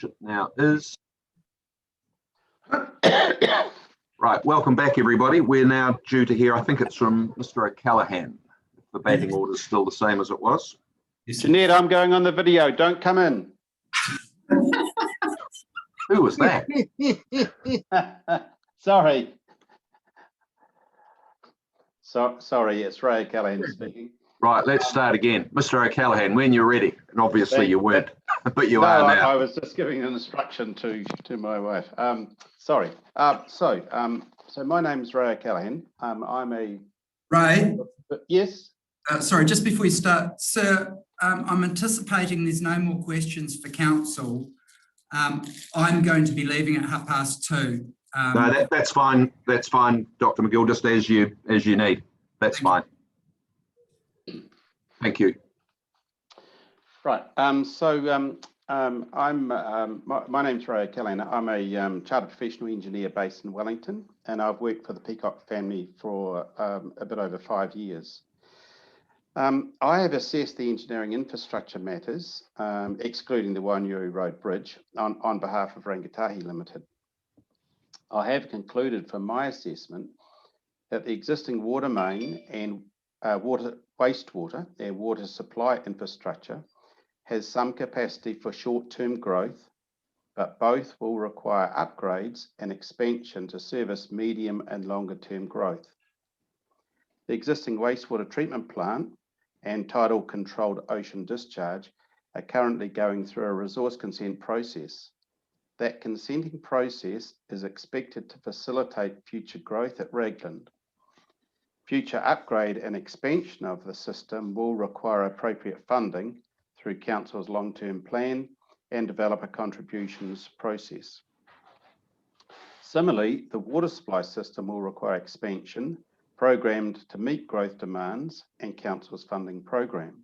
which it now is. Right, welcome back everybody. We're now due to hear, I think it's from Mr. O'Callaghan. If the batting order is still the same as it was. Jeanette, I'm going on the video. Don't come in. Who was that? Sorry. Sorry, it's Ray O'Callaghan speaking. Right, let's start again. Mr. O'Callaghan, when you're ready. And obviously you weren't, but you No, are now. I was just giving an instruction to my wife. Sorry. So my name is Ray O'Callaghan. I'm a... Ray? Yes? Sorry, just before you start, sir, I'm anticipating there's no more questions for council. I'm going to be leaving at 2:30. No, that's fine. That's fine, Dr. McGill, just as you need. That's fine. Thank you. Right. My name's Ray O'Callaghan. I'm a chartered professional engineer based in Wellington, and I've worked for the Peacock family for a bit over 5 years. I have assessed the engineering infrastructure matters, excluding the Wainuiori Road Bridge, on behalf of Rangatahi Limited. I have concluded from my assessment that the existing water main and wastewater and water supply infrastructure has some capacity for short-term growth, but both will require upgrades and expansion to service medium and longer-term growth. The existing wastewater treatment plant and tidal-controlled ocean discharge are currently going through a resource consent process. That consenting process is expected to facilitate future growth at Raglan. Future upgrade and expansion of the system will require appropriate funding through Council's long-term plan and developer contributions process. Similarly, the water supply system will require expansion programmed to meet growth demands and Council's funding program.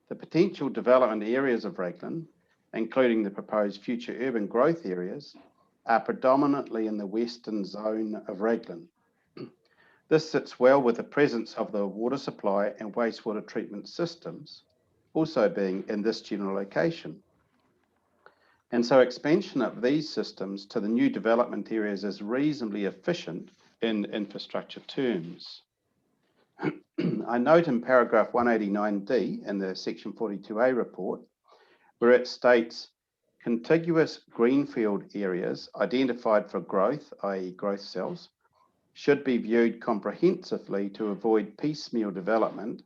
The potential development areas of Raglan, including the proposed future urban growth areas, are predominantly in the western zone of Raglan. This sits well with the presence of the water supply and wastewater treatment systems, also being in this general location. And so expansion of these systems to the new development areas is reasonably efficient in infrastructure terms. I note in paragraph 189D in the section 42A report, where it states contiguous greenfield areas identified for growth, i.e. growth cells, should be viewed comprehensively to avoid piecemeal development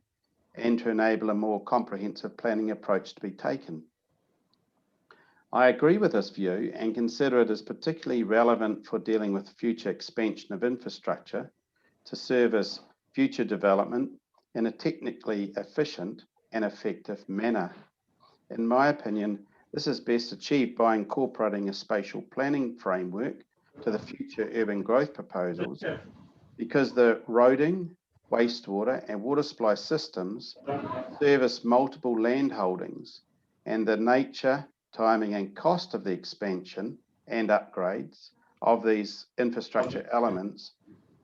and to enable a more comprehensive planning approach to be taken. I agree with this view and consider it as particularly relevant for dealing with future expansion of infrastructure to service future development in a technically efficient and effective manner. In my opinion, this is best achieved by incorporating a spatial planning framework to the future urban growth proposals, because the roading, wastewater and water supply systems service multiple land holdings, and the nature, timing and cost of the expansion and upgrades of these infrastructure elements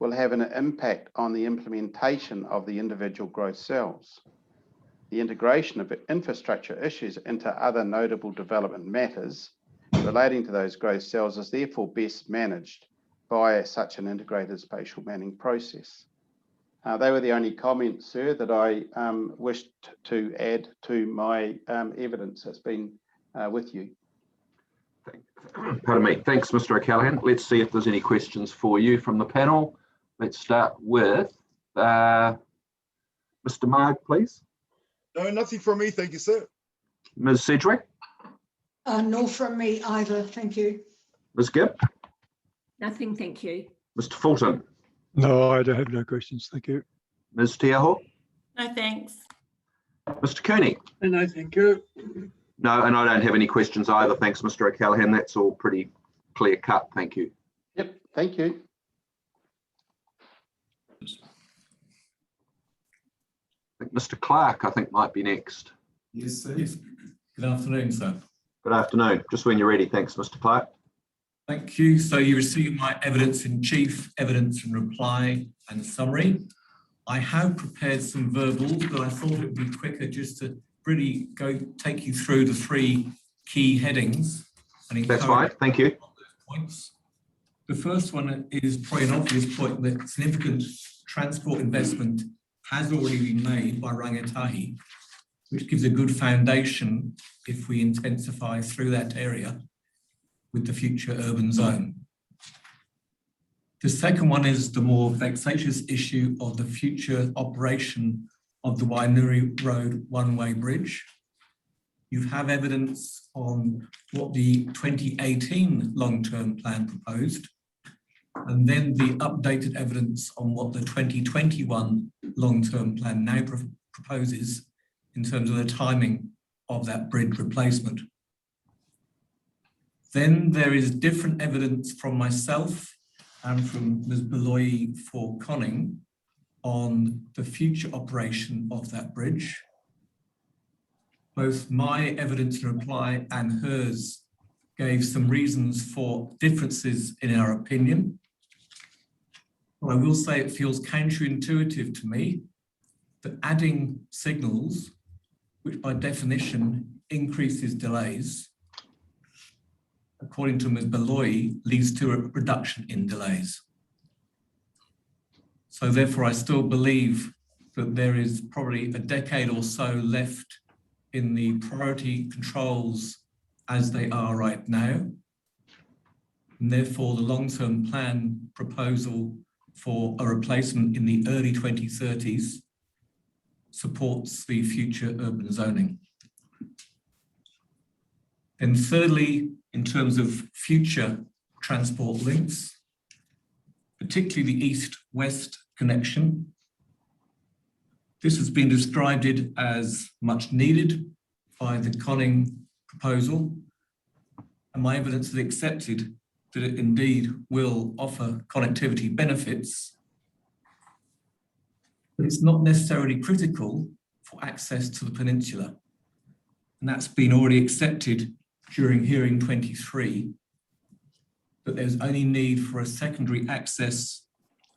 will have an impact on the implementation of the individual growth cells. The integration of infrastructure issues into other notable development matters relating to those growth cells is therefore best managed by such an integrated spatial planning process. They were the only comments, sir, that I wished to add to my evidence that's been with you. Pardon me. Thanks, Mr. O'Callaghan. Let's see if there's any questions for you from the panel. Let's start with Mr. Marg, please. No, nothing from me. Thank you, sir. Ms. Sedgwick? No from me either. Thank you. Ms. Gibb? Nothing, thank you. Mr. Fulton? No, I don't have no questions. Thank you. Ms. Tiaho? No, thanks. Mr. Cooney? No, thank you. No, and I don't have any questions either. Thanks, Mr. O'Callaghan. That's all pretty clear cut. Thank you. Yep, thank you. Mr. Clark, I think, might be next. Yes, sir. Yes. Good afternoon, sir. Good afternoon. Just when you're ready. Thanks, Mr. Clark. Thank you. So you received my evidence in chief, evidence in reply and summary. I have prepared some verbals, but I thought it would be quicker just to really take you through the three key headings and That's encourage fine. Thank you. on those points. The first one is probably an obvious point that significant transport investment has already been made by Rangatahi, which gives a good foundation if we intensify through that area with the future urban zone. The second one is the more vexatious issue of the future operation of the Wainuri Road one-way bridge. You have evidence on what the 2018 long-term plan proposed, and then the updated evidence on what the 2021 long-term plan now proposes in terms of the timing of that bridge replacement. Then there is different evidence from myself and from Ms. Beloy for Conning on the future operation of that bridge. Both my evidence in reply and hers gave some reasons for differences in our opinion. But I will say it feels counterintuitive to me that adding signals, which by definition increases delays, according to Ms. Beloy, leads to a reduction in delays. So therefore, I still believe that there is probably a decade or so left in the priority controls as they are right now. And therefore, the long-term plan proposal for a replacement in the early 2030s supports the future urban zoning. And thirdly, in terms of future transport links, particularly the east-west connection, this has been described as much needed by the Conning proposal, and my evidence is accepted that it indeed will offer connectivity benefits, but it's not necessarily critical for access to the peninsula. And that's been already accepted during hearing 23, that there's only need for a secondary access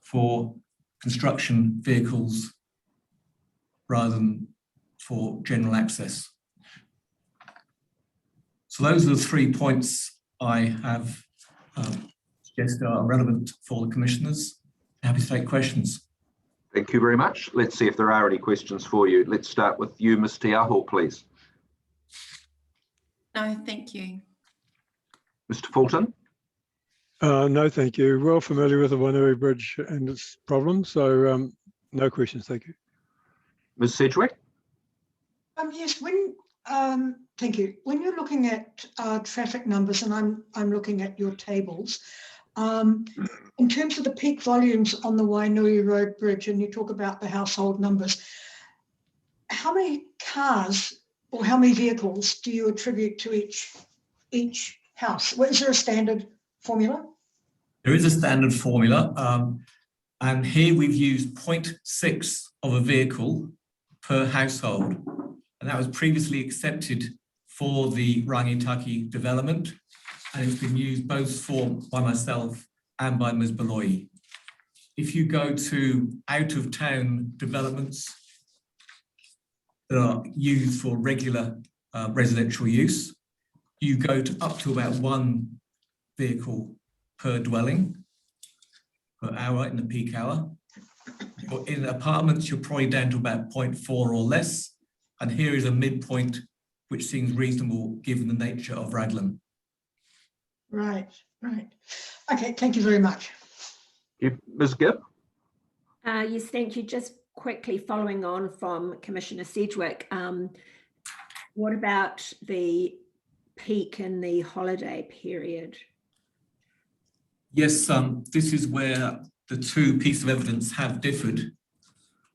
for construction vehicles rather than for general access. So those are the 3 points I have suggested are relevant for the commissioners. Happy to take questions. Thank you very much. Let's see if there are any questions for you. Let's start with you, Ms. Te Aho, please. No, thank you. Mr. Fulton? No, thank you. Well familiar with the Wainuri Bridge and its problems, so no questions, thank you. Ms. Sedgwick? Yes, thank you. When you're looking at traffic numbers, and I'm looking at your tables, in terms of the peak volumes on the Wainuri Road Bridge, and you talk about the household numbers, how many cars or how many vehicles do you attribute to each house? Is there a standard formula? There is a standard formula, and here we've used 0.6 of a vehicle per household, and that was previously accepted for the Rangitaki development, and it's been used both by myself and by Ms. Beloy. If you go to out-of-town developments that are used for regular residential use, you go to up to about 1 vehicle per dwelling per hour in the peak hour. But in apartments, you're probably down to about 0.4 or less. And here is a midpoint, which seems reasonable given the nature of Raglan. Right. Okay, thank you very much. Ms. Gibb? Yes, thank you. Just quickly following on from Commissioner Sedgwick, what about the peak in the holiday period? Yes, this is where the 2 pieces of evidence have differed.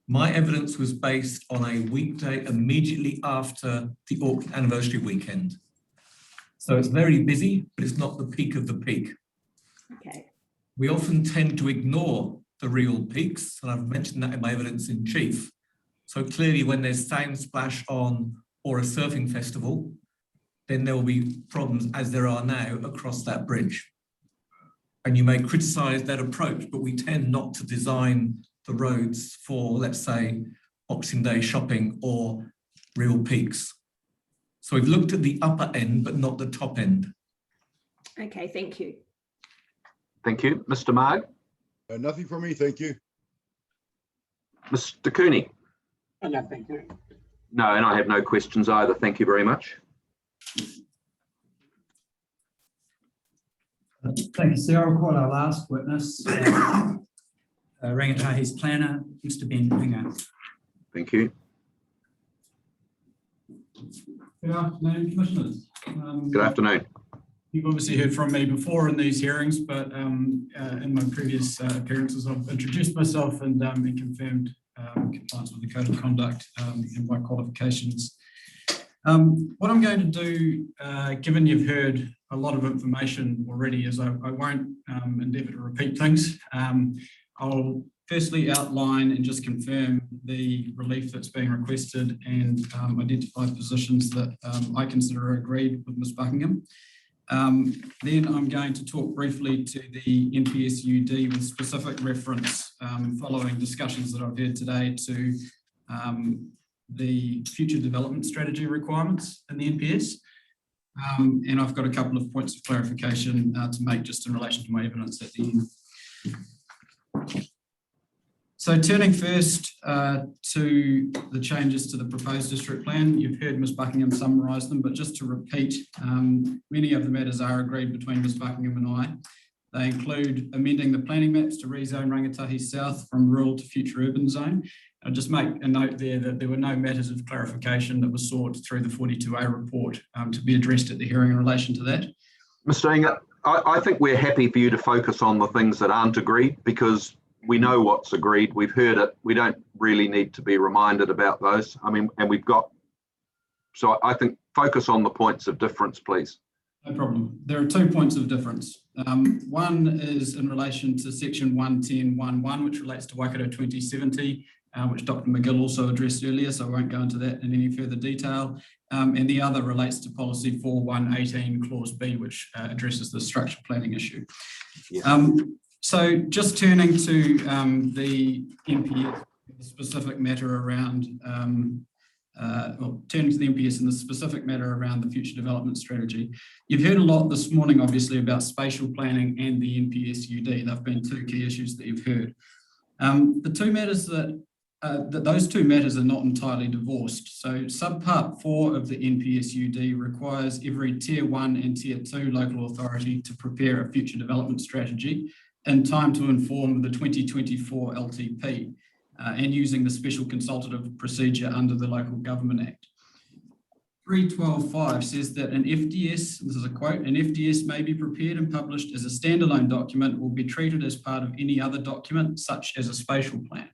My evidence was based on a weekday immediately after the Auckland anniversary weekend. So it's very busy, but it's not the peak of the peak. Okay. We often tend to ignore the real peaks, and I've mentioned that in my evidence in chief. So clearly when there's sound splash on or a surfing festival, then there will be problems as there are now across that bridge. And you may criticize that approach, but we tend not to design the roads for, let's say, Boxing Day shopping or real peaks. So we've looked at the upper end, but not the top end. Okay, thank you. Thank you. Mr. Marg? Nothing for me, thank you. Mr. Cooney? No, thank you. No, and I have no questions either. Thank you very much. Thank you, Sir. I'll call our last witness, Rangatahi's planner, Mr. Ben Winger. Thank you. Good afternoon, Commissioners. Good afternoon. You've obviously heard from me before in these hearings, but in my previous appearances, I've introduced myself and confirmed compliance with the Code of Conduct and my qualifications. What I'm going to do, given you've heard a lot of information already, is I won't endeavour to repeat things. I'll firstly outline and just confirm the relief that's being requested and identify positions that I consider agreed with Ms Buckingham. Then I'm going to talk briefly to the NPSUD with specific reference following discussions that I've had today to the future development strategy requirements in the NPS. And I've got a couple of points of clarification to make just in relation to my evidence at the end. So turning first to the changes to the proposed district plan, you've heard Ms Buckingham summarise them, but just to repeat, many of the matters are agreed between Ms Buckingham and I. They include amending the planning maps to rezone Rangatahi South from rural to future urban zone. I'll just make a note there that there were no matters of clarification that were sought through the 42A report to be addressed at the hearing in relation to that. Mr. Inger, I think we're happy for you to focus on the things that aren't agreed because we know what's agreed. We've heard it. We don't really need to be reminded about those. I mean, and we've got, so I think focus on the points of difference, please. No problem. There are 2 points of difference. One is in relation to section 110.1.1, which relates to Waikato 2070, which Dr. McGill also addressed earlier, so I won't go into that in any further detail. And the other relates to policy 4118 clause B, which addresses the structure planning issue. Yeah. So just turning to the NPS, the specific matter around, turning to the NPS and the specific matter around the future development strategy. You've heard a lot this morning, obviously, about spatial planning and the NPSUD. They've been 2 key issues that you've heard. The 2 matters that those 2 matters are not entirely divorced. So subpart 4 of the NPSUD requires every tier 1 and tier 2 local authority to prepare a future development strategy in time to inform the 2024 LTP and using the special consultative procedure under the Local Government Act. 312.5 says that an FDS, this is a quote, an FDS may be prepared and published as a standalone document or be treated as part of any other document, such as a spatial plan.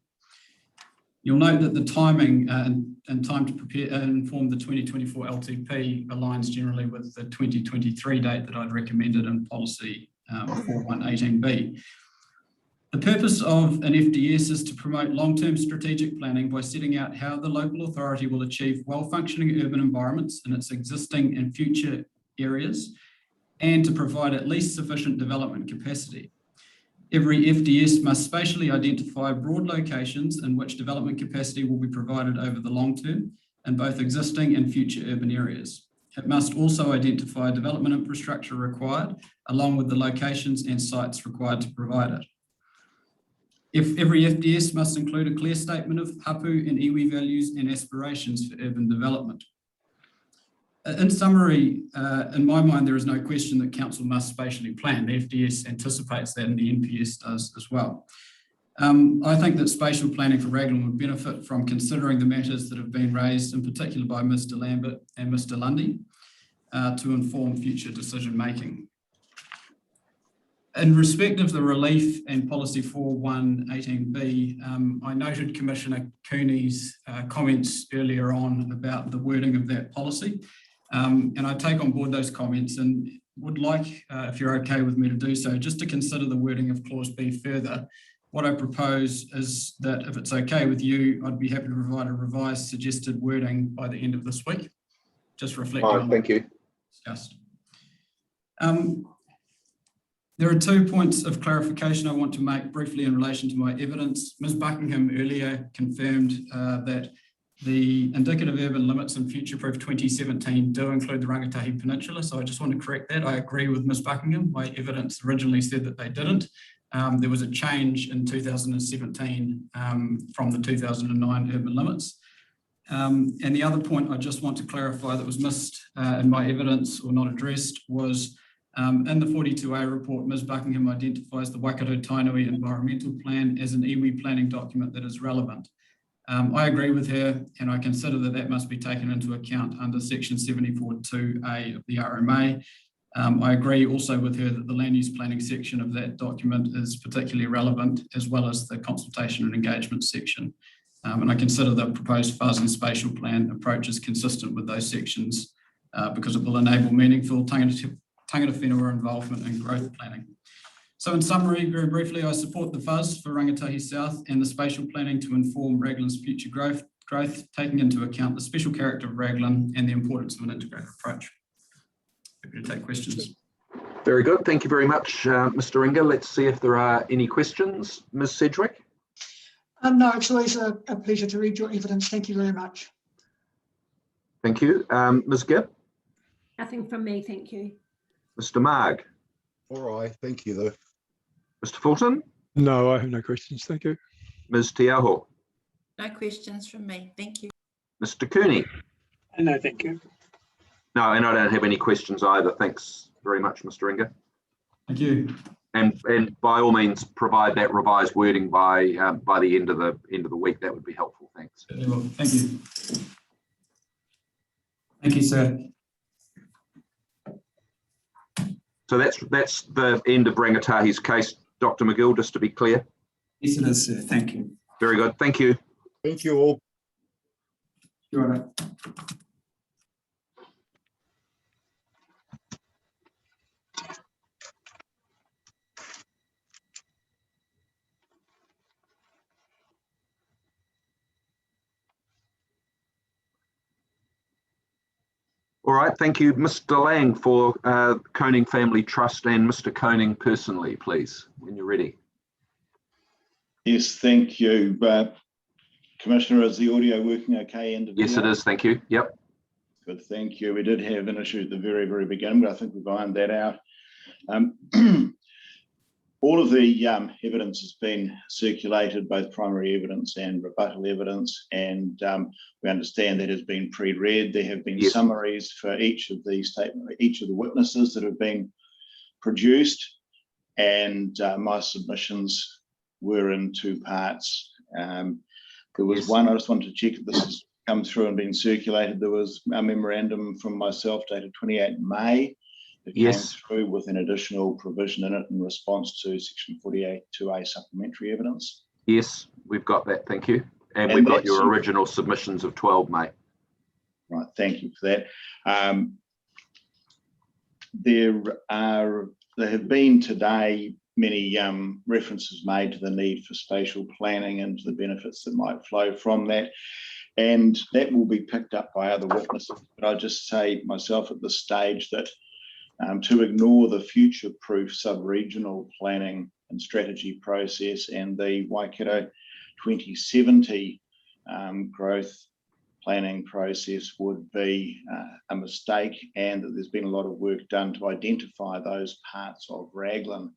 You'll note that the timing and time to prepare and inform the 2024 LTP aligns generally with the 2023 date that I'd recommended in policy 4118B. The purpose of an FDS is to promote long-term strategic planning by setting out how the local authority will achieve well-functioning urban environments in its existing and future areas and to provide at least sufficient development capacity. Every FDS must spatially identify broad locations in which development capacity will be provided over the long term in both existing and future urban areas. It must also identify development infrastructure required, along with the locations and sites required to provide it. If every FDS must include a clear statement of hapu and iwi values and aspirations for urban development. In summary, in my mind, there is no question that council must spatially plan. The FDS anticipates that and the NPS does as well. I think that spatial planning for Raglan would benefit from considering the matters that have been raised, in particular by Mr. Lambert and Mr. Lundy, to inform future decision making. In respect of the relief and policy 4118B, I noted Commissioner Cooney's comments earlier on about the wording of that policy. And I take on board those comments and would like, if you're okay with me to do so, just to consider the wording of clause B further. What I propose is that if it's okay with you, I'd be happy to provide a revised suggested wording by the end of this week. Just reflecting on thank you. Discussed. There are 2 points of clarification I want to make briefly in relation to my evidence. Ms. Buckingham earlier confirmed that The indicative urban limits in Future Proof 2017 do include the Rangatahi Peninsula, so I just want to correct that. I agree with Ms Buckingham. My evidence originally said that they didn't. There was a change in 2017 from the 2009 urban limits. And the other point I just want to clarify that was missed in my evidence or not addressed was in the 42A report, Ms Buckingham identifies the Waikato Tainui Environmental Plan as an iwi planning document that is relevant. I agree with her, and I consider that that must be taken into account under section 74.2A of the RMA. I agree also with her that the land use planning section of that document is particularly relevant, as well as the consultation and engagement section. And I consider the proposed fuzz and spatial plan approach is consistent with those sections because it will enable meaningful tangata whenua involvement in growth planning. So in summary, very briefly, I support the fuzz for Rangatahi South and the spatial planning to inform Raglan's future growth, taking into account the special character of Raglan and the importance of an integrated approach. Happy to take questions. Very good. Thank you very much, Mr. Ringa. Let's see if there are any questions. Ms. Sedgwick? No, it's always a pleasure to read your evidence. Thank you very much. Thank you. Ms. Gibb? Nothing from me, thank you. Mr. Marg? All right, thank you though. Mr. Fulton? No, I have no questions. Thank you. Ms. Tiaho? No questions from me. Thank you. Mr. Cooney? No, thank you. No, and I don't have any questions either. Thanks very much, Mr. Ringa. Thank you. And by all means, provide that revised wording by the end of the week. That would be helpful. Thanks. Thank you. Thank you, sir. So that's the end of Rangatahi's case, Dr. McGill, just to be clear. Yes, it is, sir. Thank you. Very good. Thank you. Thank you all. You're right. All right. Thank you, Mr. Lang, for Koning Family Trust, and Mr. Koning personally, please, when you're ready. Yes, thank you. Commissioner, is the audio working okay? Yes, it is. Thank you. Yep. Good, thank you. We did have an issue at the very, very beginning, but I think we've ironed that out. All of the evidence has been circulated, both primary evidence and rebuttal evidence, and we understand that has been pre-read. There have been summaries for each of the witnesses that have been produced, and my submissions were in two parts. There was one, I just wanted to check if this has come through and been circulated. There was a memorandum from myself dated 28 May. It came through with an additional provision in it in response to section 48(2A) supplementary evidence. Yes, we've got that. Thank you. And we've got your original submissions of 12 May. Right, thank you for that. There have been today many references made to the need for spatial planning and to the benefits that might flow from that. And that will be picked up by other witnesses. But I just say myself at this stage that to ignore the future-proof sub-regional planning and strategy process and the Waikato 2070 growth planning process would be a mistake, and that there's been a lot of work done to identify those parts of Raglan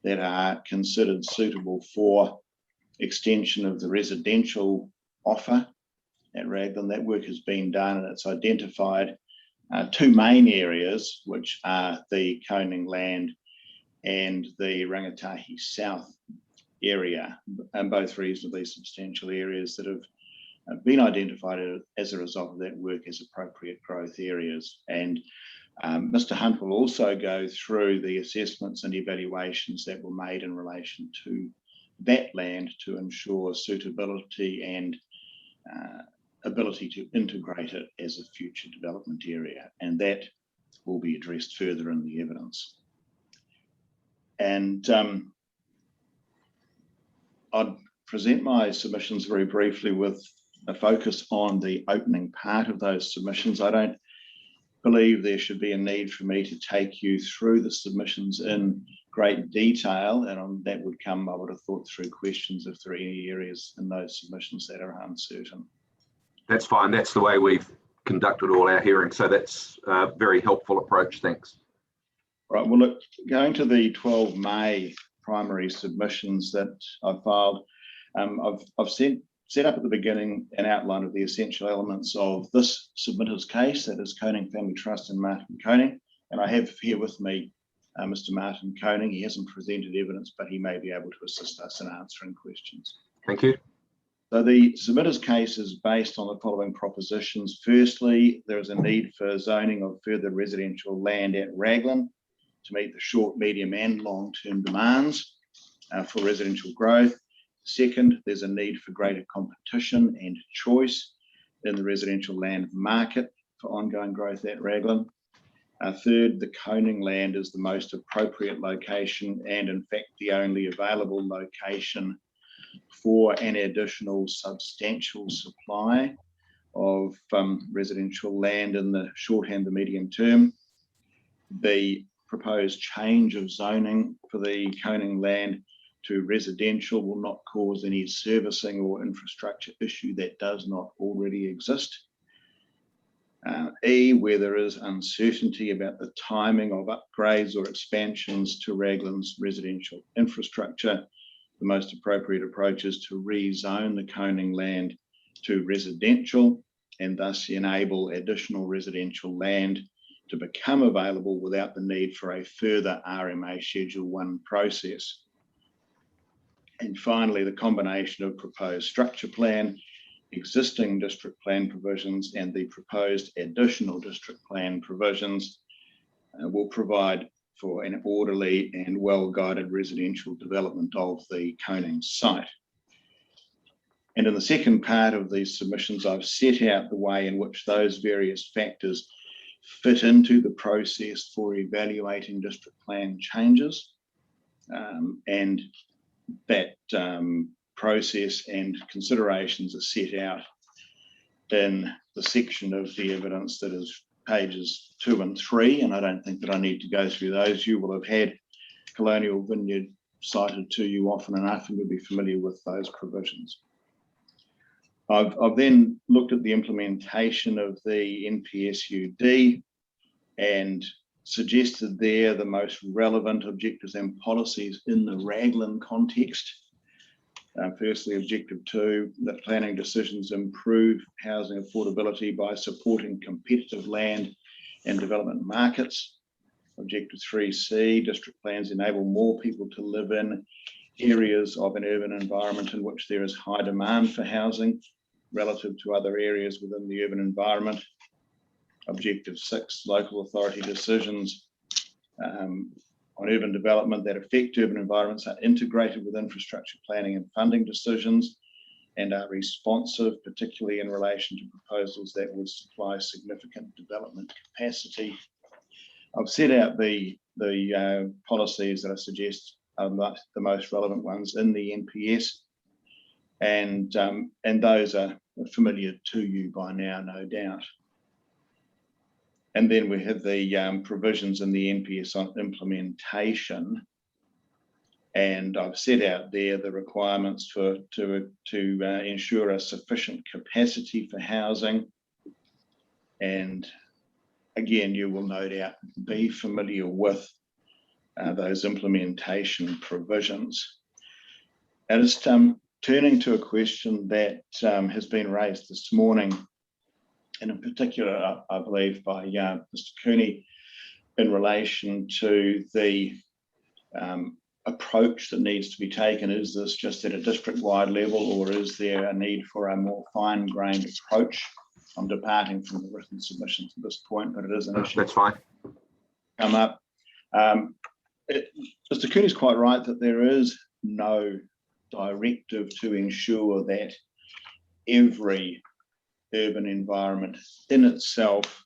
that are considered suitable for extension of the residential offer at Raglan. That work has been done, and it's identified two main areas, which are the Koning land and the Rangatahi South area, and both reasonably substantial areas that have been identified as a result of that work as appropriate growth areas. And Mr. Hunt will also go through the assessments and evaluations that were made in relation to that land to ensure suitability and ability to integrate it as a future development area, and that will be addressed further in the evidence. And I'd present my submissions very briefly with a focus on the opening part of those submissions. I don't believe there should be a need for me to take you through the submissions in great detail, and that would come, I would have thought, through questions if there are any areas in those submissions that are uncertain. That's fine. That's the way we've conducted all our hearings. So that's a very helpful approach. Thanks. Right. Well, look, going to the 12 May primary submissions that I filed, I've set up at the beginning an outline of the essential elements of this submitter's case, that is Koning Family Trust and Martin Koning. And I have here with me Mr. Martin Koning. He hasn't presented evidence, but he may be able to assist us in answering questions. Thank you. So the submitter's case is based on the following propositions. Firstly, there is a need for zoning of further residential land at Raglan to meet the short, medium and long-term demands for residential growth. Second, there's a need for greater competition and choice in the residential land market for ongoing growth at Raglan. Third, the Koning land is the most appropriate location and in fact the only available location for an additional substantial supply of residential land in the short and the medium term. The proposed change of zoning for the Koning land to residential will not cause any servicing or infrastructure issue that does not already exist. E, where there is uncertainty about the timing of upgrades or expansions to Raglan's residential infrastructure, the most appropriate approach is to rezone the Koning land to residential and thus enable additional residential land to become available without the need for a further RMA Schedule 1 process. And finally, the combination of proposed structure plan, existing district plan provisions and the proposed additional district plan provisions will provide for an orderly and well-guided residential development of the Koning site. And in the second part of these submissions, I've set out the way in which those various factors fit into the process for evaluating district plan changes. And that process and considerations are set out in the section of the evidence that is pages 2 and 3, and I don't think that I need to go through those. You will have had Colonial Vineyard cited to you often enough and you'll be familiar with those provisions. I've then looked at the implementation of the NPSUD and suggested there the most relevant objectives and policies in the Raglan context. Firstly, objective 2, that planning decisions improve housing affordability by supporting competitive land and development markets. Objective 3C, district plans enable more people to live in areas of an urban environment in which there is high demand for housing relative to other areas within the urban environment. Objective 6, local authority decisions on urban development that affect urban environments are integrated with infrastructure planning and funding decisions and are responsive, particularly in relation to proposals that would supply significant development capacity. I've set out the policies that I suggest are the most relevant ones in the NPS, and those are familiar to you by now, no doubt. And then we have the provisions in the NPS on implementation. And I've set out there the requirements to ensure a sufficient capacity for housing. And again, you will no doubt be familiar with those implementation provisions. And it's turning to a question that has been raised this morning, and in particular, I believe, by Mr. Cooney, in relation to the approach that needs to be taken. Is this just at a district-wide level, or is there a need for a more fine-grained approach? I'm departing from the written submissions at this point, but it is an issue. That's fine. Come up. Mr. Cooney's quite right that there is no directive to ensure that every urban environment in itself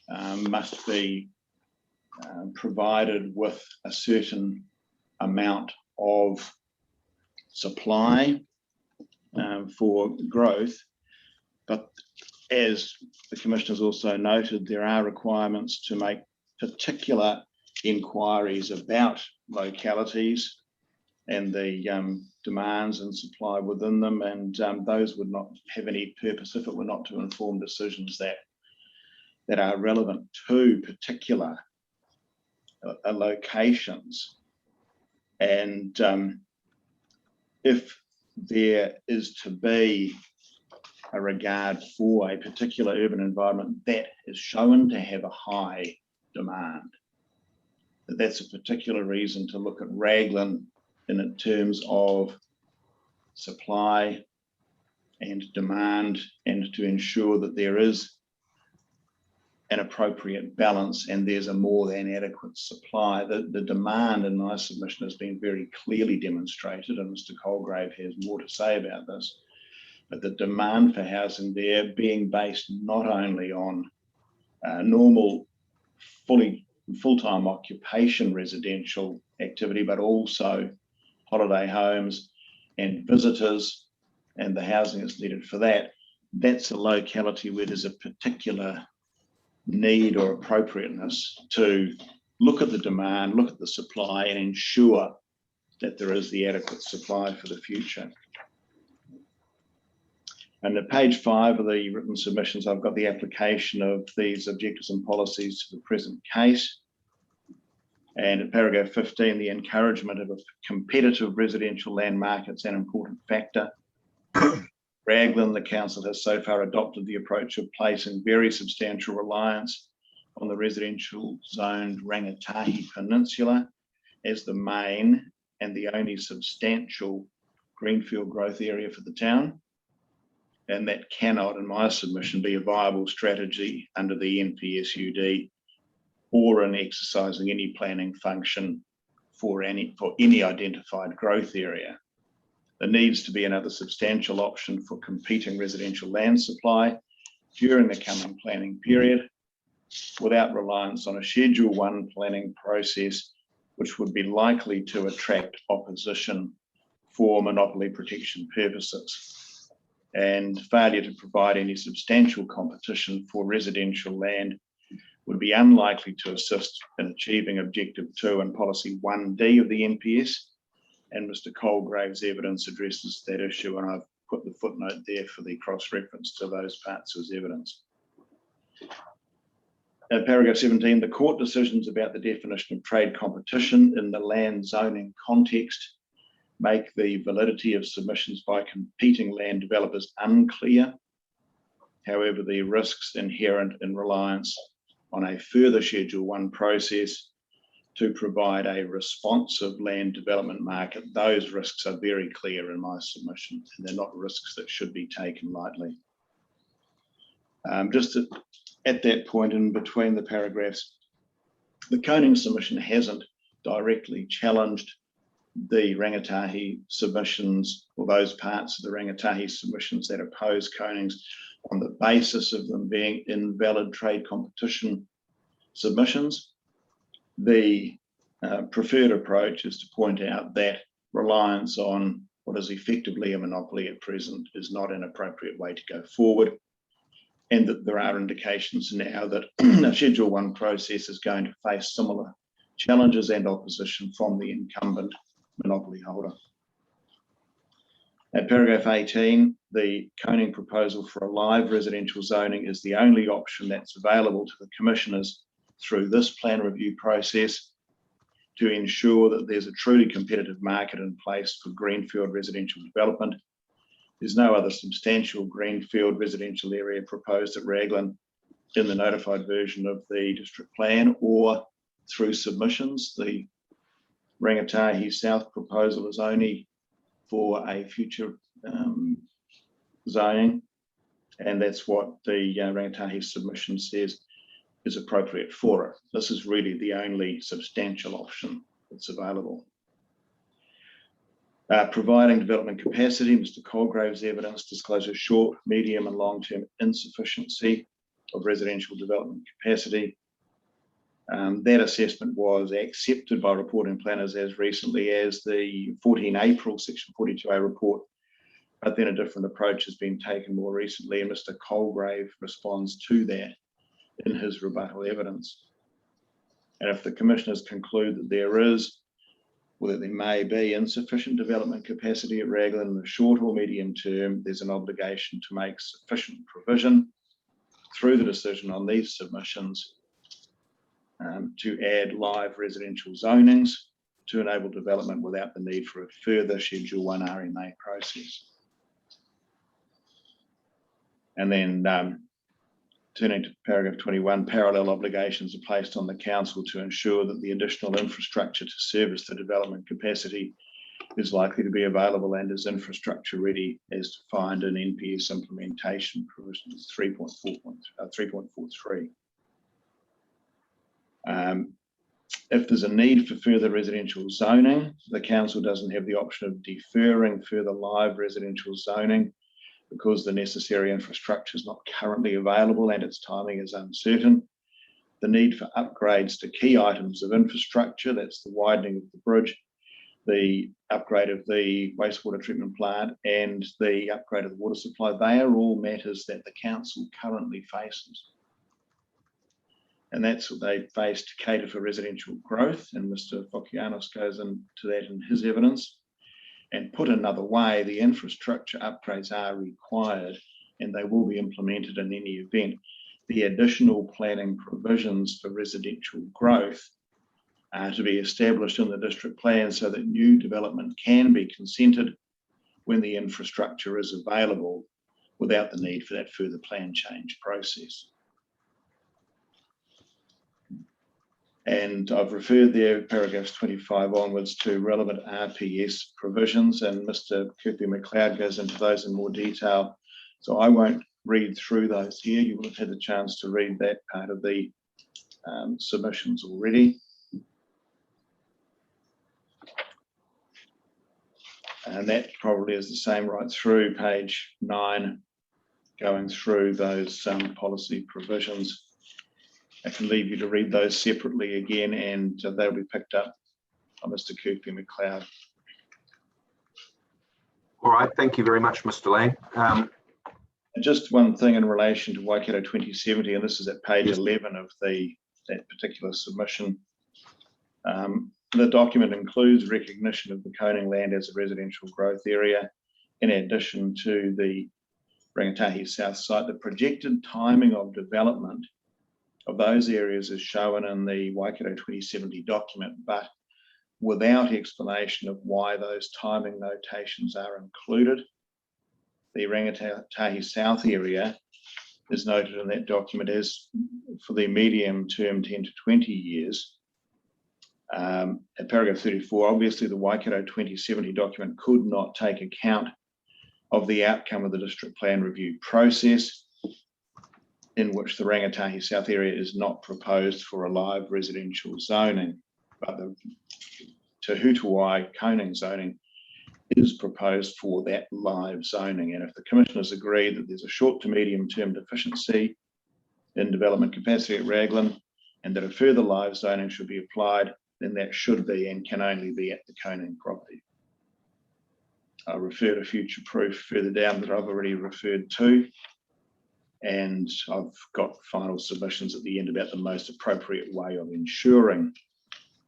must be provided with a certain amount of supply for growth. But as the Commissioner's also noted, there are requirements to make particular inquiries about localities and the demands and supply within them, and those would not have any purpose if it were not to inform decisions that are relevant to particular locations. And if there is to be a regard for a particular urban environment that is shown to have a high demand, that's a particular reason to look at Raglan in terms of supply and demand, and to ensure that there is an appropriate balance and there's a more than adequate supply. The demand in my submission has been very clearly demonstrated, and Mr. Colgrave has more to say about this, but the demand for housing there being based not only on normal full-time occupation residential activity, but also holiday homes and visitors and the housing that's needed for that. That's a locality where there's a particular need or appropriateness to look at the demand, look at the supply, and ensure that there is the adequate supply for the future. And at page 5 of the written submissions, I've got the application of these objectives and policies to the present case. And at paragraph 15, the encouragement of a competitive residential land market is an important factor. Raglan, the council has so far adopted the approach of placing very substantial reliance on the residential zoned Rangatahi Peninsula as the main and the only substantial greenfield growth area for the town. And that cannot, in my submission, be a viable strategy under the NPSUD or in exercising any planning function for any identified growth area. There needs to be another substantial option for competing residential land supply during the coming planning period without reliance on a Schedule 1 planning process, which would be likely to attract opposition for monopoly protection purposes. And failure to provide any substantial competition for residential land would be unlikely to assist in achieving Objective 2 and Policy 1D of the NPS. And Mr. Colgrave's evidence addresses that issue, and I've put the footnote there for the cross-reference to those parts of his evidence. At paragraph 17, the court decisions about the definition of trade competition in the land zoning context make the validity of submissions by competing land developers unclear. However, the risks inherent in reliance on a further Schedule 1 process to provide a responsive land development market, those risks are very clear in my submission, and they're not risks that should be taken lightly. Just at that point in between the paragraphs, the Koning submission hasn't directly challenged the Rangatahi submissions, or those parts of the Rangatahi submissions that oppose Konings on the basis of them being invalid trade competition submissions. The preferred approach is to point out that reliance on what is effectively a monopoly at present is not an appropriate way to go forward, and that there are indications now that a Schedule 1 process is going to face similar challenges and opposition from the incumbent monopoly holder. At paragraph 18, the Koning proposal for a live residential zoning is the only option that's available to the commissioners through this plan review process to ensure that there's a truly competitive market in place for greenfield residential development. There's no other substantial greenfield residential area proposed at Raglan in the notified version of the district plan or through submissions. The Rangatahi South proposal is only for a future zoning, and that's what the Rangatahi submission says is appropriate for it. This is really the only substantial option that's available. Providing development capacity, Mr. Colgrave's evidence discloses short, medium and long-term insufficiency of residential development capacity. That assessment was accepted by reporting planners as recently as the 14 April Section 42A report, but then a different approach has been taken more recently, and Mr. Colgrave responds to that in his rebuttal evidence. And if the commissioners conclude that there is or that there may be insufficient development capacity at Raglan in the short or medium term, there's an obligation to make sufficient provision through the decision on these submissions to add live residential zonings to enable development without the need for a further Schedule 1 RMA process. And then turning to paragraph 21, parallel obligations are placed on the council to ensure that the additional infrastructure to service the development capacity is likely to be available and is infrastructure ready as defined in NPS implementation provisions 3.43. If there's a need for further residential zoning, the council doesn't have the option of deferring further live residential zoning because the necessary infrastructure is not currently available and its timing is uncertain. The need for upgrades to key items of infrastructure, that's the widening of the bridge, the upgrade of the wastewater treatment plant and the upgrade of the water supply, they are all matters that the council currently faces. And that's what they face to cater for residential growth. And Mr. Fokianos goes into that in his evidence. And put another way, the infrastructure upgrades are required and they will be implemented in any event. The additional planning provisions for residential growth are to be established in the district plan so that new development can be consented when the infrastructure is available without the need for that further plan change process. And I've referred there, paragraphs 25 onwards, to relevant RPS provisions, and Mr. Kirkby-McLeod goes into those in more detail. So I won't read through those here. You will have had the chance to read that part of the submissions already. And that probably is the same right through page 9, going through those policy provisions. I can leave you to read those separately again, and they'll be picked up by Mr. Kirkby-McLeod. All right, thank you very much, Mr. Lang. Just one thing in relation to Waikato 2070, and this is at page 11 of that particular submission. The document includes recognition of the Coning land as a residential growth area, in addition to the Rangatahi South site. The projected timing of development of those areas is shown in the Waikato 2070 document, but without explanation of why those timing notations are included. The Rangatahi South area is noted in that document as for the medium term 10 to 20 years. At paragraph 34, obviously the Waikato 2070 document could not take account of the outcome of the district plan review process, in which the Rangatahi South area is not proposed for a live residential zoning, but the Te Hutawai Coning zoning is proposed for that live zoning. And if the commissioners agree that there's a short to medium term deficiency in development capacity at Raglan and that a further live zoning should be applied, then that should be and can only be at the Coning property. I'll refer to future proof further down that I've already referred to. And I've got final submissions at the end about the most appropriate way of ensuring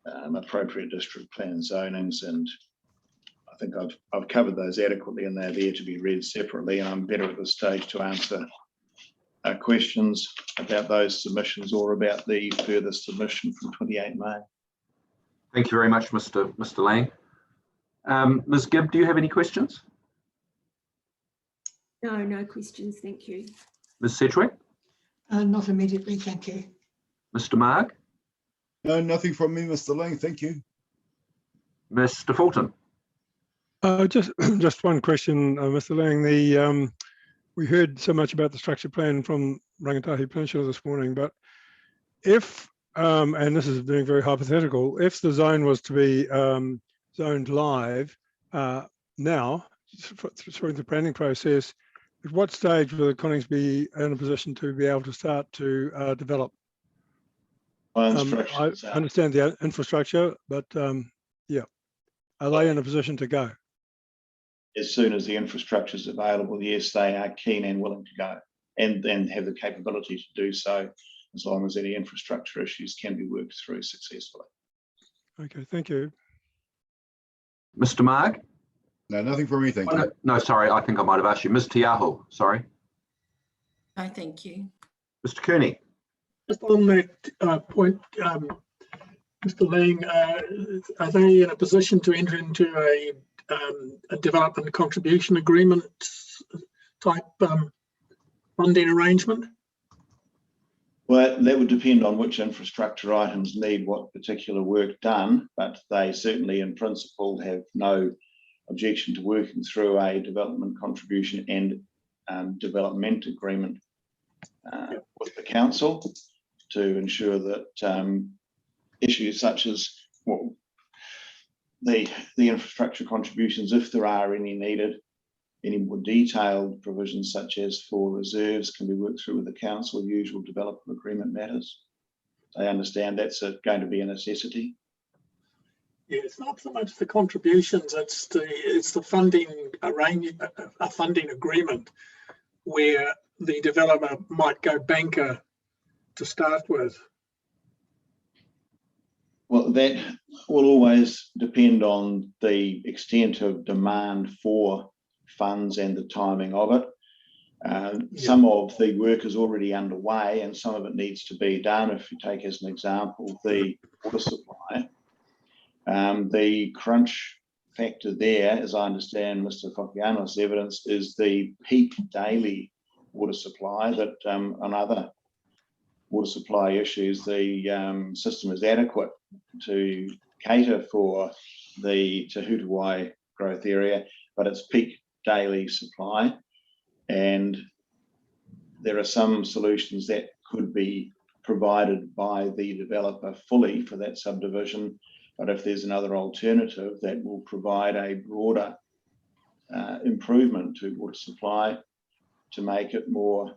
appropriate district plan zonings. And I think I've covered those adequately, and they're there to be read separately. And I'm better at this stage to answer questions about those submissions or about the further submission from 28 May. Thank you very much, Mr. Lang. Ms. Gibb, do you have any questions? No, no questions, thank you. Ms. Sedgwick? Not immediately, thank you. Mr. Marg? No, nothing from me, Mr. Lang. Thank you. Mr. Fulton? Just one question, Mr. Lang. We heard so much about the structure plan from Rangatahi Peninsula this morning, but if, and this is being very hypothetical, if the zone was to be zoned live now through the planning process, at what stage will the Conings be in a position to be able to start to develop? I understand the infrastructure, but yeah, are they in a position to go? As soon as the infrastructure is available, yes, they are keen and willing to go and have the capability to do so, as long as any infrastructure issues can be worked through successfully. Okay, thank you. Mr. Marg? No, nothing from me, thank you. No, sorry, I think I might have asked you. Ms. Tiaho, sorry. No, thank you. Mr. Cooney? Just on that point, Mr. Lang, are they in a position to enter into a development contribution agreement type funding arrangement? Well, that would depend on which infrastructure items need what particular work done, but they certainly in principle have no objection to working through a development contribution and development agreement with the council to ensure that issues such as the infrastructure contributions, if there are any needed, any more detailed provisions such as for reserves can be worked through with the council, usual development agreement matters. I understand that's going to be a necessity. Yeah, it's not so much the contributions, it's the funding a funding agreement where the developer might go banker to start with. Well, that will always depend on the extent of demand for funds and the timing of it. Some of the work is already underway and some of it needs to be done. If you take as an example the water supply, the crunch factor there, as I understand Mr. Fokiano's evidence, is the peak daily water supply that on other water supply issues, the system is adequate to cater for the Te Hutuwai growth area, but it's peak daily supply. And there are some solutions that could be provided by the developer fully for that subdivision. But if there's another alternative that will provide a broader improvement to water supply to make it more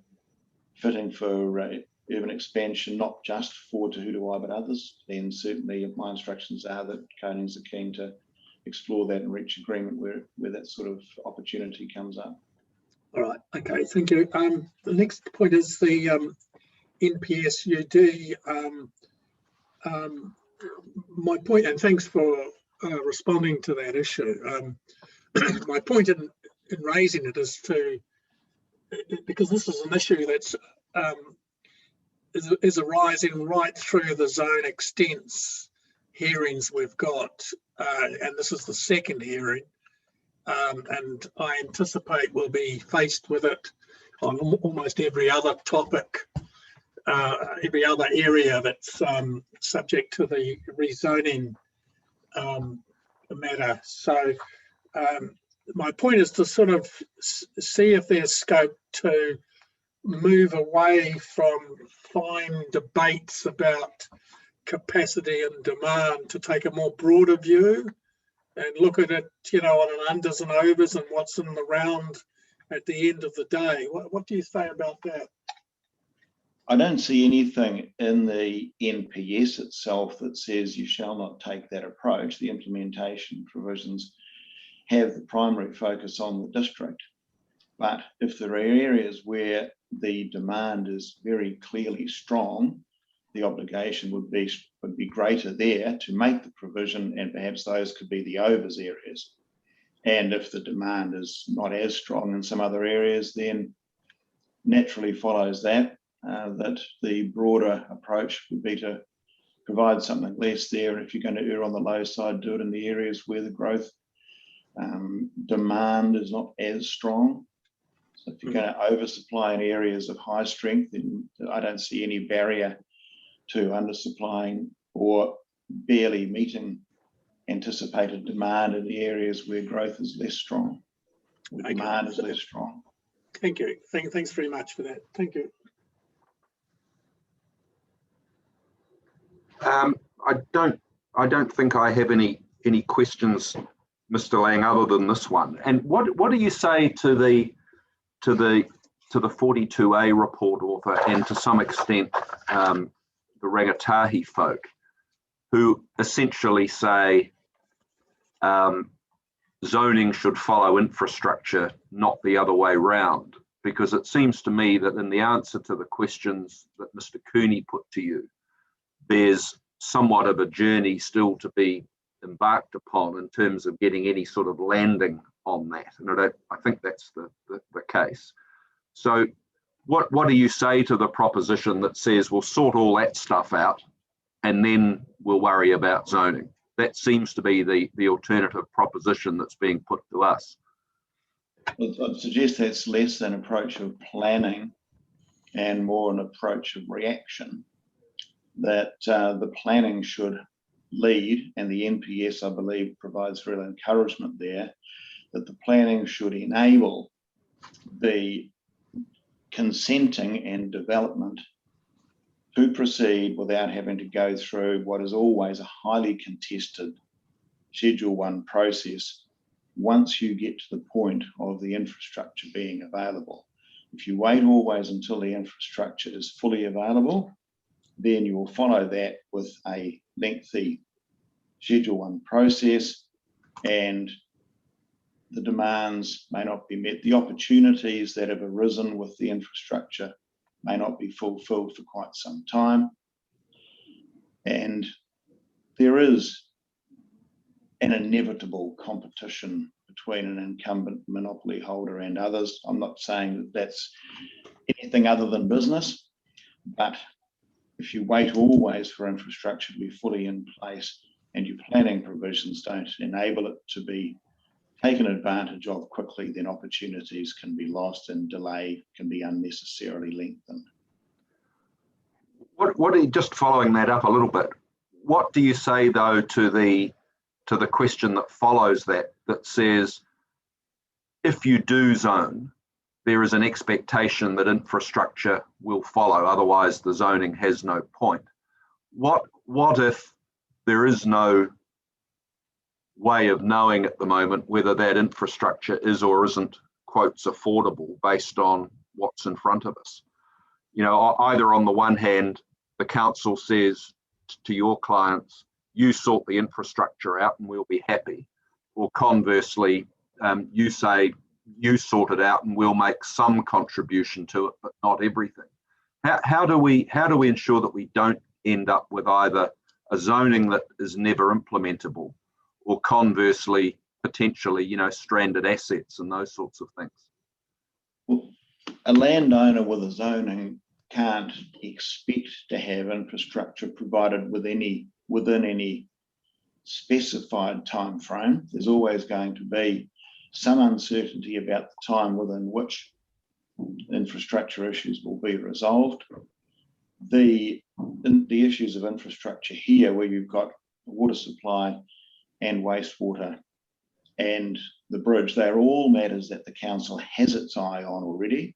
fitting for urban expansion, not just for Te Hutuwai, but others, then certainly my instructions are that Conings are keen to explore that and reach agreement where that sort of opportunity comes up. All right, okay, thank you. The next point is the NPSUD. My point, and thanks for responding to that issue. My point in raising it is because this is an issue that's is arising right through the zone extents hearings we've got, and this is the second hearing, and I anticipate we'll be faced with it on almost every other topic, every other area that's subject to the rezoning matter. So my point is to sort of see if there's scope to move away from fine debates about capacity and demand to take a more broader view and look at it, you know, on an unders and overs and what's in the round at the end of the day. What do you say about that? I don't see anything in the NPS itself that says you shall not take that approach. The implementation provisions have the primary focus on the district. But if there are areas where the demand is very clearly strong, the obligation would be greater there to make the provision, and perhaps those could be the overs areas. And if the demand is not as strong in some other areas, then naturally follows that the broader approach would be to provide something less there. If you're going to err on the low side, do it in the areas where the growth demand is not as strong. So if you're going to oversupply in areas of high strength, then I don't see any barrier to undersupplying or barely meeting anticipated demand in the areas where growth is less strong, where demand is less strong. Thank you. Thanks very much for that. Thank you. I don't think I have any questions, Mr. Lang, other than this one. And what do you say to the 42A report author and to some extent the Rangatahi folk, who essentially say zoning should follow infrastructure, not the other way round? Because it seems to me that in the answer to the questions that Mr. Cooney put to you, there's somewhat of a journey still to be embarked upon in terms of getting any sort of landing on that. And I think that's the case. So what do you say to the proposition that says we'll sort all that stuff out and then we'll worry about zoning? That seems to be the alternative proposition that's being put to us. I'd suggest that's less an approach of planning and more an approach of reaction, that the planning should lead, and the NPS, I believe, provides real encouragement there, that the planning should enable the consenting and development to proceed without having to go through what is always a highly contested Schedule 1 process once you get to the point of the infrastructure being available. If you wait always until the infrastructure is fully available, then you will follow that with a lengthy Schedule 1 process, and the demands may not be met. The opportunities that have arisen with the infrastructure may not be fulfilled for quite some time. And there is an inevitable competition between an incumbent monopoly holder and others. I'm not saying that that's anything other than business, but if you wait always for infrastructure to be fully in place and your planning provisions don't enable it to be taken advantage of quickly, then opportunities can be lost and delay can be unnecessarily lengthened. What are you, just following that up a little bit, what do you say though to the question that follows that says, if you do zone, there is an expectation that infrastructure will follow, otherwise the zoning has no point. What if there is no way of knowing at the moment whether that infrastructure is or isn't, quotes, affordable based on what's in front of us? You know, either on the one hand, the council says to your clients, you sort the infrastructure out and we'll be happy, or conversely, you say you sort it out and we'll make some contribution to it, but not everything. How do we ensure that we don't end up with either a zoning that is never implementable, or conversely, potentially, you know, stranded assets and those sorts of things? Well, a landowner with a zoning can't expect to have infrastructure provided within any specified time frame. There's always going to be some uncertainty about the time within which infrastructure issues will be resolved. The issues of infrastructure here, where you've got water supply and wastewater and the bridge, they're all matters that the council has its eye on already.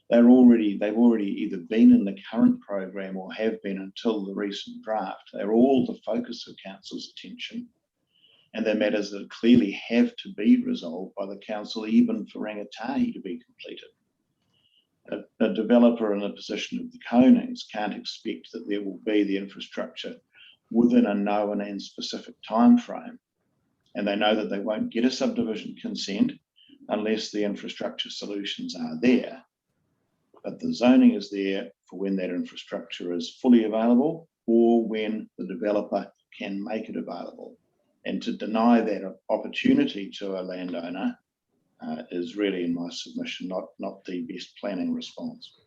They've already either been in the current program or have been until the recent draft. They're all the focus of council's attention, and they're matters that clearly have to be resolved by the council, even for Rangatahi to be completed. A developer in a position of the Conings can't expect that there will be the infrastructure within a known and specific time frame, and they know that they won't get a subdivision consent unless the infrastructure solutions are there. But the zoning is there for when that infrastructure is fully available or when the developer can make it available. And to deny that opportunity to a landowner is really, in my submission, not the best planning response.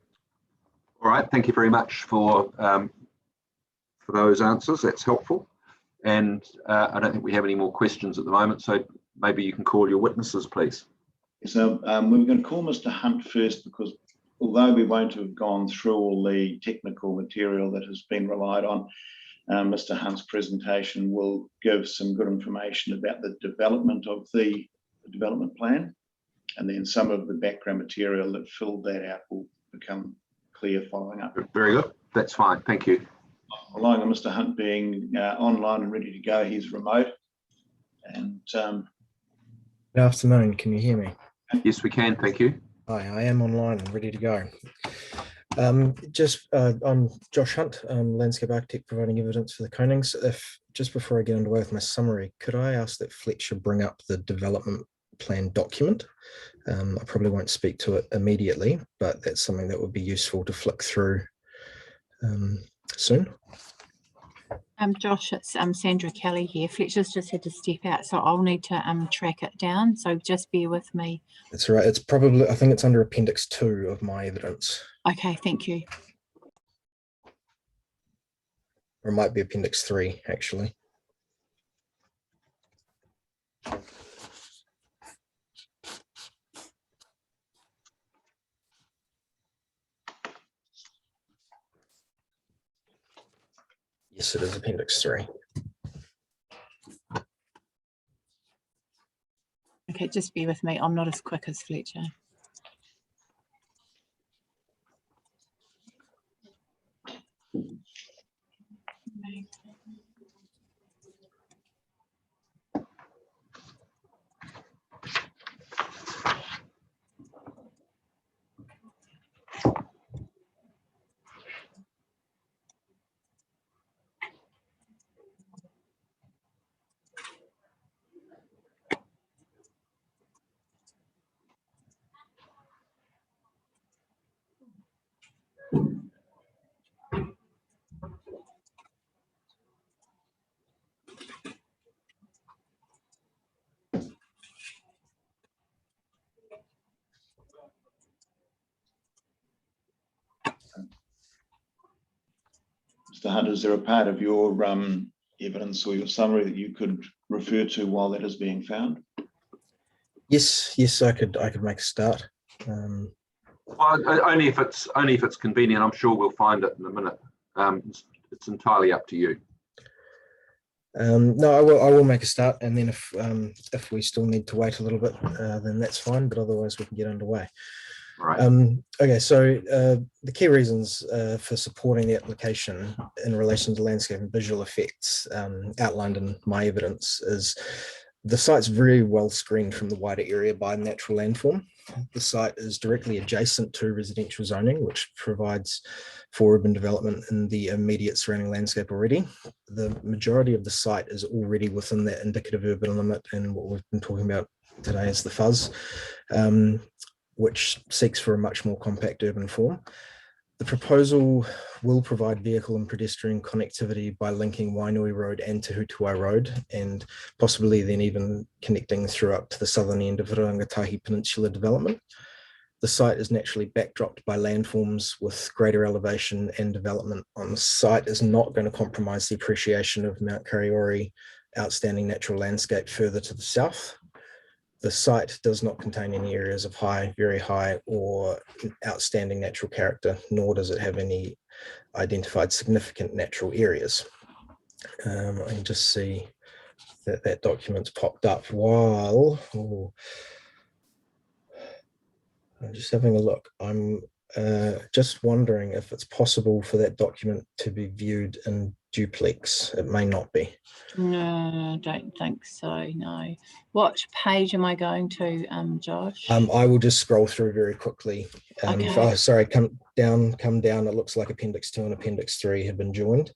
All right, thank you very much for those answers. That's helpful. And I don't think we have any more questions at the moment, so maybe you can call your witnesses, please. So we're going to call Mr. Hunt first, because although we won't have gone through all the technical material that has been relied on, Mr. Hunt's presentation will give some good information about the development of the development plan, and then some of the background material that filled that out will become clear following up. Very good. That's fine. Thank you. Relying on Mr. Hunt being online and ready to go, he's remote. And good afternoon. Can you hear me? Yes, we can. Thank you. Hi, I am online and ready to go. I'm Josh Hunt, landscape architect providing evidence for the Conings. Just before I get underway with my summary, could I ask that Fletcher bring up the development plan document? I probably won't speak to it immediately, but that's something that would be useful to flick through soon. Josh, it's Sandra Kelly here. Fletcher's just had to step out, so I'll need to track it down. So just bear with me. That's right. It's probably, I think it's under Appendix 2 of my evidence. Okay, thank you. Or it might be Appendix 3, actually. Yes, it is Appendix 3. Okay, just bear with me. I'm not as quick as Fletcher. Mr. Hunt, is there a part of your evidence or your summary that you could refer to while that is being found? Yes, I could make a start. Well, only if it's convenient. I'm sure we'll find it in a minute. It's entirely up to you. No, I will make a start, and then if we still need to wait a little bit, then that's fine. But otherwise, we can get underway. Right. Okay, so the key reasons for supporting the application in relation to landscape and visual effects outlined in my evidence is the site's very well screened from the wider area by natural landform. The site is directly adjacent to residential zoning, which provides for urban development in the immediate surrounding landscape already. The majority of the site is already within that indicative urban limit, and what we've been talking about today is the fuzz, which seeks for a much more compact urban form. The proposal will provide vehicle and pedestrian connectivity by linking Wainui Road and Te Hutuai Road, and possibly then even connecting through up to the southern end of Rangatahi Peninsula development. The site is naturally backdropped by landforms with greater elevation, and development on the site is not going to compromise the appreciation of Mount Kariori outstanding natural landscape further to the south. The site does not contain any areas of high, very high, or outstanding natural character, nor does it have any identified significant natural areas. I can just see that document's popped up while I'm just having a look. I'm just wondering if it's possible for that document to be viewed in duplex. It may not be. No, I don't think so, no. What page am I going to, Josh? I will just scroll through very quickly. Okay. Oh, sorry, come down. It looks like Appendix 2 and Appendix 3 have been joined.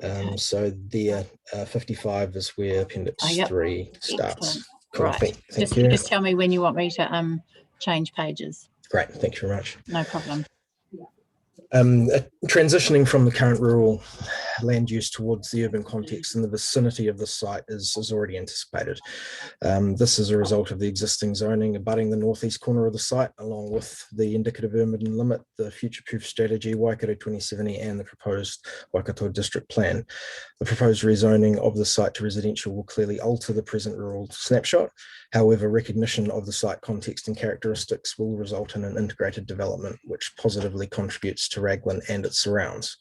Okay. So the 55 is where Appendix 3 starts. Excellent. Cool. Right. Thank you. Just tell me when you want me to change pages. Great, thank you very much. No problem. Transitioning from the current rural land use towards the urban context in the vicinity of the site is already anticipated. This is a result of the existing zoning abutting the northeast corner of the site, along with the indicative urban limit, the future-proof strategy, Waikato 2070, and the proposed Waikato district plan. The proposed rezoning of the site to residential will clearly alter the present rural snapshot. However, recognition of the site context and characteristics will result in an integrated development, which positively contributes to Raglan and its surrounds.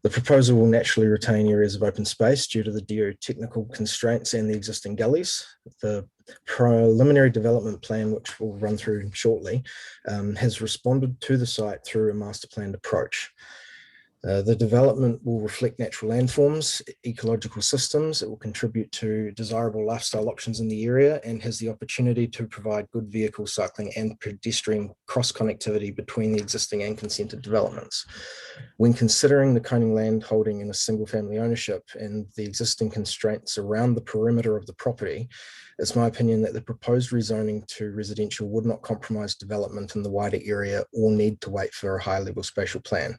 The proposal will naturally retain areas of open space due to the geotechnical constraints and the existing gullies. The preliminary development plan, which we'll run through shortly, has responded to the site through a master planned approach. The development will reflect natural landforms, ecological systems. It will contribute to desirable lifestyle options in the area and has the opportunity to provide good vehicle cycling and pedestrian cross-connectivity between the existing and consented developments. When considering the Koning land holding in a single-family ownership and the existing constraints around the perimeter of the property, it's my opinion that the proposed rezoning to residential would not compromise development in the wider area or need to wait for a high-level spatial plan.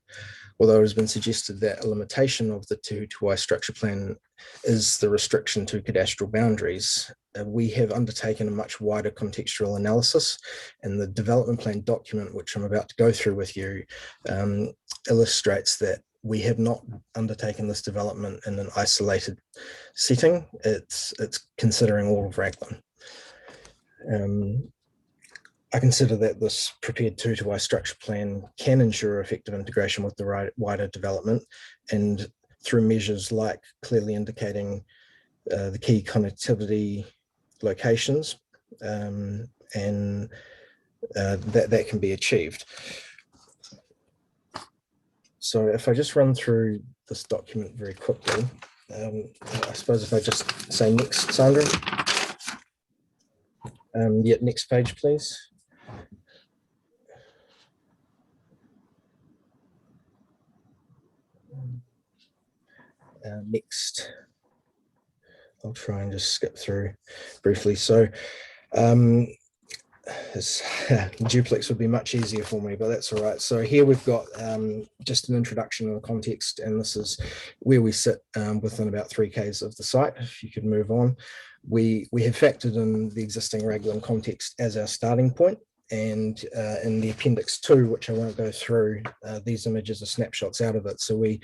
although it has been suggested that a limitation of the Te Huti Wai structure plan is the restriction to cadastral boundaries, we have undertaken a much wider contextual analysis, and the development plan document, which I'm about to go through with you, illustrates that we have not undertaken this development in an isolated setting. It's considering all of Raglan. I consider that this prepared Te Huti Wai structure plan can ensure effective integration with the wider development, and through measures like clearly indicating the key connectivity locations, and that can be achieved. So if I just run through this document very quickly, I suppose if I just say next, Sandra. Yeah, next page, please. Next. I'll try and just skip through briefly. So duplex would be much easier for me, but that's all right. So here we've got just an introduction and context, and this is where we sit within about 3 k's of the site. If you could move on. We have factored in the existing Raglan context as our starting point, and in the appendix 2, which I won't go through, these images are snapshots out of it. So we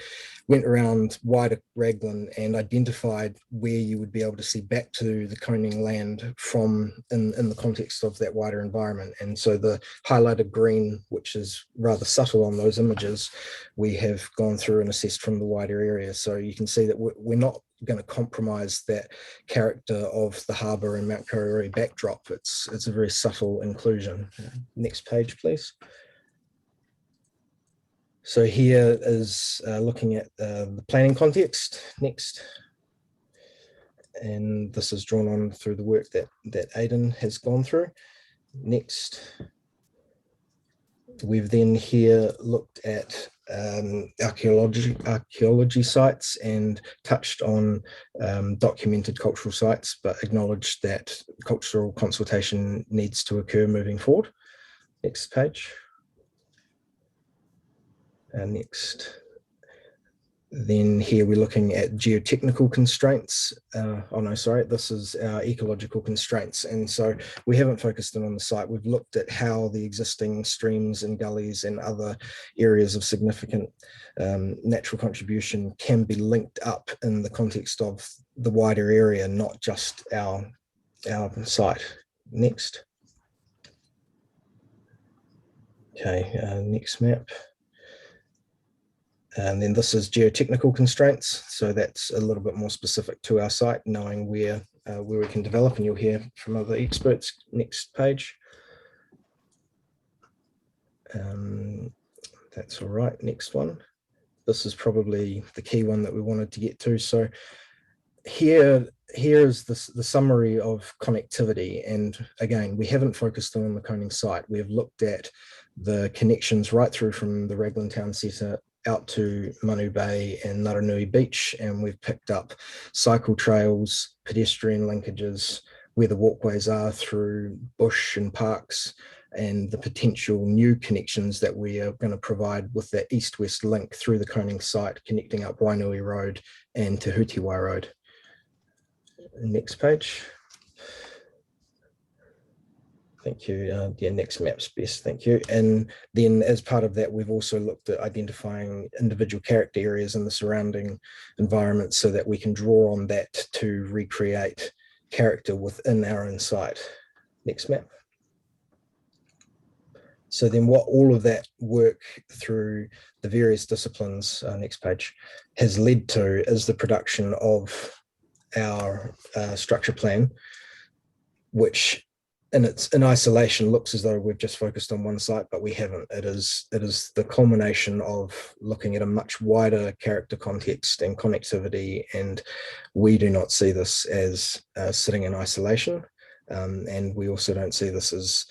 went around wider Raglan and identified where you would be able to see back to the coning land from in the context of that wider environment. And so the highlighted green, which is rather subtle on those images, we have gone through and assessed from the wider area. So you can see that we're not going to compromise that character of the harbour and Mount Kariuri backdrop. It's a very subtle inclusion. Next page, please. So here is looking at the planning context. Next. And this is drawn on through the work that Aidan has gone through. Next. We've then here looked at archaeology sites and touched on documented cultural sites, but acknowledged that cultural consultation needs to occur moving forward. Next page. Next. Then here we're looking at geotechnical constraints. Oh no, sorry, this is our ecological constraints. And so we haven't focused in on the site. We've looked at how the existing streams and gullies and other areas of significant natural contribution can be linked up in the context of the wider area, not just our site. Next. Okay, next map. And then this is geotechnical constraints. So that's a little bit more specific to our site, knowing where we can develop, and you'll hear from other experts. Next page. That's all right. Next one. This is probably the key one that we wanted to get to. So here is the summary of connectivity. And again, we haven't focused on the coning site. We have looked at the connections right through from the Raglan town centre out to Manu Bay and Naranui Beach, and we've picked up cycle trails, pedestrian linkages, where the walkways are through bush and parks, and the potential new connections that we are going to provide with that east-west link through the coning site, connecting up Wainui Road and Te Huti Wai Road. Next page. Thank you. Yeah, next map's best, thank you. And then as part of that, we've also looked at identifying individual character areas in the surrounding environment so that we can draw on that to recreate character within our own site. Next map. So then what all of that work through the various disciplines, next page, has led to is the production of our structure plan, which in isolation looks as though we've just focused on one site, but we haven't. It is the culmination of looking at a much wider character context and connectivity, and we do not see this as sitting in isolation, and we also don't see this as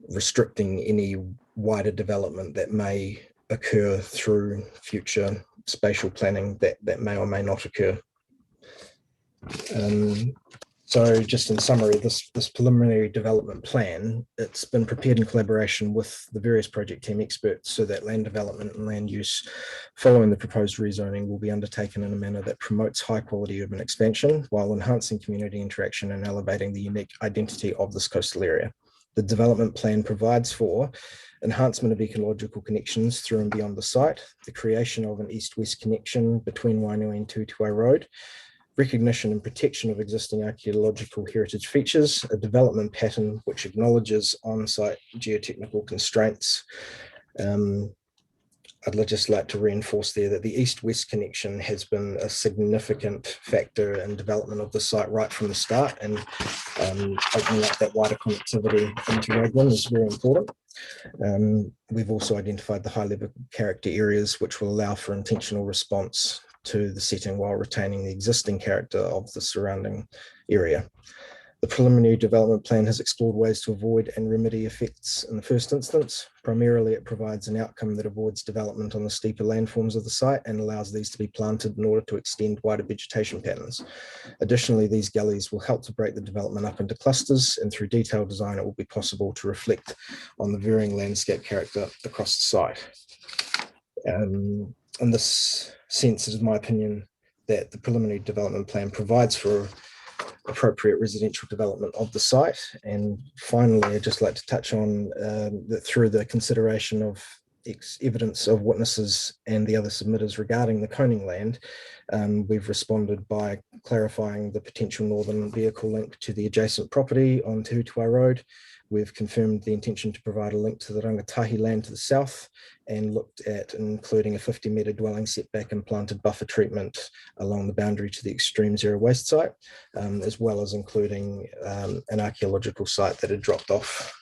restricting any wider development that may occur through future spatial planning that may or may not occur. So just in summary, this preliminary development plan, it's been prepared in collaboration with the various project team experts so that land development and land use following the proposed rezoning will be undertaken in a manner that promotes high quality urban expansion while enhancing community interaction and elevating the unique identity of this coastal area. The development plan provides for enhancement of ecological connections through and beyond the site, the creation of an east-west connection between Wainui and Tutuai Road, recognition and protection of existing archaeological heritage features, a development pattern which acknowledges on-site geotechnical constraints. I'd just like to reinforce there that the east-west connection has been a significant factor in development of the site right from the start, and opening up that wider connectivity into Raglan is very important. We've also identified the high-level character areas which will allow for intentional response to the setting while retaining the existing character of the surrounding area. The preliminary development plan has explored ways to avoid and remedy effects in the first instance. Primarily, it provides an outcome that avoids development on the steeper landforms of the site and allows these to be planted in order to extend wider vegetation patterns. Additionally, these gullies will help to break the development up into clusters, and through detailed design, it will be possible to reflect on the varying landscape character across the site. In this sense, it is my opinion that the preliminary development plan provides for appropriate residential development of the site. And finally, I'd just like to touch on that through the consideration of evidence of witnesses and the other submitters regarding the coning land, we've responded by clarifying the potential northern vehicle link to the adjacent property on Te Hutuai Road. We've confirmed the intention to provide a link to the rangatahi land to the south and looked at including a 50-metre dwelling setback and planted buffer treatment along the boundary to the extreme zero waste site, as well as including an archaeological site that had dropped off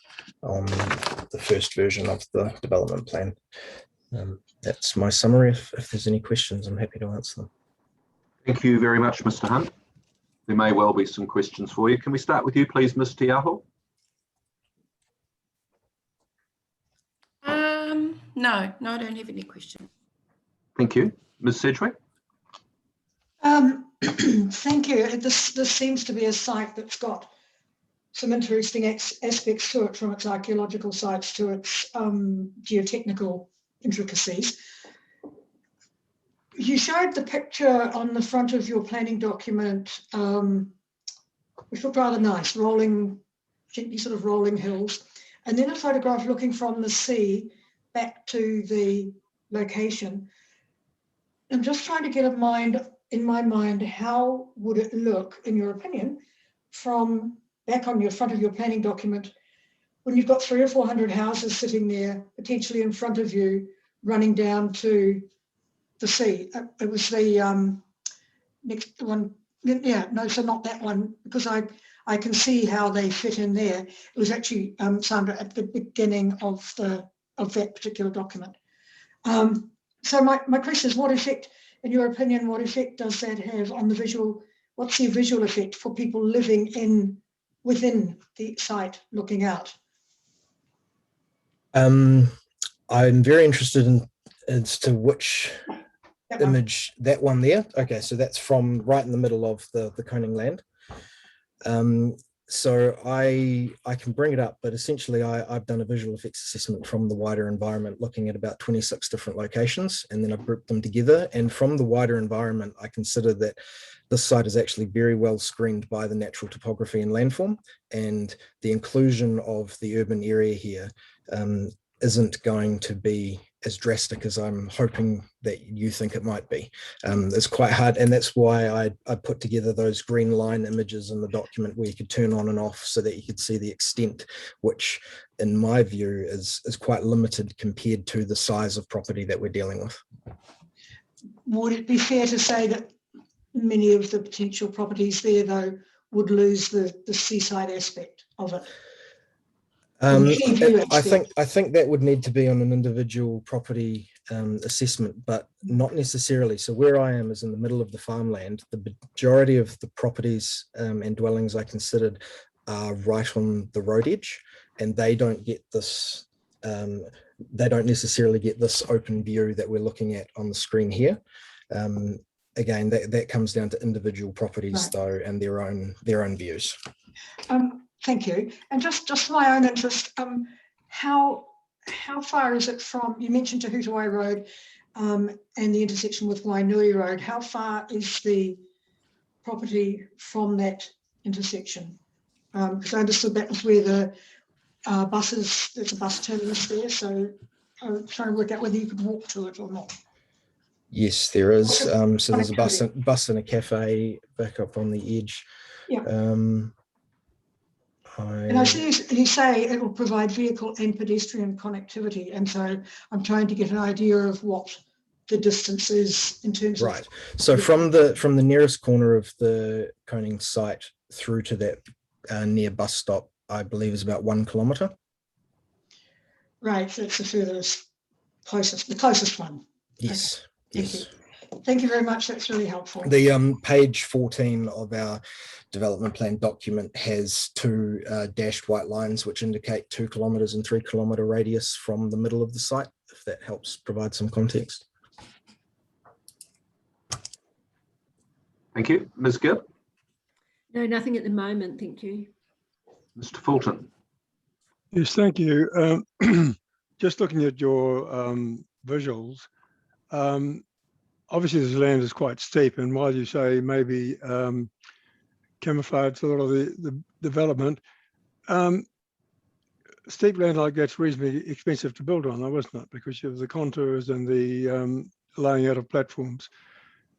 on the first version of the development plan. That's my summary. If there's any questions, I'm happy to answer them. Thank you very much, Mr. Hunt. There may well be some questions for you. Can we start with you, please, Ms. Tiaho? No, I don't have any questions. Thank you. Ms. Sedgwick? Thank you. This seems to be a site that's got some interesting aspects to it, from its archaeological sites to its geotechnical intricacies. You showed the picture on the front of your planning document, which looked rather nice, gently sort of rolling hills, and then a photograph looking from the sea back to the location. I'm just trying to get in my mind, how would it look, in your opinion, from back on your front of your planning document, when you've got 300 or 400 houses sitting there, potentially in front of you, running down to the sea. It was the next one. Yeah, no, so not that one, because I can see how they fit in there. It was actually, Sandra, at the beginning of that particular document. So my question is, what effect, in your opinion, what effect does that have on the visual? What's the visual effect for people living within the site, looking out? I'm very interested in as to which image, that one there. Okay, so that's from right in the middle of the coning land. So I can bring it up, but essentially I've done a visual effects assessment from the wider environment, looking at about 26 different locations, and then I've grouped them together. And from the wider environment, I consider that this site is actually very well screened by the natural topography and landform, and the inclusion of the urban area here isn't going to be as drastic as I'm hoping that you think it might be. It's quite hard, and that's why I put together those green line images in the document where you could turn on and off so that you could see the extent, which in my view is quite limited compared to the size of property that we're dealing with. Would it be fair to say that many of the potential properties there, though, would lose the seaside aspect of it? I think that would need to be on an individual property assessment, but not necessarily. So where I am is in the middle of the farmland. The majority of the properties and dwellings I considered are right on the road edge, and they don't get this. They don't necessarily get this open view that we're looking at on the screen here. again, that comes down to individual properties though, and their own views. Thank you. And just for my own interest, how far is it from, you mentioned Tahutawai Road and the intersection with Wainui Road, how far is the property from that intersection? Because I understood that was where the buses, there's a bus terminus there, so I'm trying to work out whether you could walk to it or not. Yes, there is. So there's a bus and a cafe back up on the edge. Yeah. And I see you say it will provide vehicle and pedestrian connectivity, and so I'm trying to get an idea of what the distance is in terms of. So from the nearest corner of the Koning site through to that near bus stop, I believe is about 1 kilometre. Right, so it's the furthest, the closest one. Yes. Okay. Thank you. Thank you very much. That's really helpful. The page 14 of our development plan document has 2 dashed white lines which indicate 2 kilometres and 3 kilometre radius from the middle of the site, if that helps provide some context. Thank you. Ms. Gibb? No, nothing at the moment, thank you. Mr. Fulton? Yes, thank you. Just looking at your visuals, obviously this land is quite steep, and while you say maybe camouflage a lot of the development, steep land like that's reasonably expensive to build on, though, isn't it? Because you have the contours and the laying out of platforms.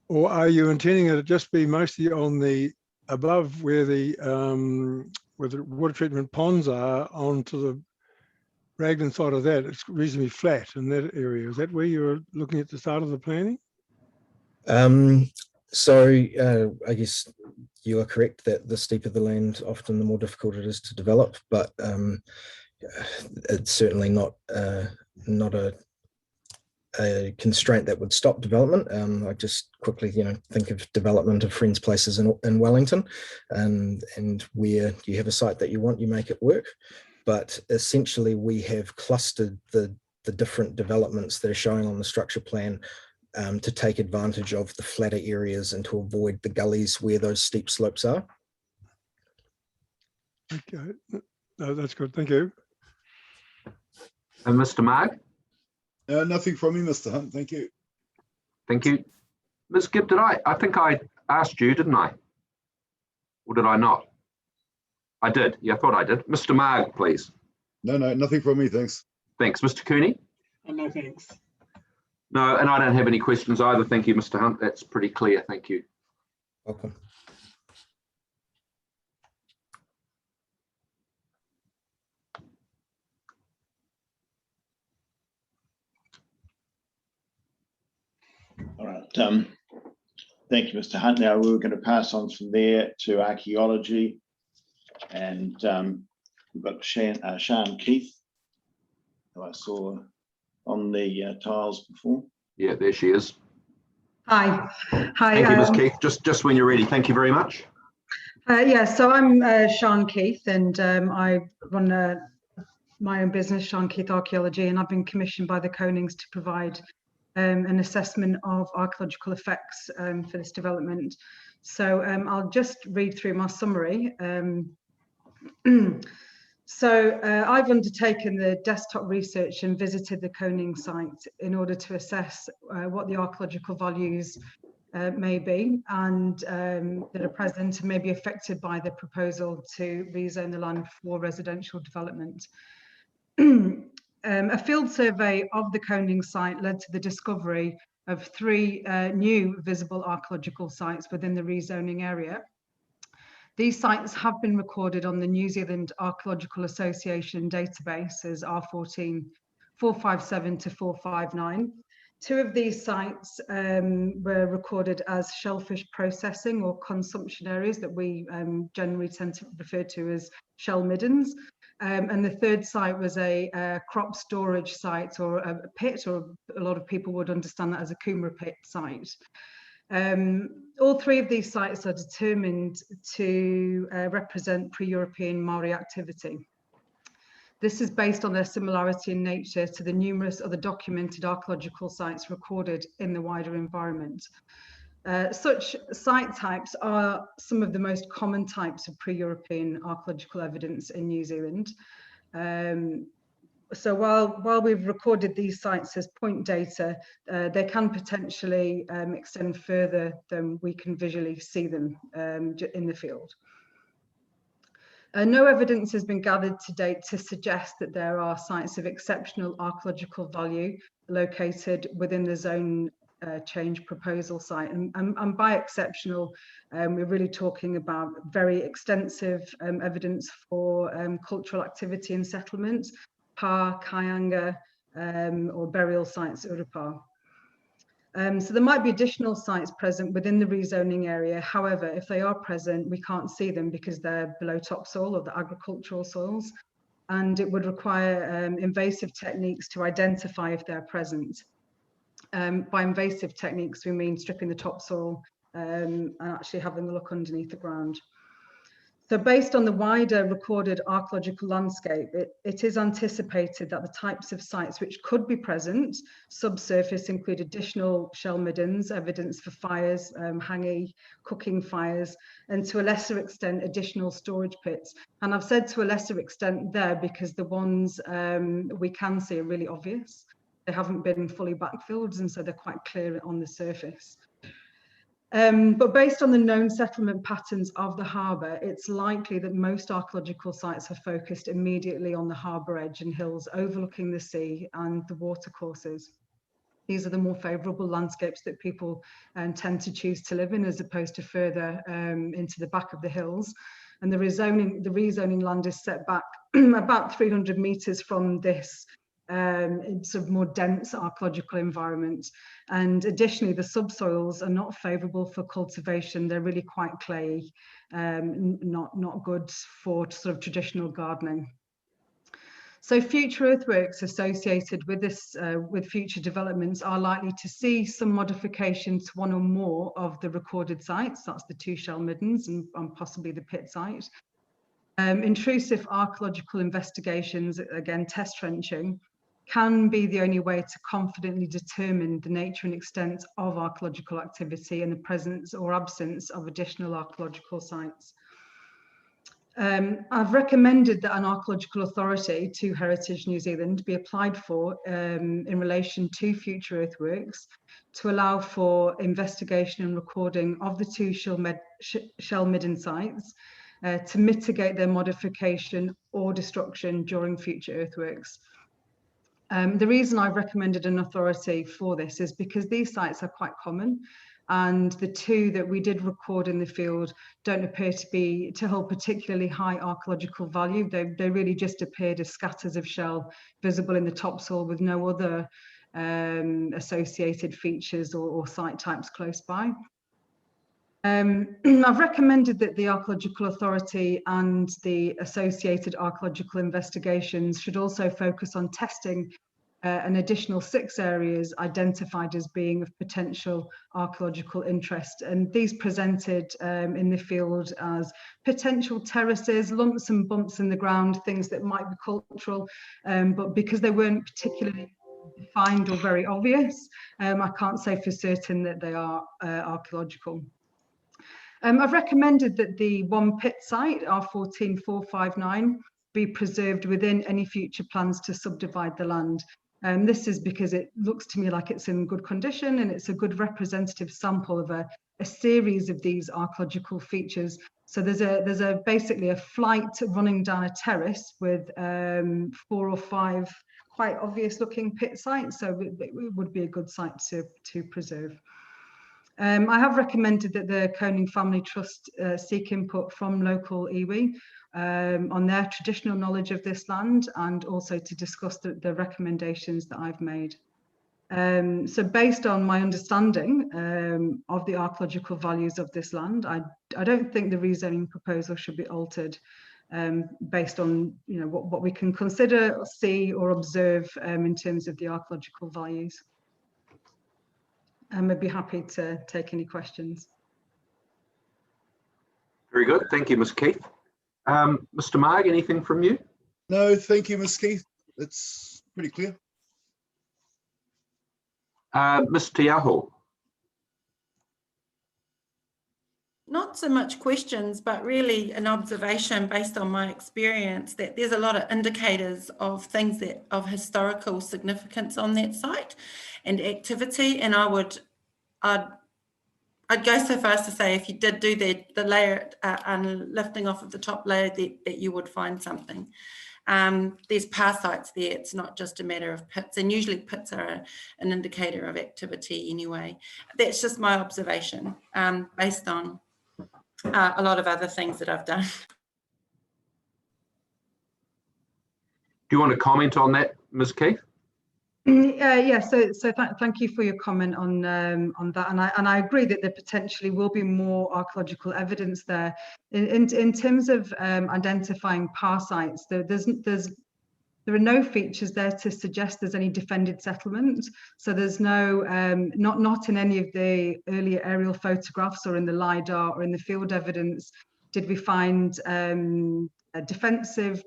Or are you intending it to just be mostly on the above where the water treatment ponds are onto the Raglan side of that? It's reasonably flat in that area. Is that where you're looking at the start of the planning? So I guess you are correct that the steeper the land, often the more difficult it is to develop, but it's certainly not a constraint that would stop development. I just quickly, think of development of friends' places in Wellington, and where you have a site that you want, you make it work. But essentially, we have clustered the different developments that are showing on the structure plan to take advantage of the flatter areas and to avoid the gullies where those steep slopes are. Okay, no, that's good. Thank you. And Mr. Marg? Nothing from me, Mr. Hunt. Thank you. Thank you. Ms. Gibb, I think I asked you, didn't I? Or did I not? I did. Yeah, I thought I did. Mr. Marg, please. No, nothing from me. Thanks. Thanks. Mr. Cooney? No, thanks. No, and I don't have any questions either. Thank you, Mr. Hunt. That's pretty clear. Thank you. Welcome. All right. Thank you, Mr. Hunt. Now we're going to pass on from there to archaeology, and we've got Sian Keith, who I saw on the tiles before. Yeah, there she is. Hi. Thank you, Ms. Keith. Just when you're ready. Thank you very much. Yeah, so I'm Sian Keith, and I run my own business, Sian Keith Archaeology, and I've been commissioned by the Konings to provide an assessment of archaeological effects for this development. So I'll just read through my summary. So I've undertaken the desktop research and visited the Koning site in order to assess what the archaeological values may be, and that are present and may be affected by the proposal to rezone the land for residential development. A field survey of the Koning site led to the discovery of 3 new visible archaeological sites within the rezoning area. These sites have been recorded on the New Zealand Archaeological Association database as R14 457 to 459. 2 of these sites were recorded as shellfish processing or consumption areas that we generally tend to refer to as shell middens. And the 3rd site was a crop storage site, or a pit, or a lot of people would understand that as a Kumara pit site. All 3 of these sites are determined to represent pre-European Maori activity. This is based on their similarity in nature to the numerous other documented archaeological sites recorded in the wider environment. Such site types are some of the most common types of pre-European archaeological evidence in New Zealand. So while we've recorded these sites as point data, they can potentially extend further than we can visually see them in the field. No evidence has been gathered to date to suggest that there are sites of exceptional archaeological value located within the zone change proposal site. And by exceptional, we're really talking about very extensive evidence for cultural activity and settlement, pa, kayanga, or burial sites, urupa. So there might be additional sites present within the rezoning area. However, if they are present, we can't see them because they're below topsoil or the agricultural soils. And it would require invasive techniques to identify if they're present. By invasive techniques, we mean stripping the topsoil and actually having a look underneath the ground. So based on the wider recorded archaeological landscape, it is anticipated that the types of sites which could be present subsurface include additional shell middens, evidence for fires, hangi, cooking fires, and to a lesser extent, additional storage pits. And I've said to a lesser extent there because the ones we can see are really obvious. They haven't been fully backfilled, and so they're quite clear on the surface. But based on the known settlement patterns of the harbour, it's likely that most archaeological sites are focused immediately on the harbour edge and hills overlooking the sea and the watercourses. These are the more favourable landscapes that people tend to choose to live in, as opposed to further into the back of the hills. And the rezoning land is set back about 300 metres from this sort of more dense archaeological environment. And additionally, the subsoils are not favourable for cultivation. They're really quite clayey, not good for sort of traditional gardening. So future earthworks associated with this, with future developments are likely to see some modification to one or more of the recorded sites. That's the 2 shell middens and possibly the pit site. Intrusive archaeological investigations, again, test trenching, can be the only way to confidently determine the nature and extent of archaeological activity and the presence or absence of additional archaeological sites. I've recommended that an archaeological authority to Heritage New Zealand be applied for in relation to future earthworks to allow for investigation and recording of the 2 shell midden sites to mitigate their modification or destruction during future earthworks. The reason I've recommended an authority for this is because these sites are quite common, and the 2 that we did record in the field don't appear to hold particularly high archaeological value. They really just appeared as scatters of shell visible in the topsoil with no other associated features or site types close by. I've recommended that the Archaeological Authority and the associated archaeological investigations should also focus on testing an additional 6 areas identified as being of potential archaeological interest. And these presented in the field as potential terraces, lumps and bumps in the ground, things that might be cultural, but because they weren't particularly defined or very obvious, I can't say for certain that they are archaeological. I've recommended that the 1 pit site, R14459, be preserved within any future plans to subdivide the land. This is because it looks to me like it's in good condition and it's a good representative sample of a series of these archaeological features. So there's basically a flight running down a terrace with 4 or 5 quite obvious looking pit sites. So it would be a good site to preserve. I have recommended that the Koning Family Trust seek input from local iwi on their traditional knowledge of this land, and also to discuss the recommendations that I've made. So based on my understanding of the archaeological values of this land, I don't think the rezoning proposal should be altered based on what we can consider, see or observe in terms of the archaeological values. I'd be happy to take any questions. Very good. Thank you, Ms. Keith. Mr. Marg, anything from you? No, thank you, Ms. Keith. It's pretty clear. Ms. Te Aho. not so much questions, but really an observation based on my experience that there's a lot of indicators of things that of historical significance on that site and activity. And I'd go so far as to say if you did do the layer and lifting off of the top layer that you would find something. There's parasites there. It's not just a matter of pits, and usually pits are an indicator of activity anyway. That's just my observation based on a lot of other things that I've done. Do you want to comment on that, Ms. Keith? Yeah, so thank you for your comment on that, and I agree that there potentially will be more archaeological evidence there. In terms of identifying parasites, there are no features there to suggest there's any defended settlement. So there's no, not in any of the earlier aerial photographs or in the LiDAR or in the field evidence did we find defensive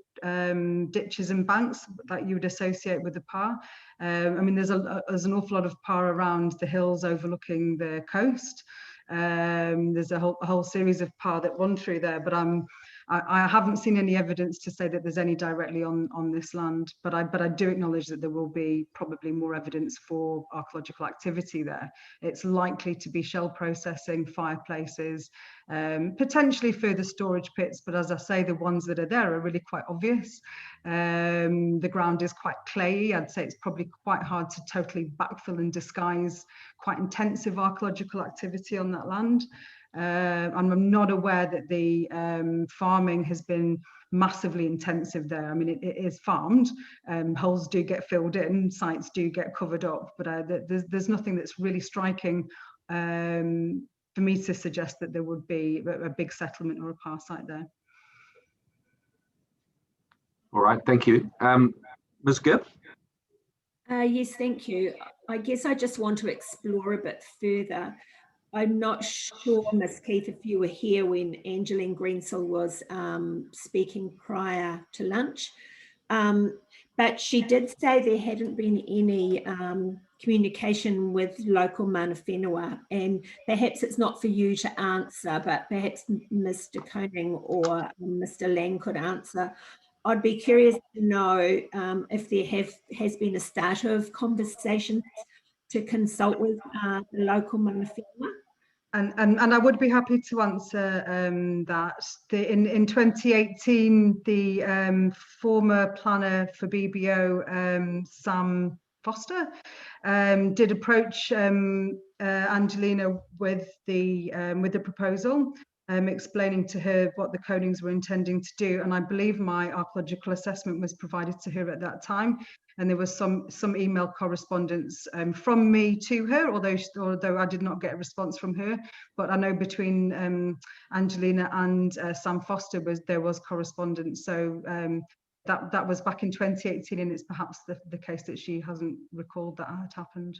ditches and banks that you would associate with the PAR. I mean, there's an awful lot of PAR around the hills overlooking the coast. There's a whole series of PAR that run through there, but I haven't seen any evidence to say that there's any directly on this land, but I do acknowledge that there will be probably more evidence for archaeological activity there. It's likely to be shell processing, fireplaces, potentially further storage pits, but as I say, the ones that are there are really quite obvious. The ground is quite clayey. I'd say it's probably quite hard to totally backfill and disguise quite intensive archaeological activity on that land. And I'm not aware that the farming has been massively intensive there. I mean, it is farmed. Holes do get filled in, sites do get covered up, but there's nothing that's really striking for me to suggest that there would be a big settlement or a PAR site there. All right, thank you. Ms. Gibb? Yes, thank you. I guess I just want to explore a bit further. I'm not sure, Ms. Keith, if you were here when Angeline Greensell was speaking prior to lunch, but she did say there hadn't been any communication with local mana whenua, and perhaps it's not for you to answer, but perhaps Mr. Koning or Mr. Lang could answer. I'd be curious to know if there has been a start of conversations to consult with the local mana whenua. And I would be happy to answer that. In 2018, the former planner for BBO, Sam Foster, did approach Angelina with the proposal, explaining to her what the Konings were intending to do. And I believe my archaeological assessment was provided to her at that time. And there was some email correspondence from me to her, although I did not get a response from her. But I know between Angelina and Sam Foster there was correspondence. So that was back in 2018, and it's perhaps the case that she hasn't recalled that had happened.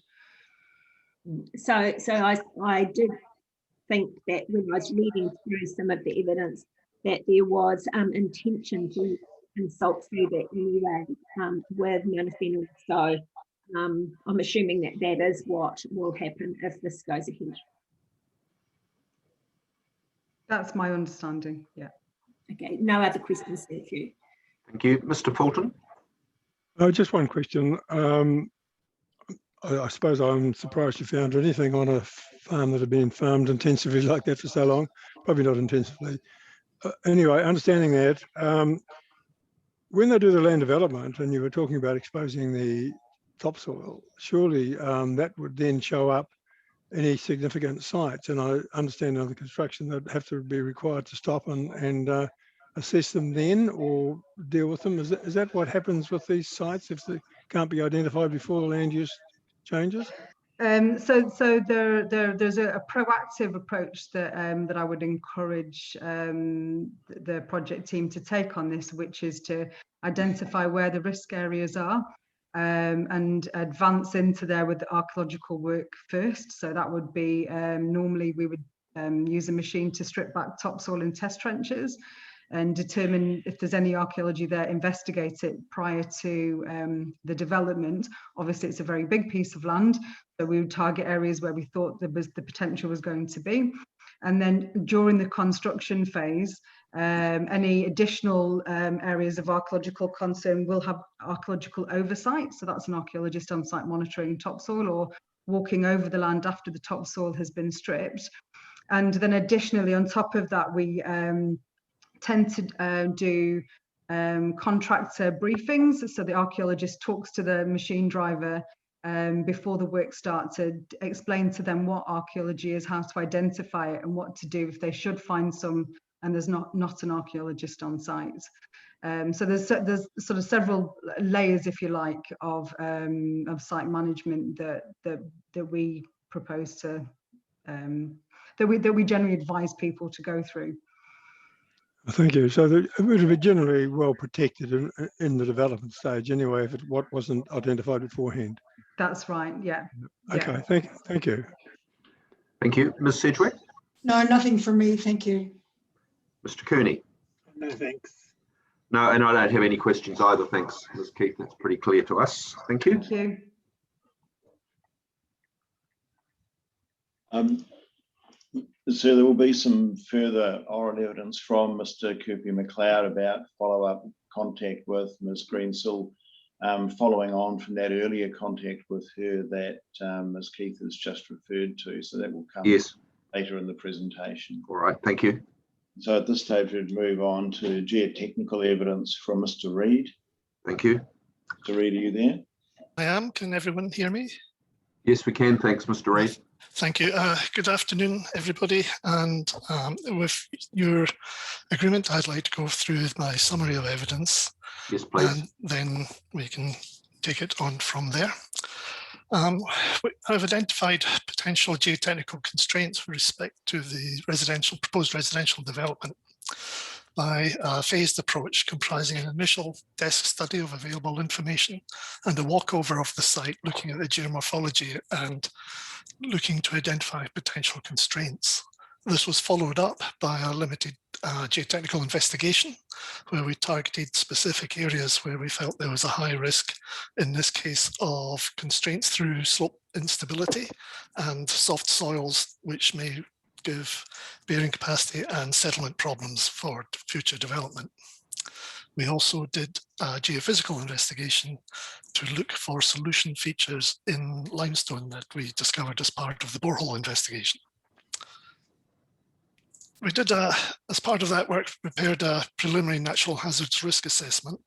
So I did think that when I was reading through some of the evidence that there was intention to consult further anyway with mana whenua. So I'm assuming that that is what will happen if this goes ahead. That's my understanding, yeah. Okay, no other questions, thank you. Thank you. Mr. Fulton? Just one question. I suppose I'm surprised you found anything on a farm that had been farmed intensively like that for so long. Probably not intensively. Anyway, understanding that, when they do the land development, and you were talking about exposing the topsoil, surely that would then show up any significant sites. And I understand under construction that have to be required to stop and assess them then or deal with them. Is that what happens with these sites if they can't be identified before the land use changes? So there's a proactive approach that I would encourage the project team to take on this, which is to identify where the risk areas are and advance into there with the archaeological work first. So that would be normally we would use a machine to strip back topsoil and test trenches and determine if there's any archaeology there, investigate it prior to the development. Obviously, it's a very big piece of land, so we would target areas where we thought the potential was going to be. And then during the construction phase, any additional areas of archaeological concern will have archaeological oversight. So that's an archaeologist on site monitoring topsoil or walking over the land after the topsoil has been stripped. And then additionally, on top of that, we tend to do contractor briefings. So the archaeologist talks to the machine driver before the work starts to explain to them what archaeology is, how to identify it, and what to do if they should find some and there's not an archaeologist on site. So there's sort of several layers, if you like, of site management that we propose to that we generally advise people to go through. Thank you. So it would be generally well protected in the development stage anyway, if what wasn't identified beforehand. That's right. Yeah. Okay. Yeah. Thank you. Thank you. Ms. Sedgwick? No, nothing from me. Thank you. Mr. Cooney? No, thanks. No, and I don't have any questions either. Thanks, Ms. Keith. That's pretty clear to us. Thank you. Thank you. So there will be some further oral evidence from Mr. Kirby McLeod about follow-up contact with Ms. Greensill, following on from that earlier contact with her that Ms. Keith has just referred to. So that will come later in the presentation. All right, thank you. So at this stage, we'd move on to geotechnical evidence from Mr. Reid. Thank you. Mr. Reid, are you there? I am. Can everyone hear me? Yes, we can. Thanks, Mr. Reid. Thank you. Good afternoon, everybody. And with your agreement, I'd like to go through my summary of evidence. Yes, please. And then we can take it on from there. I've identified potential geotechnical constraints with respect to the proposed residential development by a phased approach comprising an initial desk study of available information and a walkover of the site looking at the geomorphology and looking to identify potential constraints. This was followed up by a limited geotechnical investigation where we targeted specific areas where we felt there was a high risk, in this case of constraints through slope instability and soft soils, which may give bearing capacity and settlement problems for future development. We also did a geophysical investigation to look for solution features in limestone that we discovered as part of the borehole investigation. We did, as part of that work, prepared a preliminary natural hazards risk assessment,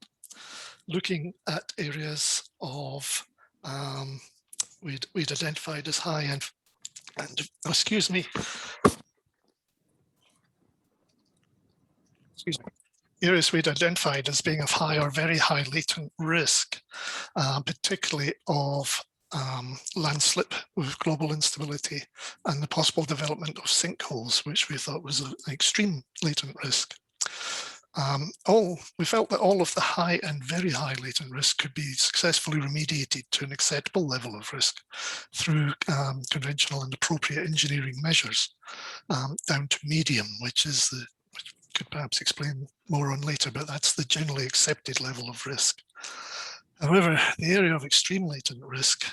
looking at areas of we'd identified as high and excuse me, areas we'd identified as being of high or very high latent risk, particularly of landslip with global instability and the possible development of sinkholes, which we thought was an extreme latent risk. We felt that all of the high and very high latent risk could be successfully remediated to an acceptable level of risk through conventional and appropriate engineering measures, down to medium, which could perhaps explain more on later, but that's the generally accepted level of risk. However, the area of extreme latent risk,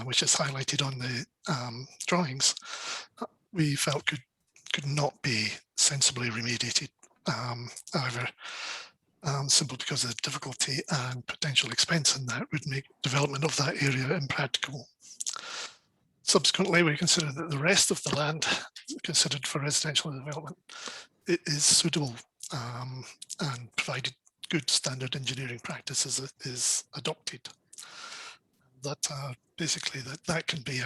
which is highlighted on the drawings, we felt could not be sensibly remediated, either simply because of the difficulty and potential expense in that would make development of that area impracticable. Subsequently, we considered that the rest of the land considered for residential development is suitable and provided good standard engineering practices is adopted. That basically that can be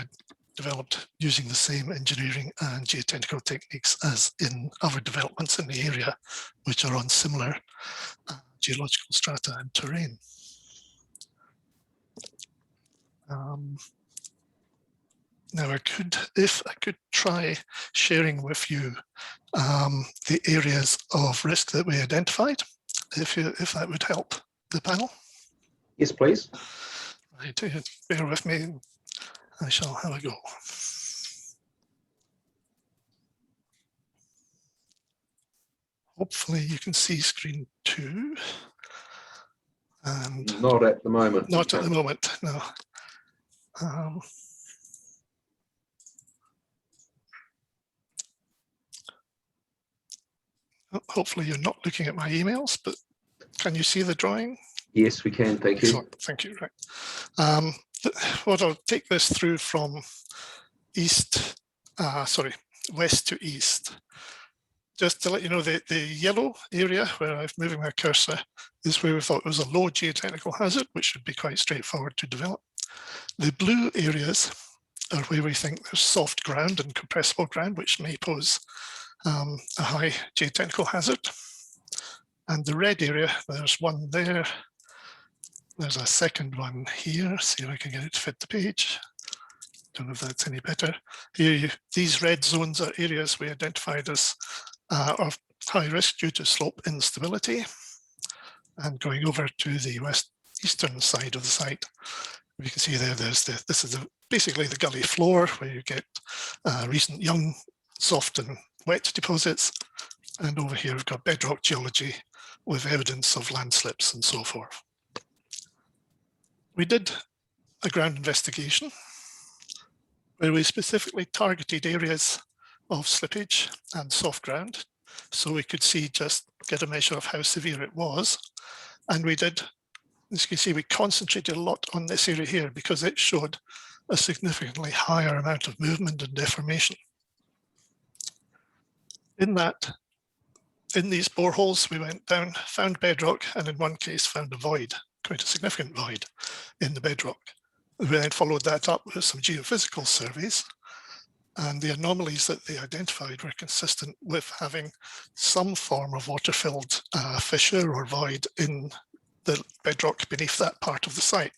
developed using the same engineering and geotechnical techniques as in other developments in the area, which are on similar geological strata and terrain. Now if I could try sharing with you the areas of risk that we identified, if that would help the panel. Yes, please. Right, bear with me. I shall have a go. Hopefully you can see screen 2. And not at the moment. Not at the moment, no. Hopefully you're not looking at my emails, but can you see the drawing? Yes, we can. Thank you. Excellent. Thank you. Right. What I'll take this through from west to east. Just to let you know, the yellow area where I'm moving my cursor is where we thought it was a low geotechnical hazard, which should be quite straightforward to develop. The blue areas are where we think there's soft ground and compressible ground, which may pose a high geotechnical hazard. And the red area, there's one there. There's a second one here. See if I can get it to fit the page. Don't know if that's any better. Here, these red zones are areas we identified as of high risk due to slope instability. And going over to the eastern side of the site, we can see this is basically the gully floor where you get recent young, soft and wet deposits. And over here, we've got bedrock geology with evidence of landslips and so forth. We did a ground investigation where we specifically targeted areas of slippage and soft ground, so we could get a measure of how severe it was. And we did, as you can see, we concentrated a lot on this area here because it showed a significantly higher amount of movement and deformation. In these boreholes, we went down, found bedrock, and in one case found a void, quite a significant void in the bedrock. We then followed that up with some geophysical surveys, and the anomalies that they identified were consistent with having some form of water-filled fissure or void in the bedrock beneath that part of the site.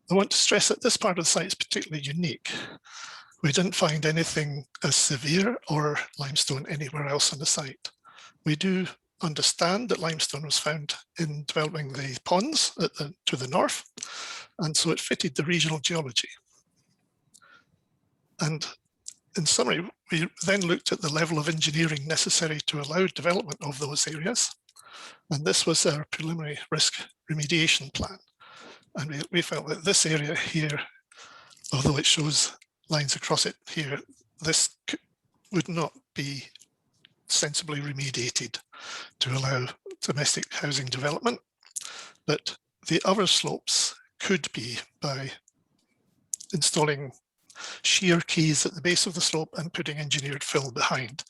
I want to stress that this part of the site is particularly unique. We didn't find anything as severe or limestone anywhere else on the site. We do understand that limestone was found in developing the ponds to the north, and so it fitted the regional geology. And in summary, we then looked at the level of engineering necessary to allow development of those areas. And this was our preliminary risk remediation plan. And we felt that this area here, although it shows lines across it here, this would not be sensibly remediated to allow domestic housing development, but the other slopes could be by installing shear keys at the base of the slope and putting engineered fill behind.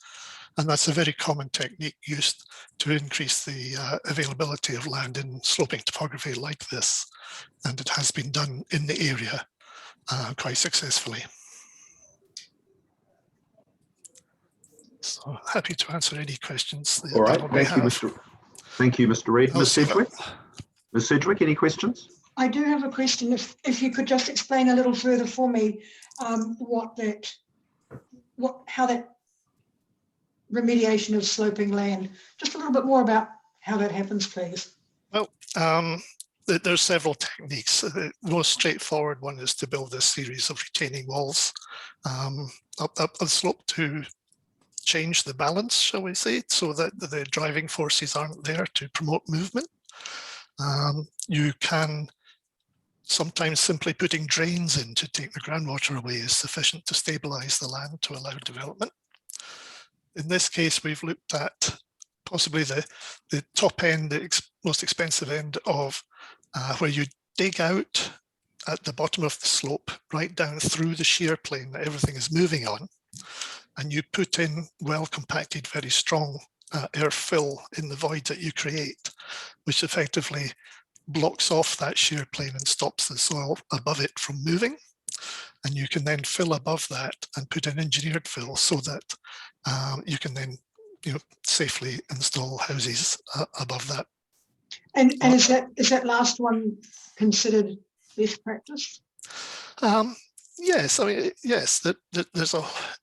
And that's a very common technique used to increase the availability of land in sloping topography like this. And it has been done in the area quite successfully. So happy to answer any questions. All right, thank you, Mr. Reid. Ms. Sedgwick? Ms. Sedgwick, any questions? I do have a question. If you could just explain a little further for me how that remediation of sloping land, just a little bit more about how that happens, please. Well, there's several techniques. The most straightforward one is to build a series of retaining walls up the slope to change the balance, shall we say, so that the driving forces aren't there to promote movement. You can sometimes simply putting drains in to take the groundwater away is sufficient to stabilize the land to allow development. In this case, we've looked at possibly the top end, the most expensive end of where you dig out at the bottom of the slope, right down through the shear plane that everything is moving on, and you put in well-compacted, very strong earth fill in the void that you create, which effectively blocks off that shear plane and stops the soil above it from moving. And you can then fill above that and put in engineered fill so that you can then safely install houses above that. And is that last one considered best practice? Yes, I mean, yes,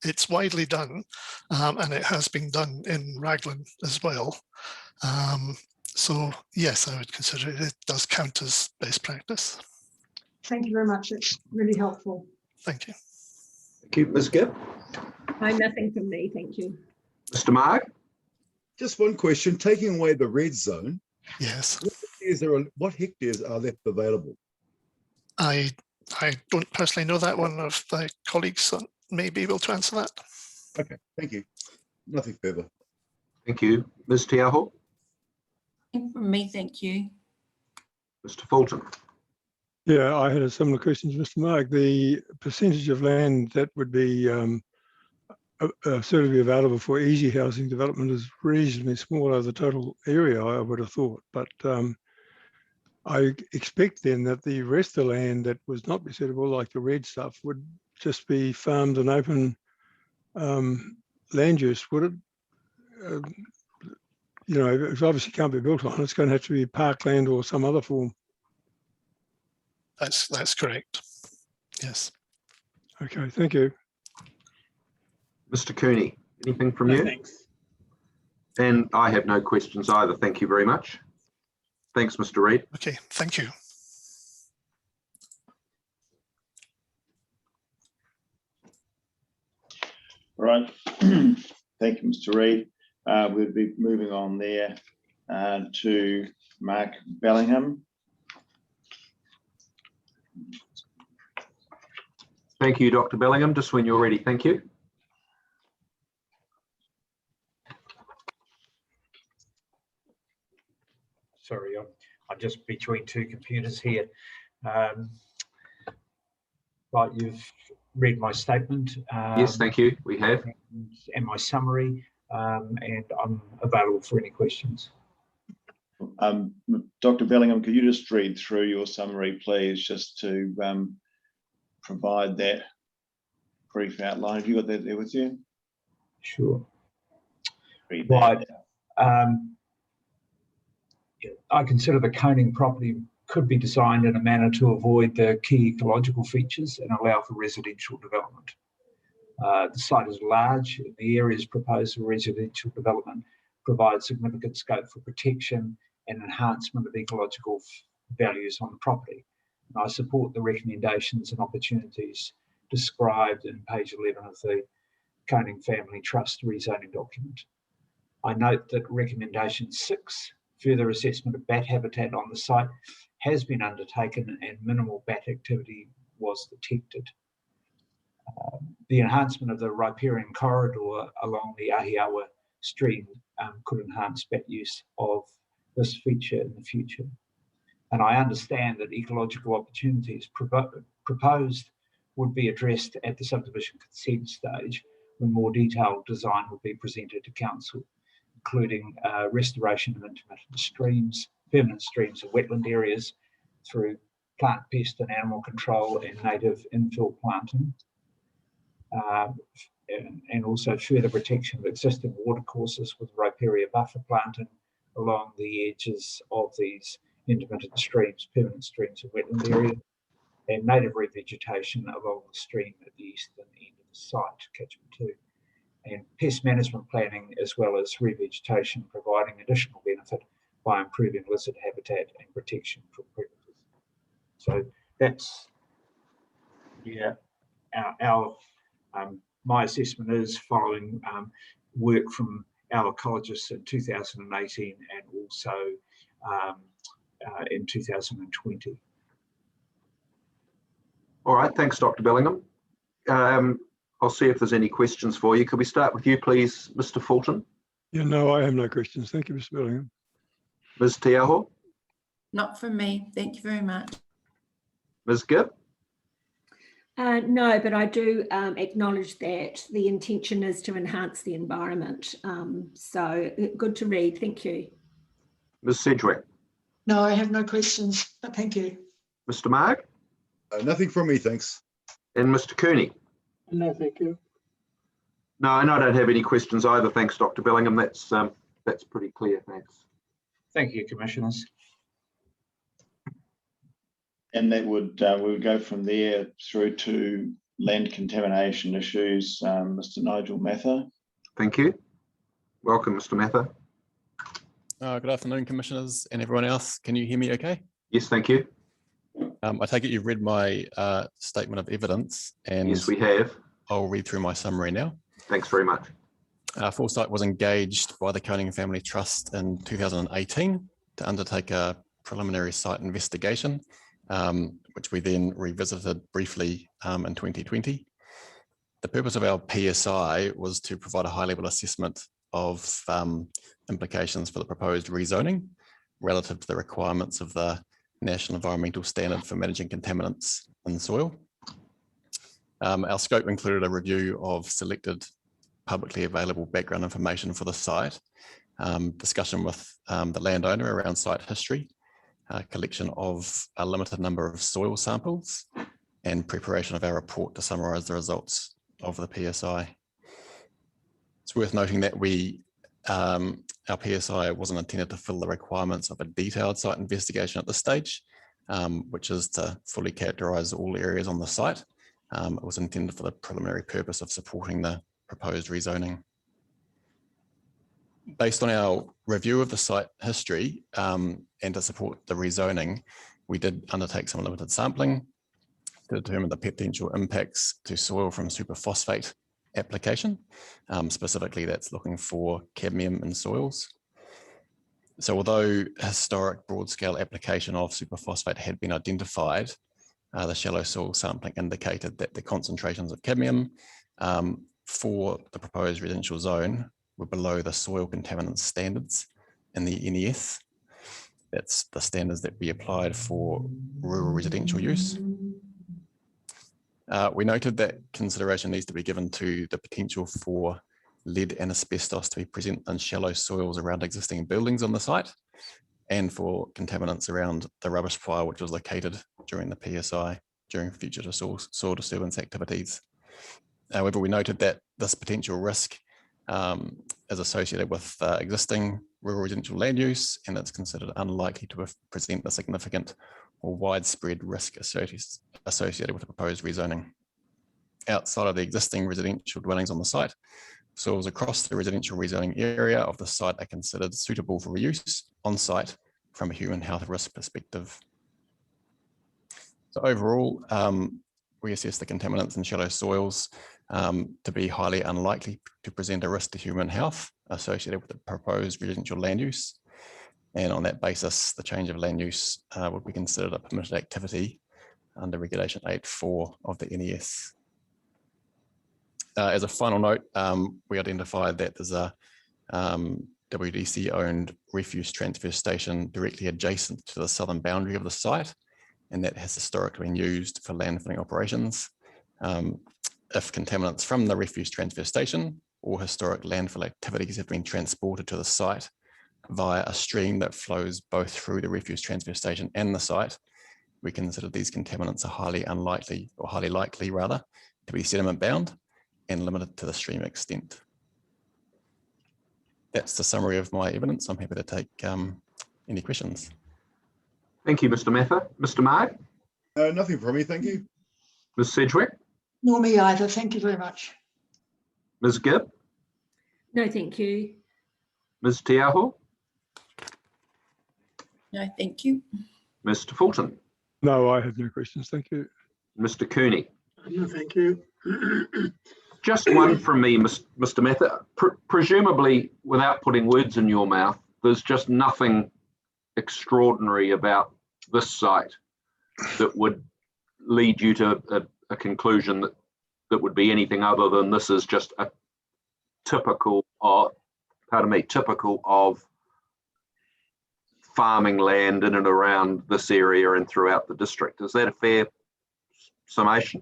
it's widely done, and it has been done in Raglan as well. So yes, I would consider it does count as best practice. Thank you very much. It's really helpful. Thank you. Thank you, Ms. Gibb. Nothing from me, thank you. Mr. Mark? Just one question, taking away the red zone. Yes. What hectares are left available? I don't personally know that. One of my colleagues may be able to answer that. Okay, thank you. Nothing further. Thank you. Ms. Te Aho? From me, thank you. Mr. Fulton? Yeah, I had a similar question to Mr. Mark. The percentage of land that would be certainly available for easy housing development is reasonably small over the total area, I would have thought. But I expect then that the rest of the land that was not be suitable, like the red stuff, would just be farmed and open land use, would it? You know, it obviously can't be built on. It's going to have to be parkland or some other form. That's correct. Yes. Okay, thank you. Mr. Cooney, anything from you? Thanks. And I have no questions either. Thank you very much. Thanks, Mr. Reid. Okay, thank you. Right. Thank you, Mr. Reid. We'll be moving on there to Mark Bellingham. Thank you, Dr. Bellingham. Just when you're ready, thank you. Sorry, I'm just between two computers here. Right, you've read my statement. Yes, thank you. We have. And my summary, and I'm available for any questions. Dr. Bellingham, could you just read through your summary, please, just to provide that brief outline? Have you got that there with you? Sure. Read right. I consider the coning property could be designed in a manner to avoid the key ecological features and allow for residential development. The site is large. The areas proposed for residential development provide significant scope for protection and enhancement of ecological values on the property. And I support the recommendations and opportunities described in page 11 of the Coning Family Trust rezoning document. I note that recommendation 6, further assessment of bat habitat on the site, has been undertaken and minimal bat activity was detected. The enhancement of the riparian corridor along the Ahiawa stream could enhance bat use of this feature in the future. And I understand that ecological opportunities proposed would be addressed at the subdivision consent stage when more detailed design would be presented to council, including restoration of intermittent streams, permanent streams and wetland areas through plant, pest and animal control and native infill planting, and also further protection of existing watercourses with riparian buffer planting along the edges of these intermittent streams, permanent streams and wetland areas, and native revegetation along the stream at the eastern end of the site, catchment 2. And pest management planning as well as revegetation providing additional benefit by improving lizard habitat and protection from predators. So that's, yeah, my assessment is following work from our ecologists in 2018 and also in 2020. All right, thanks, Dr. Bellingham. I'll see if there's any questions for you. Could we start with you, please, Mr. Fulton? Yeah, no, I have no questions. Thank you, Mr. Bellingham. Ms. Te Aho? Not from me. Thank you very much. Ms. Gibb? No, but I do acknowledge that the intention is to enhance the environment. So good to read. Thank you. Ms. Sedgwick? No, I have no questions, but thank you. Mr. Mark? Nothing from me, thanks. And Mr. Cooney? No, thank you. No, and I don't have any questions either. Thanks, Dr. Bellingham. That's pretty clear. Thanks. Thank you, Commissioners. And that would we would go from there through to land contamination issues. Mr. Nigel Mather. Thank you. Welcome, Mr. Mather. Good afternoon, Commissioners and everyone else. Can you hear me okay? Yes, thank you. I take it you've read my statement of evidence, and yes, we have. I'll read through my summary now. Thanks very much. Foresight was engaged by the Coning Family Trust in 2018 to undertake a preliminary site investigation, which we then revisited briefly in 2020. The purpose of our PSI was to provide a high-level assessment of implications for the proposed rezoning relative to the requirements of the National Environmental Standard for Managing Contaminants in Soil. Our scope included a review of selected publicly available background information for the site, discussion with the landowner around site history, collection of a limited number of soil samples, and preparation of our report to summarise the results of the PSI. It's worth noting that our PSI wasn't intended to fill the requirements of a detailed site investigation at this stage, which is to fully characterise all areas on the site. It was intended for the preliminary purpose of supporting the proposed rezoning. Based on our review of the site history and to support the rezoning, we did undertake some limited sampling to determine the potential impacts to soil from superphosphate application. Specifically, that's looking for cadmium in soils. So although historic broad-scale application of superphosphate had been identified, the shallow soil sampling indicated that the concentrations of cadmium for the proposed residential zone were below the soil contaminant standards in the NES. That's the standards that we applied for rural residential use. We noted that consideration needs to be given to the potential for lead and asbestos to be present in shallow soils around existing buildings on the site, and for contaminants around the rubbish pile, which was located during the PSI during future soil disturbance activities. However, we noted that this potential risk is associated with existing rural residential land use, and it's considered unlikely to present a significant or widespread risk associated with the proposed rezoning. Outside of the existing residential dwellings on the site, soils across the residential rezoning area of the site are considered suitable for reuse on site from a human health risk perspective. So overall, we assess the contaminants in shallow soils to be highly unlikely to present a risk to human health associated with the proposed residential land use. And on that basis, the change of land use would be considered a permitted activity under Regulation 8.4 of the NES. As a final note, we identified that there's a WDC-owned refuse transfer station directly adjacent to the southern boundary of the site, and that has historically been used for landfilling operations. If contaminants from the refuse transfer station or historic landfill activities have been transported to the site via a stream that flows both through the refuse transfer station and the site, we consider these contaminants are highly unlikely, or highly likely rather, to be sediment bound and limited to the stream extent. That's the summary of my evidence. I'm happy to take any questions. Thank you, Mr. Mather. Mr. Mark? Nothing from me, thank you. Ms. Sedgwick? Nor me either. Thank you very much. Ms. Gibb? No, thank you. Ms. Tiaho? No, thank you. Mr. Fulton? No, I have no questions, thank you. Mr. Cooney? No, thank you. Just one from me, Mr. Mather. Presumably, without putting words in your mouth, there's just nothing extraordinary about this site that would lead you to a conclusion that would be anything other than this is just a typical of farming land in and around this area and throughout the district. Is that a fair summation?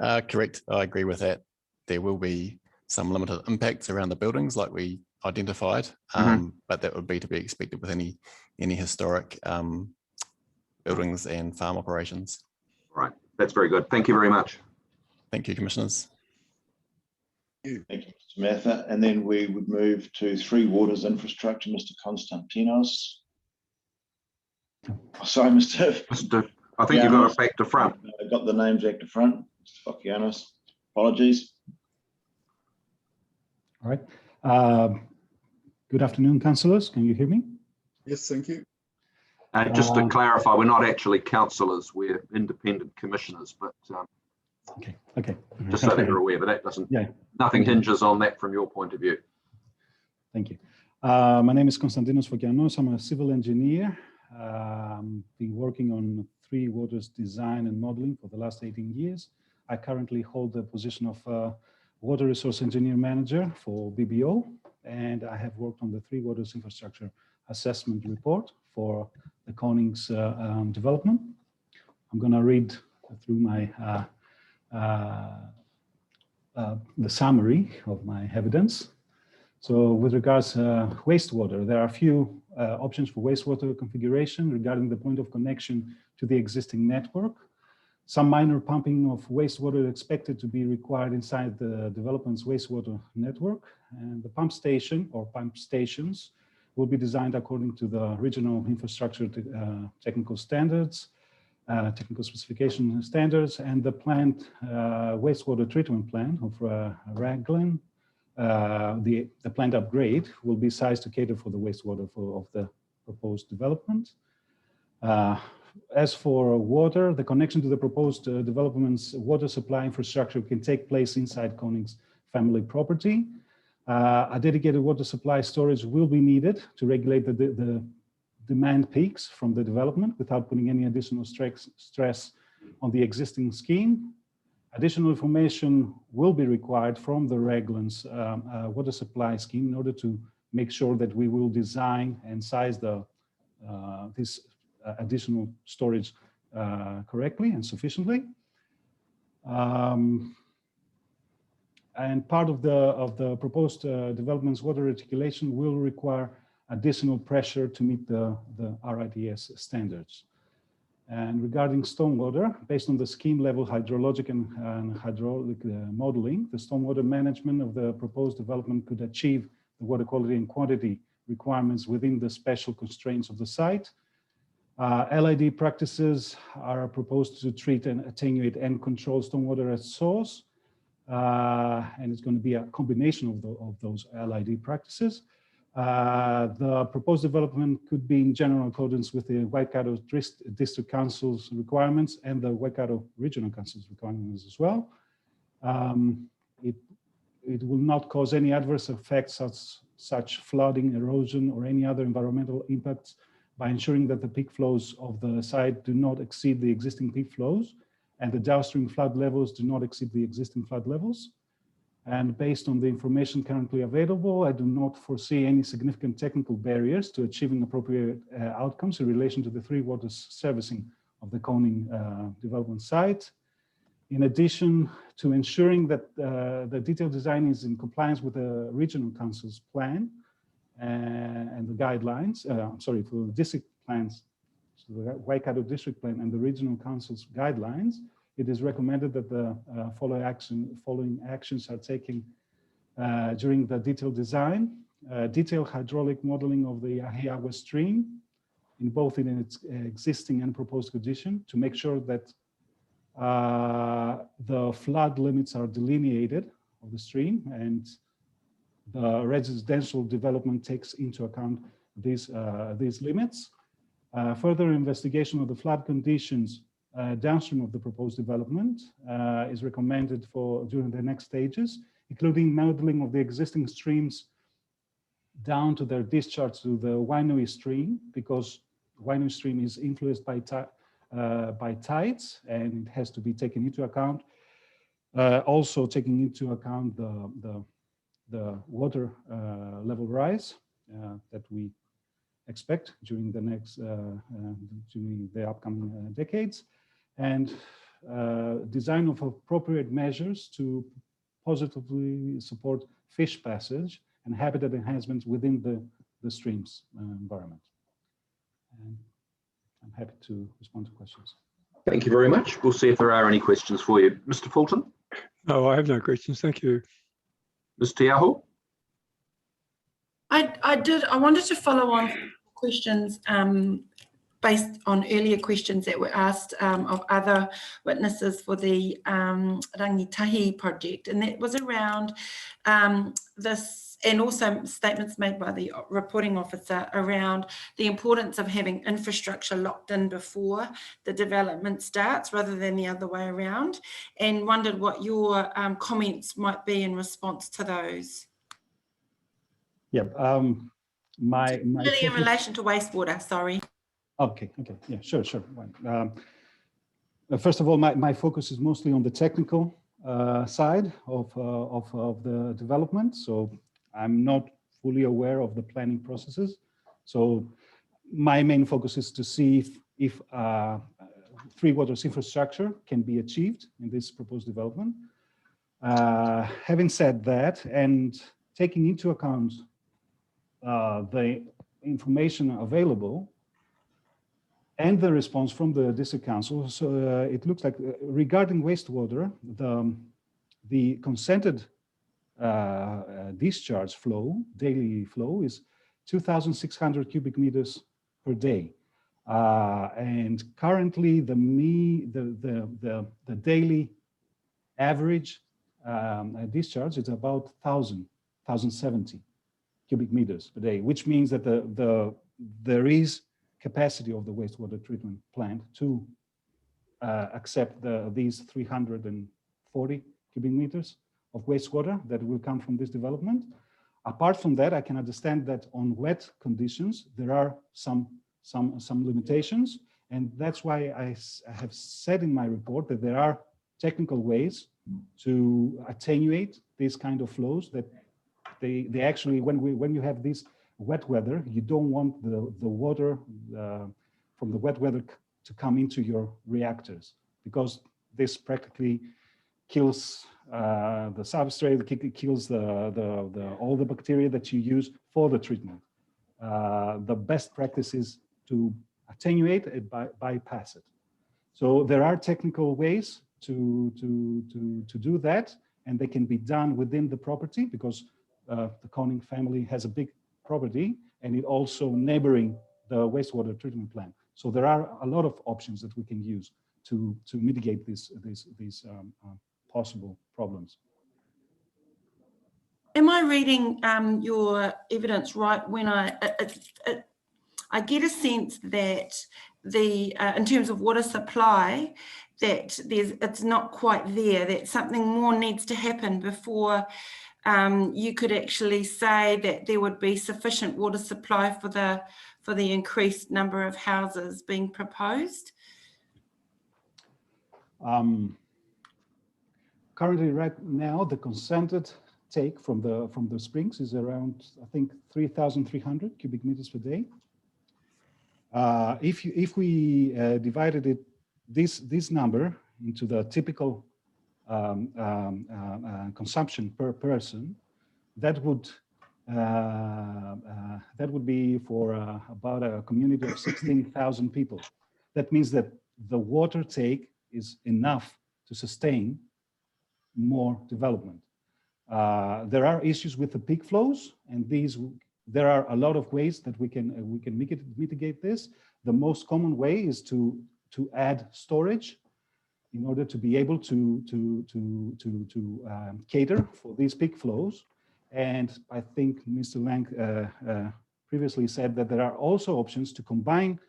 Correct, I agree with that. There will be some limited impacts around the buildings like we identified, but that would be to be expected with any historic buildings and farm operations. Right, that's very good. Thank you very much. Thank you, Commissioners. Thank you, Mr. Mather. And then we would move to Three Waters Infrastructure, Mr. Konstantinos. Oh, sorry, Mr. I think you've got it back to front. I got the names back to front. Mr. Fokianos. Apologies. All right. Good afternoon, councillors. Can you hear me? Yes, thank you. Just to clarify, we're not actually councillors, we're independent commissioners, but okay. Just so that you're aware, but that doesn't, nothing hinges on that from your point of view. Thank you. My name is Konstantinos Fokianos. I'm a civil engineer. Been working on Three Waters design and modeling for the last 18 years. I currently hold the position of Water Resource Engineer Manager for BBO, and I have worked on the Three Waters Infrastructure Assessment Report for the Konings development. I'm going to read through my the summary of my evidence. So with regards to wastewater, there are a few options for wastewater configuration regarding the point of connection to the existing network. Some minor pumping of wastewater is expected to be required inside the development's wastewater network, and the pump station or pump stations will be designed according to the regional infrastructure technical standards, technical specification standards, and the planned wastewater treatment plant of Raglan. The planned upgrade will be sized to cater for the wastewater of the proposed development. As for water, the connection to the proposed development's water supply infrastructure can take place inside Konings family property. A dedicated water supply storage will be needed to regulate the demand peaks from the development without putting any additional stress on the existing scheme. Additional information will be required from the Raglan's water supply scheme in order to make sure that we will design and size this additional storage correctly and sufficiently. And part of the proposed development's water reticulation will require additional pressure to meet the RITS standards. And regarding stormwater, based on the scheme level hydrologic and hydraulic modeling, the stormwater management of the proposed development could achieve the water quality and quantity requirements within the special constraints of the site. LID practices are proposed to treat and attenuate and control stormwater at source. And it's going to be a combination of those LID practices. The proposed development could be in general accordance with the Waikato District Council's requirements and the Waikato Regional Council's requirements as well. It will not cause any adverse effects such flooding, erosion, or any other environmental impacts by ensuring that the peak flows of the site do not exceed the existing peak flows and the downstream flood levels do not exceed the existing flood levels. And based on the information currently available, I do not foresee any significant technical barriers to achieving appropriate outcomes in relation to the Three Waters servicing of the Koning development site. In addition to ensuring that the detailed design is in compliance with the Regional Council's plan and the guidelines, for the district plans, so the Waikato District Plan and the Regional Council's guidelines, it is recommended that the following actions are taken during the detailed design. Detailed hydraulic modeling of the Ahiawa stream in both in its existing and proposed condition to make sure that the flood limits are delineated of the stream and the residential development takes into account these limits. Further investigation of the flood conditions downstream of the proposed development is recommended during the next stages, including modeling of the existing streams down to their discharge to the Wainui stream, because the Wainui stream is influenced by tides and it has to be taken into account. Also taking into account the water level rise that we expect during the upcoming decades, and design of appropriate measures to positively support fish passage and habitat enhancements within the stream's environment. And I'm happy to respond to questions. Thank you very much. We'll see if there are any questions for you. Mr. Fulton? No, I have no questions. Thank you. Ms. Tiaho? I wanted to follow on questions based on earlier questions that were asked of other witnesses for the Rangitahi project, and that was around this, and also statements made by the reporting officer around the importance of having infrastructure locked in before the development starts rather than the other way around, and wondered what your comments might be in response to those. Yeah, really in relation to wastewater, sorry. Okay, yeah, sure. First of all, my focus is mostly on the technical side of the development. So I'm not fully aware of the planning processes. So my main focus is to see if Three Waters infrastructure can be achieved in this proposed development. Having said that, and taking into account the information available and the response from the district council, so it looks like regarding wastewater, the consented discharge flow, daily flow, is 2,600 cubic meters per day. And currently the daily average discharge is about 1,070 cubic meters per day, which means that there is capacity of the wastewater treatment plant to accept these 340 cubic meters of wastewater that will come from this development. Apart from that, I can understand that on wet conditions, there are some limitations. And that's why I have said in my report that there are technical ways to attenuate these kind of flows, that they actually, when you have this wet weather, you don't want the water from the wet weather to come into your reactors, because this practically kills the substrate, kills all the bacteria that you use for the treatment. The best practice is to attenuate it, bypass it. So there are technical ways to do that, and they can be done within the property, because the Koning family has a big property, and it also neighboring the wastewater treatment plant. So there are a lot of options that we can use to mitigate these possible problems. Am I reading your evidence right when I get a sense that in terms of water supply, that it's not quite there, that something more needs to happen before you could actually say that there would be sufficient water supply for the increased number of houses being proposed? Currently, right now, the consented take from the springs is around, I think, 3,300 cubic meters per day. If we divided this number into the typical consumption per person, that would be for about a community of 16,000 people. That means that the water take is enough to sustain more development. There are issues with the peak flows, and there are a lot of ways that we can mitigate this. The most common way is to add storage in order to be able to cater for these peak flows. And I think Mr. Lang previously said that there are also options to combine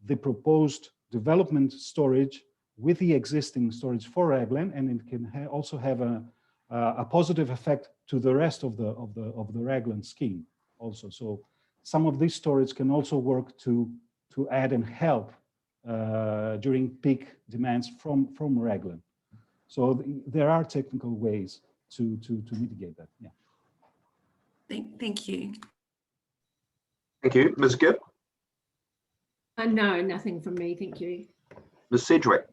the proposed development storage with the existing storage for Raglan, and it can also have a positive effect to the rest of the Raglan scheme also. So some of this storage can also work to add and help during peak demands from Raglan. So there are technical ways to mitigate that. Yeah. Thank you. Thank you. Ms. Gibb? No, nothing from me, thank you. Ms. Sedgwick?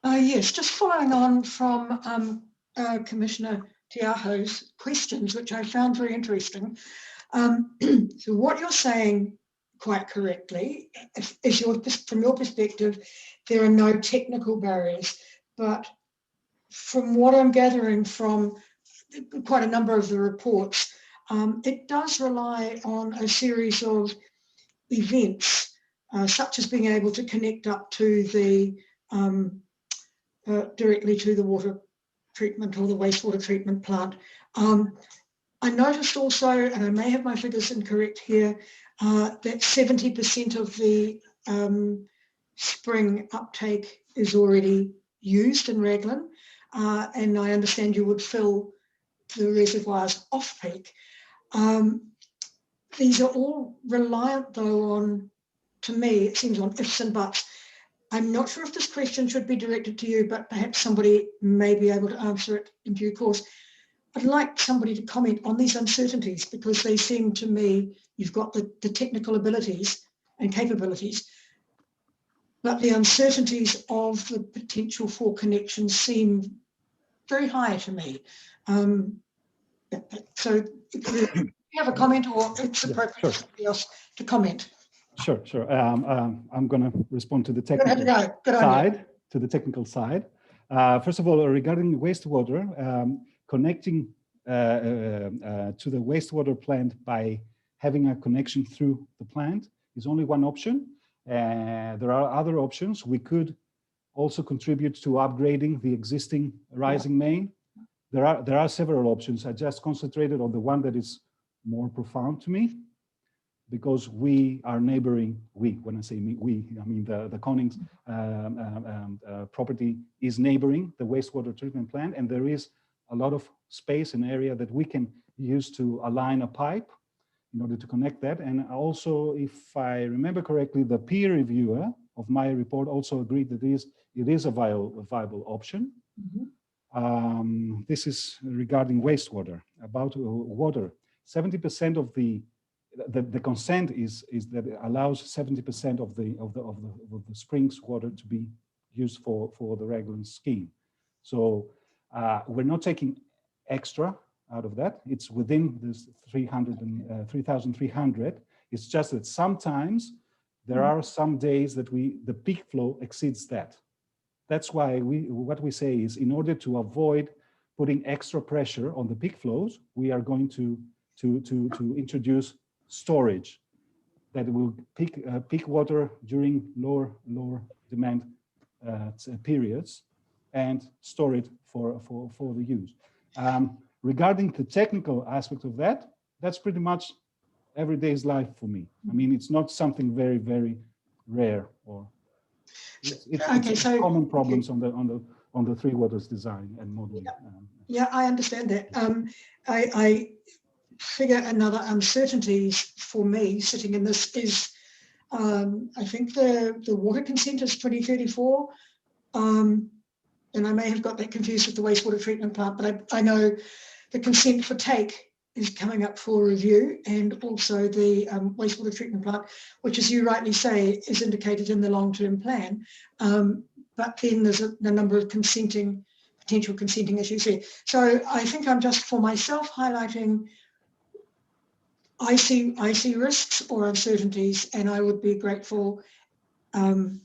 Yes, just following on from Commissioner Tiaho's questions, which I found very interesting. So what you're saying, quite correctly, is from your perspective, there are no technical barriers, but from what I'm gathering from quite a number of the reports, it does rely on a series of events, such as being able to connect up to the directly to the water treatment or the wastewater treatment plant. I noticed also, and I may have my figures incorrect here, that 70% of the spring uptake is already used in Raglan, and I understand you would fill the reservoirs off-peak. These are all reliant, though, on, to me, it seems on ifs and buts. I'm not sure if this question should be directed to you, but perhaps somebody may be able to answer it in due course. I'd like somebody to comment on these uncertainties, because they seem to me, you've got the technical abilities and capabilities, but the uncertainties of the potential for connections seem very high to me. So if you have a comment, or it's appropriate for somebody else to comment. Sure. I'm going to respond to the technical side. To the technical side. First of all, regarding wastewater, connecting to the wastewater plant by having a connection through the plant is only one option. There are other options. We could also contribute to upgrading the existing rising main. There are several options. I just concentrated on the one that is more profound to me, because we are neighboring, when I say we, I mean the Konings property is neighboring the wastewater treatment plant, and there is a lot of space and area that we can use to align a pipe in order to connect that. And also, if I remember correctly, the peer reviewer of my report also agreed that it is a viable option. Mm-hmm. This is regarding wastewater. About water, 70% of the consent is that it allows 70% of the springs water to be used for the Raglan scheme. So we're not taking extra out of that. It's within this 3,300. It's just that sometimes there are some days that the peak flow exceeds that. That's why what we say is, in order to avoid putting extra pressure on the peak flows, we are going to introduce storage that will peak water during lower demand periods and store it for the use. Regarding the technical aspect of that, that's pretty much everyday's life for me. I mean, it's not something very, very rare, or it's common problems on the three waters design and modeling. Yeah, I understand that. I figure another uncertainties for me sitting in this is, I think the water consent is 2034, and I may have got that confused with the wastewater treatment plant, but I know the consent for take is coming up for review, and also the wastewater treatment plant, which, as you rightly say, is indicated in the long-term plan. But then there's a number of potential consenting issues here. So I think I'm just, for myself, highlighting I see risks or uncertainties, and I would be grateful in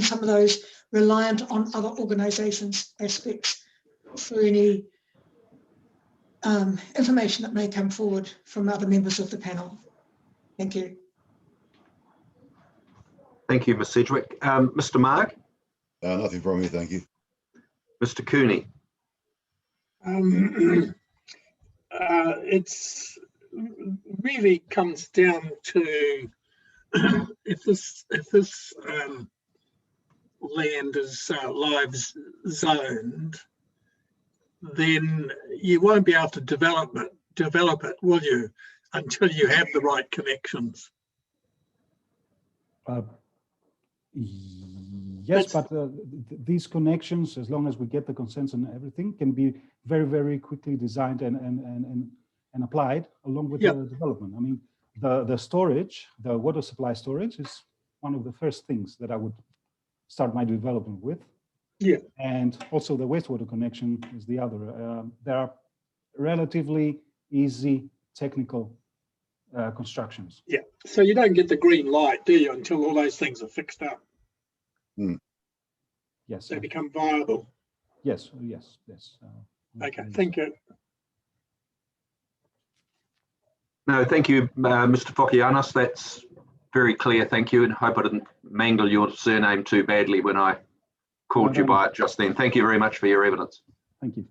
some of those reliant on other organisations aspects for any information that may come forward from other members of the panel. Thank you. Thank you, Ms. Sedgwick. Mr. Mark? Nothing from me, thank you. Mr. Cooney? It's really comes down to if this land is live zoned, then you won't be able to develop it, will you, until you have the right connections? Yes, but these connections, as long as we get the consents and everything, can be very, very quickly designed and applied along with the development. I mean, the storage, the water supply storage, is one of the first things that I would start my development with. Yeah. And also the wastewater connection is the other. There are relatively easy technical constructions. Yeah. So you don't get the green light, do you, until all those things are fixed up? Yes. They become viable. Yes. Okay. Thank you. No, thank you, Mr. Fokianos. That's very clear. Thank you, and hope I didn't mangle your surname too badly when I called you by it just then. Thank you very much for your evidence. Thank you.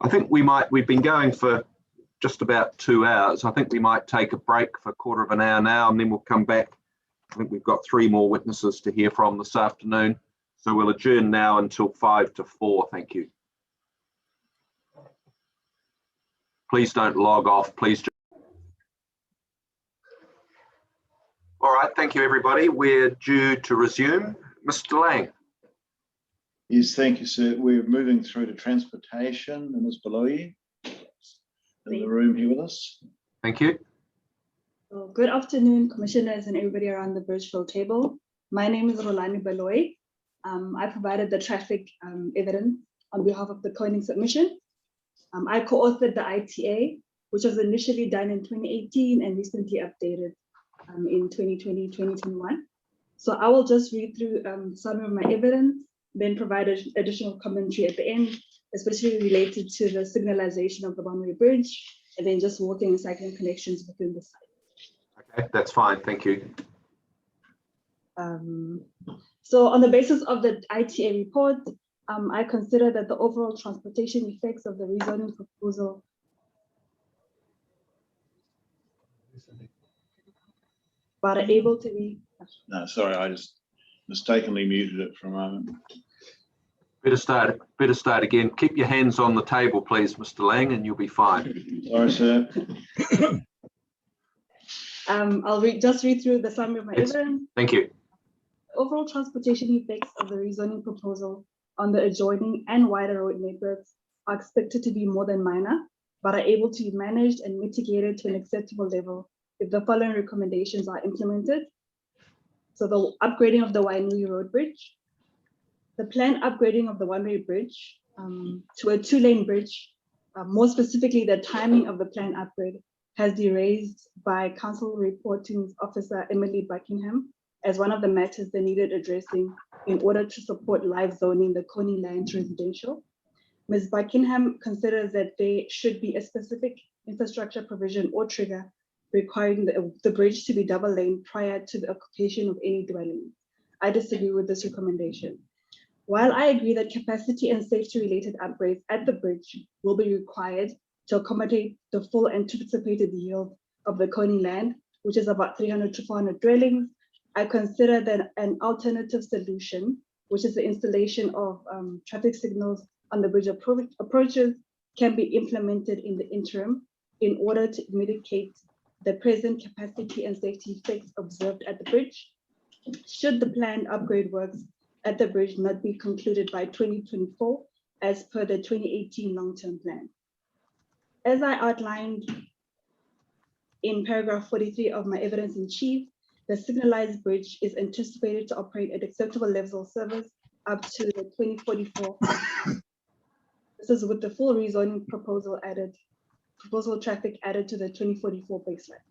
I think we've been going for just about 2 hours. I think we might take a break for a quarter of an hour now, and then we'll come back. I think we've got 3 more witnesses to hear from this afternoon. So we'll adjourn now until 5 to 4. Thank you. Please don't log off. Please. All right. Thank you, everybody. We're due to resume. Mr. Lang. Yes, thank you, sir. We're moving through to transportation, and Ms. Beloyi in the room here with us. Thank you. So good afternoon, commissioners and everybody around the virtual table. My name is Rolani Beloyi. I provided the traffic evidence on behalf of the Koenig submission. I co-authored the ITA, which was initially done in 2018 and recently updated in 2020, 2021. So I will just read through some of my evidence, then provide additional commentary at the end, especially related to the signalization of the one-way bridge, and then just walking and cycling connections within the site. Okay, that's fine. Thank you. So on the basis of the ITA report, I consider that the overall transportation effects of the rezoning proposal are able to be. No, sorry, I just mistakenly muted it for a moment. Better start again. Keep your hands on the table, please, Mr. Lang, and you'll be fine. Sorry, sir. I'll just read through the summary of my evidence. Thank you. Overall transportation effects of the rezoning proposal on the adjoining and wider road networks are expected to be more than minor, but are able to be managed and mitigated to an acceptable level if the following recommendations are implemented. So the upgrading of the Wainui Road Bridge, the planned upgrading of the one-way bridge to a two-lane bridge, more specifically the timing of the planned upgrade has been raised by Council Reporting Officer Emily Buckingham as one of the matters that needed addressing in order to support live zoning the Coney Land residential. Ms. Buckingham considers that there should be a specific infrastructure provision or trigger requiring the bridge to be double lane prior to the occupation of any dwelling. I disagree with this recommendation. While I agree that capacity and safety related upgrades at the bridge will be required to accommodate the full anticipated yield of the Coney Land, which is about 300 to 400 dwellings, I consider that an alternative solution, which is the installation of traffic signals on the bridge approaches, can be implemented in the interim in order to mitigate the present capacity and safety effects observed at the bridge, should the planned upgrade works at the bridge not be concluded by 2024 as per the 2018 long-term plan. As I outlined in paragraph 43 of my evidence in chief, the signalized bridge is anticipated to operate at acceptable levels of service up to the 2044. This is with the full rezoning proposal traffic added to the 2044 baseline.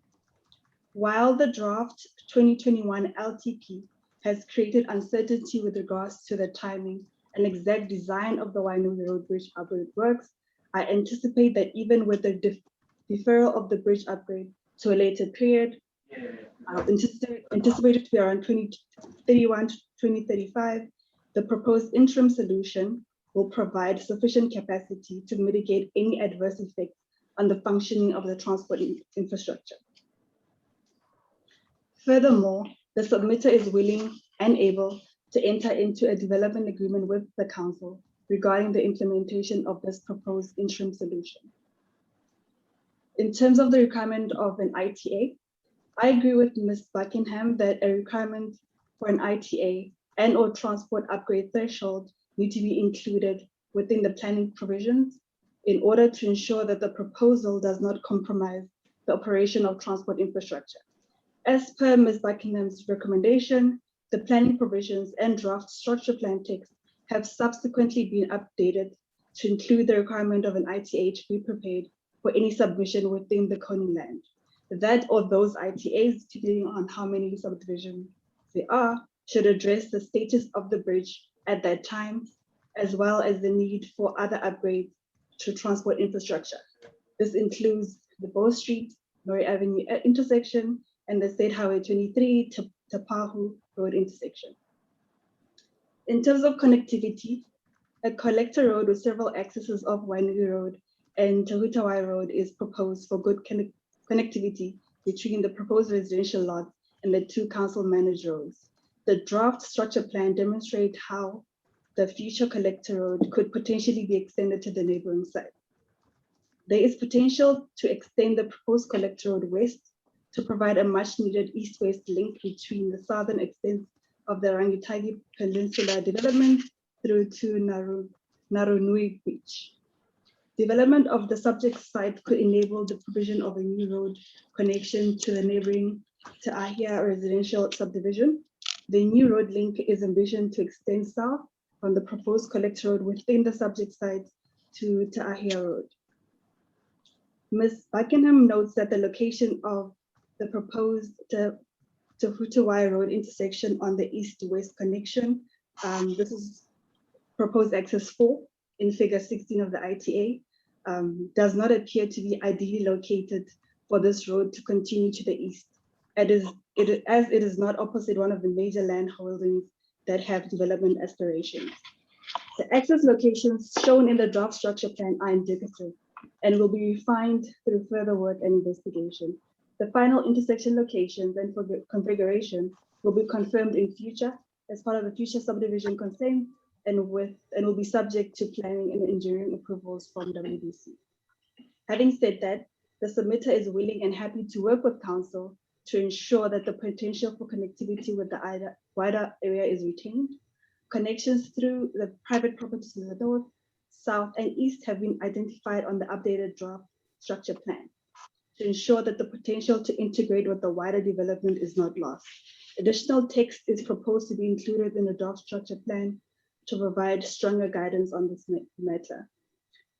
While the draft 2021 LTP has created uncertainty with regards to the timing and exact design of the Wainui Road Bridge upgrade works, I anticipate that even with the deferral of the bridge upgrade to a later period, anticipated to be around 2031 to 2035, the proposed interim solution will provide sufficient capacity to mitigate any adverse effects on the functioning of the transport infrastructure. Furthermore, the submitter is willing and able to enter into a development agreement with the council regarding the implementation of this proposed interim solution. In terms of the requirement of an ITA, I agree with Ms. Buckingham that a requirement for an ITA and or transport upgrade threshold need to be included within the planning provisions in order to ensure that the proposal does not compromise the operation of transport infrastructure. As per Ms. Buckingham's recommendation, the planning provisions and draft structure plan text have subsequently been updated to include the requirement of an ITA to be prepared for any submission within the Coney Land. That or those ITAs, depending on how many subdivisions there are, should address the status of the bridge at that time, as well as the need for other upgrades to transport infrastructure. This includes the Bow Street, Murray Avenue intersection, and the State Highway 23 to Tapahu Road intersection. In terms of connectivity, a collector road with several accesses of Wainui Road and Tahutawai Road is proposed for good connectivity between the proposed residential lots and the two council managed roads. The draft structure plan demonstrates how the future collector road could potentially be extended to the neighboring site. There is potential to extend the proposed collector road west to provide a much needed east-west link between the southern extent of the Rangitagi Peninsula development through to Narunui Beach. Development of the subject site could enable the provision of a new road connection to the neighboring Te Ahia residential subdivision. The new road link is envisioned to extend south from the proposed collector road within the subject site to Te Ahia Road. Ms. Buckingham notes that the location of the proposed Te Hutawai Road intersection on the east-west connection, this is proposed access 4 in figure 16 of the ITA, does not appear to be ideally located for this road to continue to the east, as it is not opposite one of the major land holdings that have development aspirations. The access locations shown in the draft structure plan are indicative and will be refined through further work and investigation. The final intersection locations and configuration will be confirmed in future as part of the future subdivision consent and will be subject to planning and engineering approvals from WDC. Having said that, the submitter is willing and happy to work with council to ensure that the potential for connectivity with the wider area is retained. Connections through the private properties to the north, south, and east have been identified on the updated draft structure plan to ensure that the potential to integrate with the wider development is not lost. Additional text is proposed to be included in the draft structure plan to provide stronger guidance on this matter.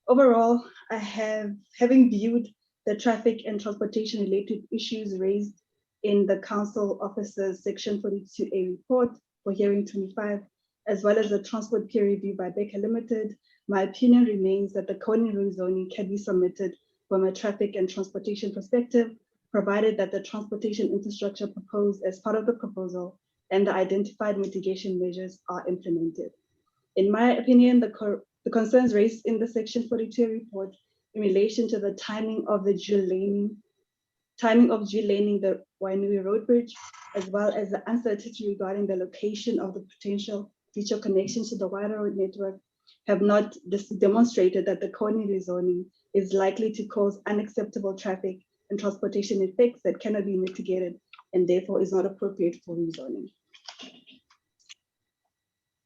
Overall, having viewed the traffic and transportation related issues raised in the council officer's section 42A report for hearing 25, as well as the transport peer review by Baker Limited, my opinion remains that the coning rezoning can be submitted from a traffic and transportation perspective, provided that the transportation infrastructure proposed as part of the proposal and the identified mitigation measures are implemented. In my opinion, the concerns raised in the section 42 report in relation to the timing of dual laning the Wainui Road Bridge, as well as the uncertainty regarding the location of the potential future connections to the wider road network, have not demonstrated that the coning rezoning is likely to cause unacceptable traffic and transportation effects that cannot be mitigated and therefore is not appropriate for rezoning.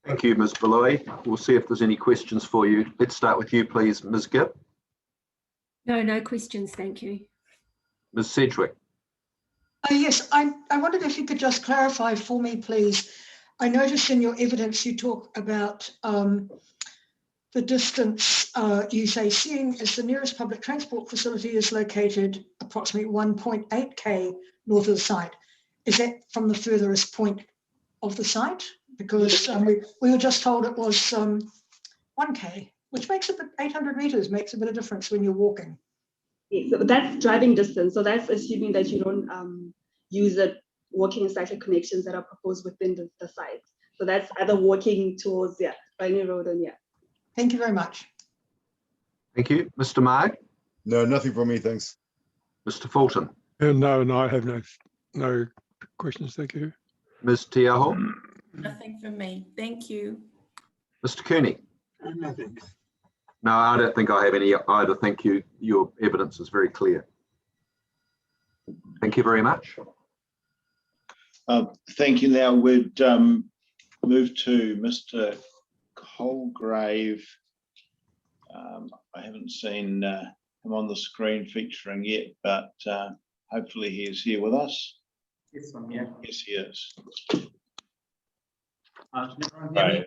Thank you, Ms. Beloy. We'll see if there's any questions for you. Let's start with you, please, Ms. Gibb. No questions, thank you. Ms. Sedgwick. Yes, I wondered if you could just clarify for me, please. I noticed in your evidence you talk about the distance, you say seeing as the nearest public transport facility is located approximately 1.8 k north of the site. Is that from the furthest point of the site? Because we were just told it was 1 k, which makes a bit, 800 meters makes a bit of difference when you're walking. Yeah, so that's driving distance. So that's assuming that you don't use the walking and cycling connections that are proposed within the site. So that's either walking towards Rainy Road and Thank you very much. Thank you. Mr. Marg? No, nothing from me, thanks. Mr. Fulton? No, I have no questions, thank you. Ms. Tiaho? Nothing from me. Thank you. Mr. Cooney? Nothing. No, I don't think I have any either. Thank you. Your evidence is very clear. Thank you very much. Thank you. Now we'd move to Mr. Colgrave. I haven't seen him on the screen featuring yet, but hopefully he is here with us. Yes, I'm here. Yes, he is. Right.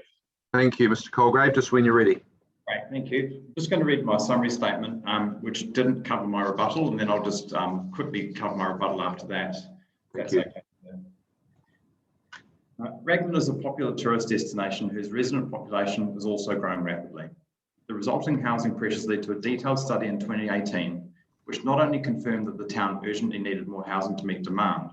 Thank you, Mr. Colgrave. Just when you're ready. Great, thank you. Just going to read my summary statement, which didn't cover my rebuttal, and then I'll just quickly cover my rebuttal after that. Thank you. Okay. Raglan is a popular tourist destination whose resident population is also growing rapidly. The resulting housing pressures led to a detailed study in 2018, which not only confirmed that the town urgently needed more housing to meet demand,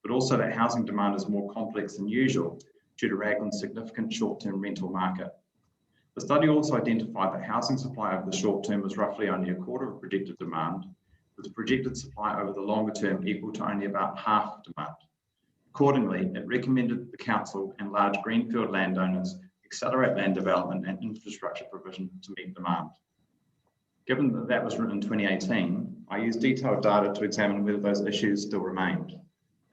but also that housing demand is more complex than usual due to Raglan's significant short-term rental market. The study also identified that housing supply over the short term was roughly only a quarter of predicted demand, with the projected supply over the longer term equal to only about half of demand. Accordingly, it recommended the council and large greenfield landowners accelerate land development and infrastructure provision to meet demand. Given that that was written in 2018, I used detailed data to examine whether those issues still remained.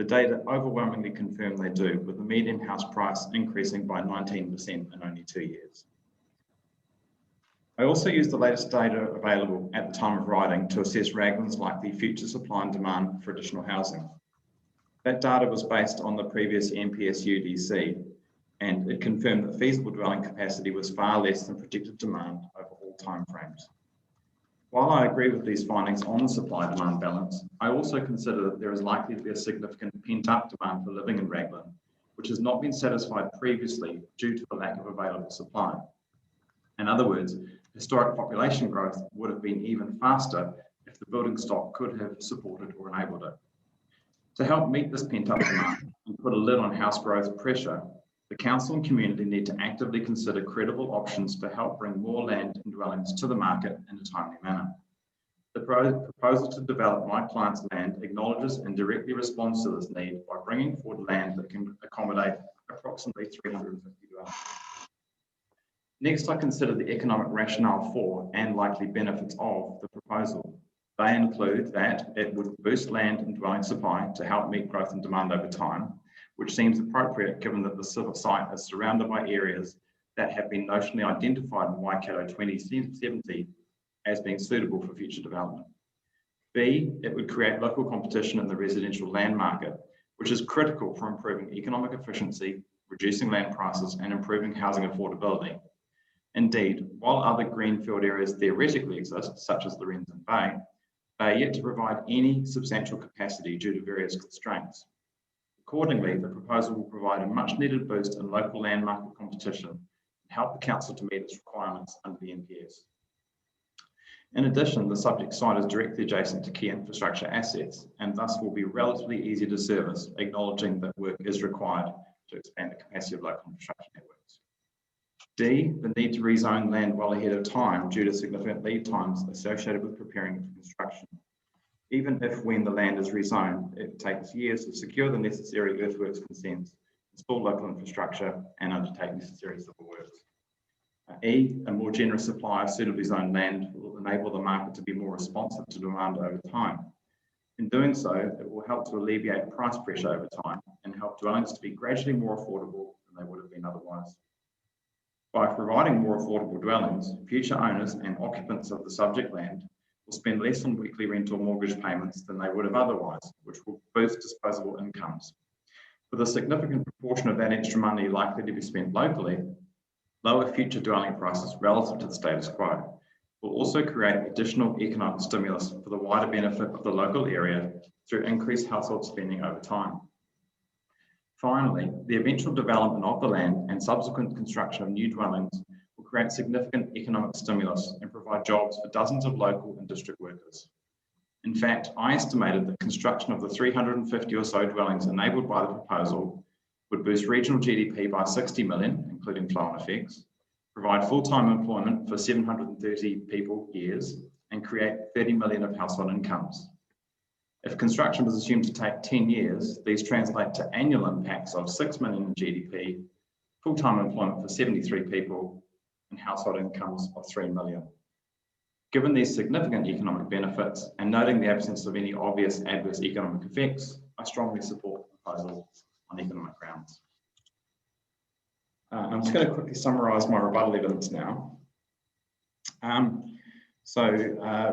The data overwhelmingly confirm they do, with the median house price increasing by 19% in only 2 years. I also used the latest data available at the time of writing to assess Raglan's likely future supply and demand for additional housing. That data was based on the previous NPS UDC, and it confirmed that feasible dwelling capacity was far less than predicted demand over all timeframes. While I agree with these findings on the supply-demand balance, I also consider that there is likely to be a significant pent-up demand for living in Raglan, which has not been satisfied previously due to the lack of available supply. In other words, historic population growth would have been even faster if the building stock could have supported or enabled it. To help meet this pent-up demand and put a lid on house growth pressure, the council and community need to actively consider credible options to help bring more land and dwellings to the market in a timely manner. The proposal to develop my client's land acknowledges and directly responds to this need by bringing forward land that can accommodate approximately 350 dwellings. Next, I consider the economic rationale for and likely benefits of the proposal. They include that it would boost land and dwelling supply to help meet growth and demand over time, which seems appropriate given that the site is surrounded by areas that have been notionally identified in Waikato 2070 as being suitable for future development. B, it would create local competition in the residential land market, which is critical for improving economic efficiency, reducing land prices, and improving housing affordability. Indeed, while other greenfield areas theoretically exist, such as Lorenzen Bay, they are yet to provide any substantial capacity due to various constraints. Accordingly, the proposal will provide a much needed boost in local land market competition and help the council to meet its requirements under the NPS. In addition, the subject site is directly adjacent to key infrastructure assets and thus will be relatively easy to service, acknowledging that work is required to expand the capacity of local infrastructure networks. D, the need to rezone land well ahead of time due to significant lead times associated with preparing for construction. Even if when the land is rezoned, it takes years to secure the necessary earthworks consents, install local infrastructure, and undertake necessary civil works. E, a more generous supply of suitably zoned land will enable the market to be more responsive to demand over time. In doing so, it will help to alleviate price pressure over time and help dwellings to be gradually more affordable than they would have been otherwise. By providing more affordable dwellings, future owners and occupants of the subject land will spend less on weekly rental mortgage payments than they would have otherwise, which will boost disposable incomes. With a significant proportion of that extra money likely to be spent locally, lower future dwelling prices relative to the status quo will also create additional economic stimulus for the wider benefit of the local area through increased household spending over time. Finally, the eventual development of the land and subsequent construction of new dwellings will create significant economic stimulus and provide jobs for dozens of local and district workers. In fact, I estimated that construction of the 350 or so dwellings enabled by the proposal would boost regional GDP by 60 million, including flow-on effects, provide full-time employment for 730 people years, and create 30 million of household incomes. If construction was assumed to take 10 years, these translate to annual impacts of 6 million in GDP, full-time employment for 73 people, and household incomes of 3 million. Given these significant economic benefits and noting the absence of any obvious adverse economic effects, I strongly support the proposal on economic grounds. I'm just going to quickly summarise my rebuttal evidence now.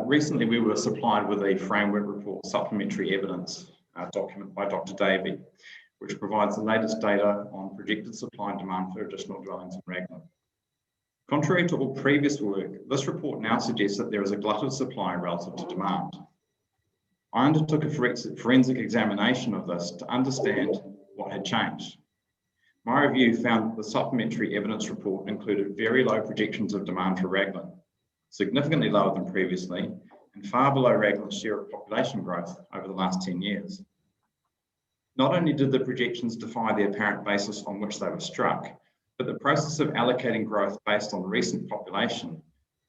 Recently we were supplied with a framework report supplementary evidence document by Dr. Davey, which provides the latest data on projected supply and demand for additional dwellings in Raglan. Contrary to all previous work, this report now suggests that there is a glut of supply relative to demand. I undertook a forensic examination of this to understand what had changed. My review found that the supplementary evidence report included very low projections of demand for Raglan, significantly lower than previously, and far below Raglan's share of population growth over the last 10 years. Not only did the projections defy the apparent basis on which they were struck, but the process of allocating growth based on recent population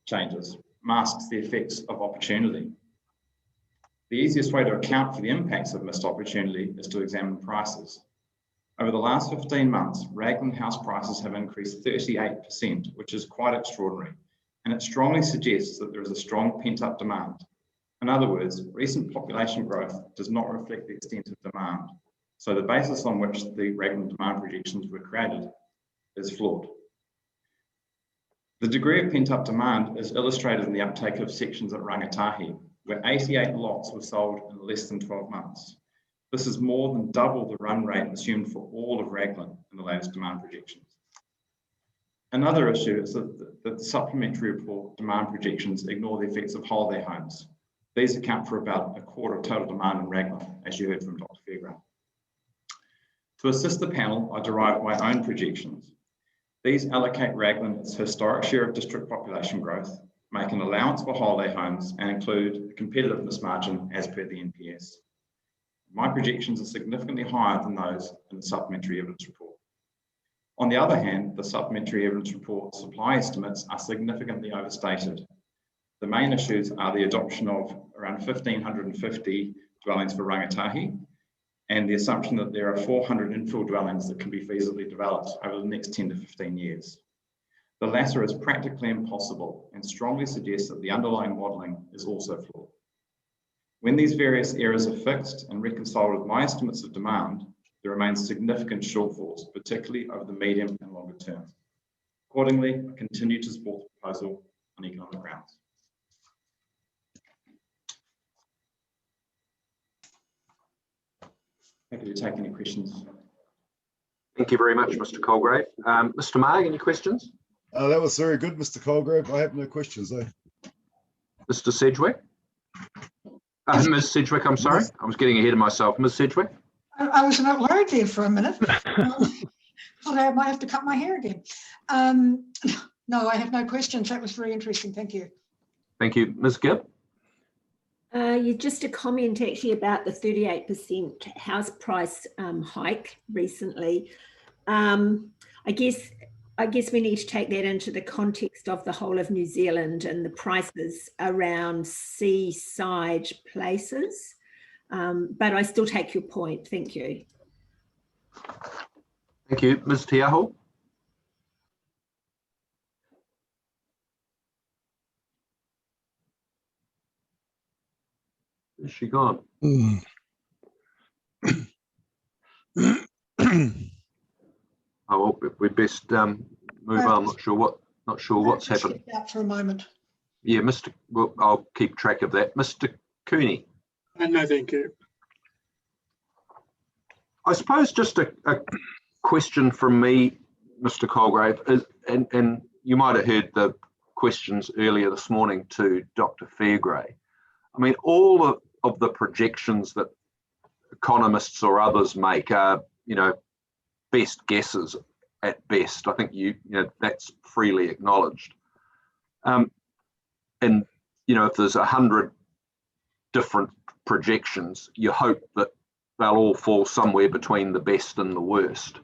changes masks the effects of opportunity. The easiest way to account for the impacts of missed opportunity is to examine prices. Over the last 15 months, Raglan house prices have increased 38%, which is quite extraordinary, and it strongly suggests that there is a strong pent-up demand. In other words, recent population growth does not reflect the extent of demand. So the basis on which the Raglan demand projections were created is flawed. The degree of pent-up demand is illustrated in the uptake of sections at Rangatahi, where 88 lots were sold in less than 12 months. This is more than double the run rate assumed for all of Raglan in the latest demand projections. Another issue is that the supplementary report demand projections ignore the effects of holiday homes. These account for about a quarter of total demand in Raglan, as you heard from Dr. Fairgray. To assist the panel, I derived my own projections. These allocate Raglan its historic share of district population growth, make an allowance for holiday homes, and include a competitiveness margin as per the NPS. My projections are significantly higher than those in the supplementary evidence report. On the other hand, the supplementary evidence report supply estimates are significantly overstated. The main issues are the adoption of around 1,550 dwellings for Rangatahi, and the assumption that there are 400 infill dwellings that can be feasibly developed over the next 10 to 15 years. The latter is practically impossible and strongly suggests that the underlying modelling is also flawed. When these various errors are fixed and reconciled with my estimates of demand, there remains significant shortfalls, particularly over the medium and longer term. Accordingly, I continue to support the proposal on economic grounds. Happy to take any questions. Thank you very much, Mr. Colgrave. Mr. Marg, any questions? That was very good, Mr. Colgrave. I have no questions, though. Mr. Sedgwick? Ms. Sedgwick, I'm sorry. I was getting ahead of myself. Ms. Sedgwick? I was a bit worried there for a minute. Thought I might have to cut my hair again. No, I have no questions. That was very interesting. Thank you. Thank you. Ms. Gibb? Just a comment actually about the 38% house price hike recently. I guess we need to take that into the context of the whole of New Zealand and the prices around seaside places. But I still take your point. Thank you. Thank you. Ms. Tiaho? Is she gone? Oh, well, we best move on. Not sure what's happened. Out for a moment. Yeah, well, I'll keep track of that. Mr. Cooney. No, thank you. I suppose just a question from me, Mr. Colgrave, is, and you might have heard the questions earlier this morning to Dr. Fairgray. I mean, all of the projections that economists or others make are, best guesses at best. I think that's freely acknowledged. And if there's 100 different projections, you hope that they'll all fall somewhere between the best and the worst.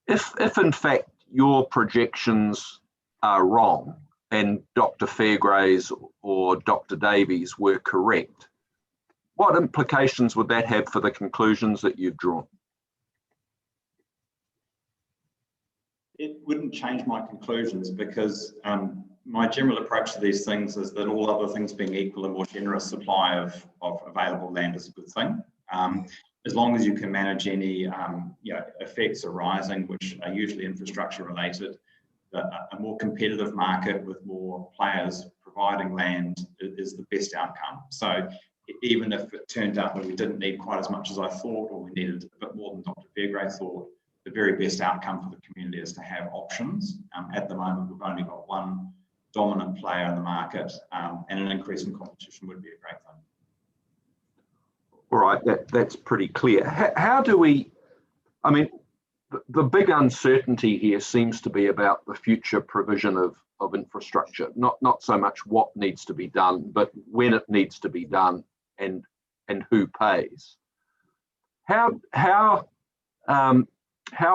If in fact your projections are wrong and Dr. Fairgray's or Dr. Davies were correct, what implications would that have for the conclusions that you've drawn? It wouldn't change my conclusions because my general approach to these things is that all other things being equal, a more generous supply of available land is a good thing. As long as you can manage any effects arising, which are usually infrastructure related, a more competitive market with more players providing land is the best outcome. So even if it turned out that we didn't need quite as much as I thought, or we needed a bit more than Dr. Fairgray thought, the very best outcome for the community is to have options. At the moment, we've only got one dominant player in the market, and an increase in competition would be a great thing. All right, that's pretty clear. How do we, I mean, the big uncertainty here seems to be about the future provision of infrastructure, not so much what needs to be done, but when it needs to be done and who pays. How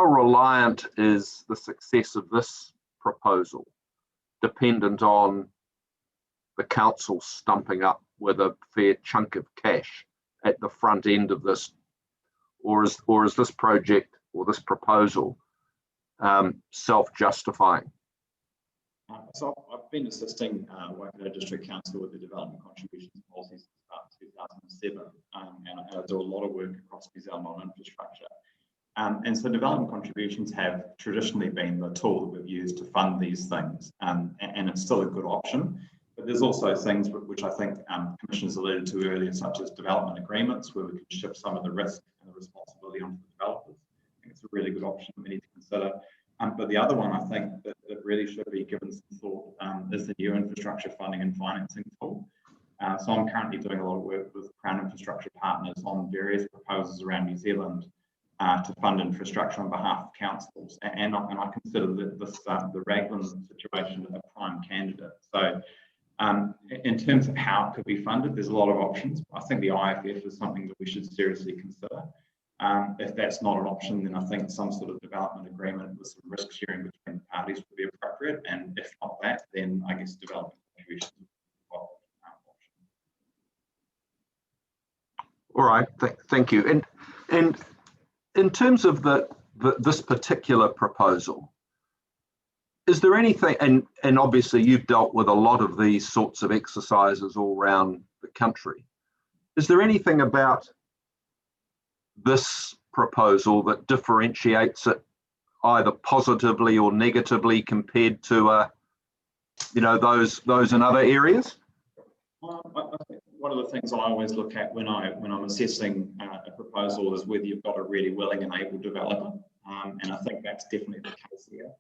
reliant is the success of this proposal dependent on the council stumping up with a fair chunk of cash at the front end of this, or is this project or this proposal self-justifying? So I've been assisting Waikato District Council with the development contributions policies since about 2007, and I do a lot of work across New Zealand on infrastructure. And so development contributions have traditionally been the tool that we've used to fund these things, and it's still a good option. But there's also things which I think commissioners alluded to earlier, such as development agreements, where we can shift some of the risk and the responsibility onto the developers. I think it's a really good option that we need to consider. But the other one I think that really should be given some thought is the new infrastructure funding and financing tool. So I'm currently doing a lot of work with Crown Infrastructure Partners on various proposals around New Zealand to fund infrastructure on behalf of councils, and I consider the Raglan situation a prime candidate. So in terms of how it could be funded, there's a lot of options. I think the IFF is something that we should seriously consider. If that's not an option, then I think some sort of development agreement with some risk sharing between the parties would be appropriate. And if not that, then I guess development contributions would be an option. All right, thank you. And in terms of this particular proposal, is there anything, and obviously you've dealt with a lot of these sorts of exercises all around the country, is there anything about this proposal that differentiates it either positively or negatively compared to those in other areas? I think one of the things I always look at when I'm assessing a proposal is whether you've got a really willing and able developer, and I think that's definitely the case here.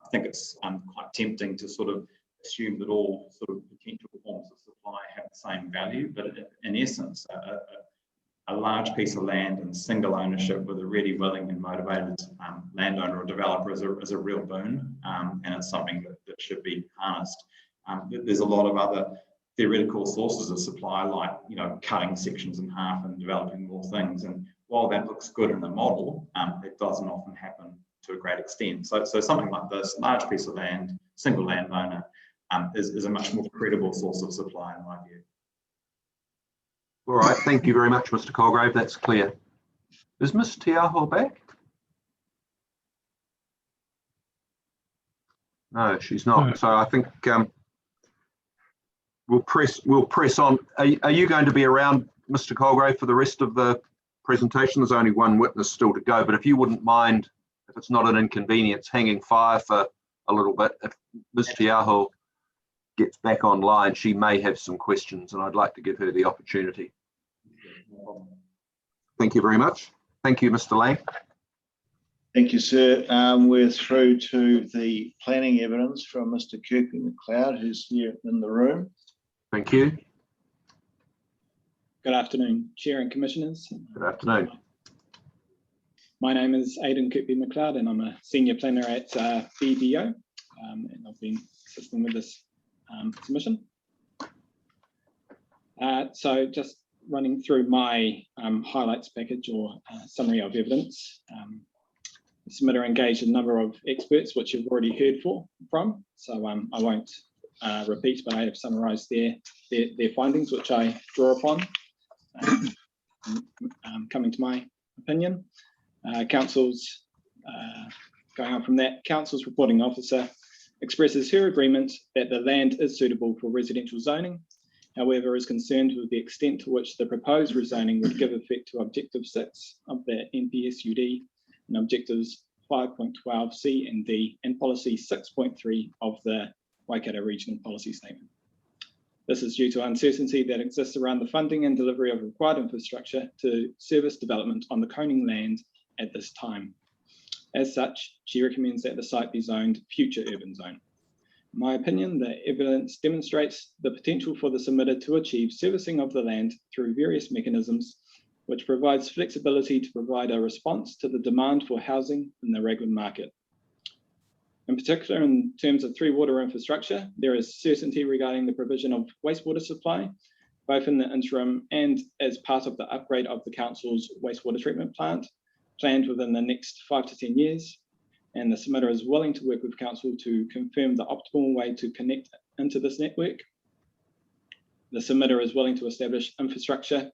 I think it's quite tempting to sort of assume that all sort of potential forms of supply have the same value, but in essence, a large piece of land and single ownership with a really willing and motivated landowner or developer is a real boon, and it's something that should be harnessed. There's a lot of other theoretical sources of supply, like cutting sections in half and developing more things, and while that looks good in the model, it doesn't often happen to a great extent. So something like this, large piece of land, single landowner, is a much more credible source of supply in my view. All right, thank you very much, Mr. Colgrave. That's clear. Is Ms. Tiaho back? No, she's not. So I think we'll press on. Are you going to be around, Mr. Colgrave, for the rest of the presentation? There's only one witness still to go, but if you wouldn't mind, if it's not an inconvenience, hanging fire for a little bit. If Ms. Tiaho gets back online, she may have some questions, and I'd like to give her the opportunity. Thank you very much. Thank you, Mr. Lang. Thank you, sir. We're through to the planning evidence from Mr. Kirkby McLeod, who's here in the room. Thank you. Good afternoon, Chair and Commissioners. Good afternoon. My name is Aidan Kirkby McLeod, and I'm a Senior Planner at BDO, and I've been assisting with this submission. So just running through my highlights package or summary of evidence. The submitter engaged a number of experts, which you've already heard from, so I won't repeat, but I have summarised their findings, which I draw upon. Coming to my opinion, Council's, going on from that, Council's reporting officer expresses her agreement that the land is suitable for residential zoning, however is concerned with the extent to which the proposed rezoning would give effect to Objective 6 of the NPSUD and Objectives 5.12C and D and Policy 6.3 of the Waikato Regional Policy Statement. This is due to uncertainty that exists around the funding and delivery of required infrastructure to service development on the Koning land at this time. As such, she recommends that the site be zoned Future Urban Zone. In my opinion, the evidence demonstrates the potential for the submitter to achieve servicing of the land through various mechanisms, which provides flexibility to provide a response to the demand for housing in the Raglan market. In particular, in terms of three water infrastructure, there is certainty regarding the provision of wastewater supply, both in the interim and as part of the upgrade of the Council's wastewater treatment plant, planned within the next 5 to 10 years. And the submitter is willing to work with Council to confirm the optimal way to connect into this network. The submitter is willing to establish infrastructure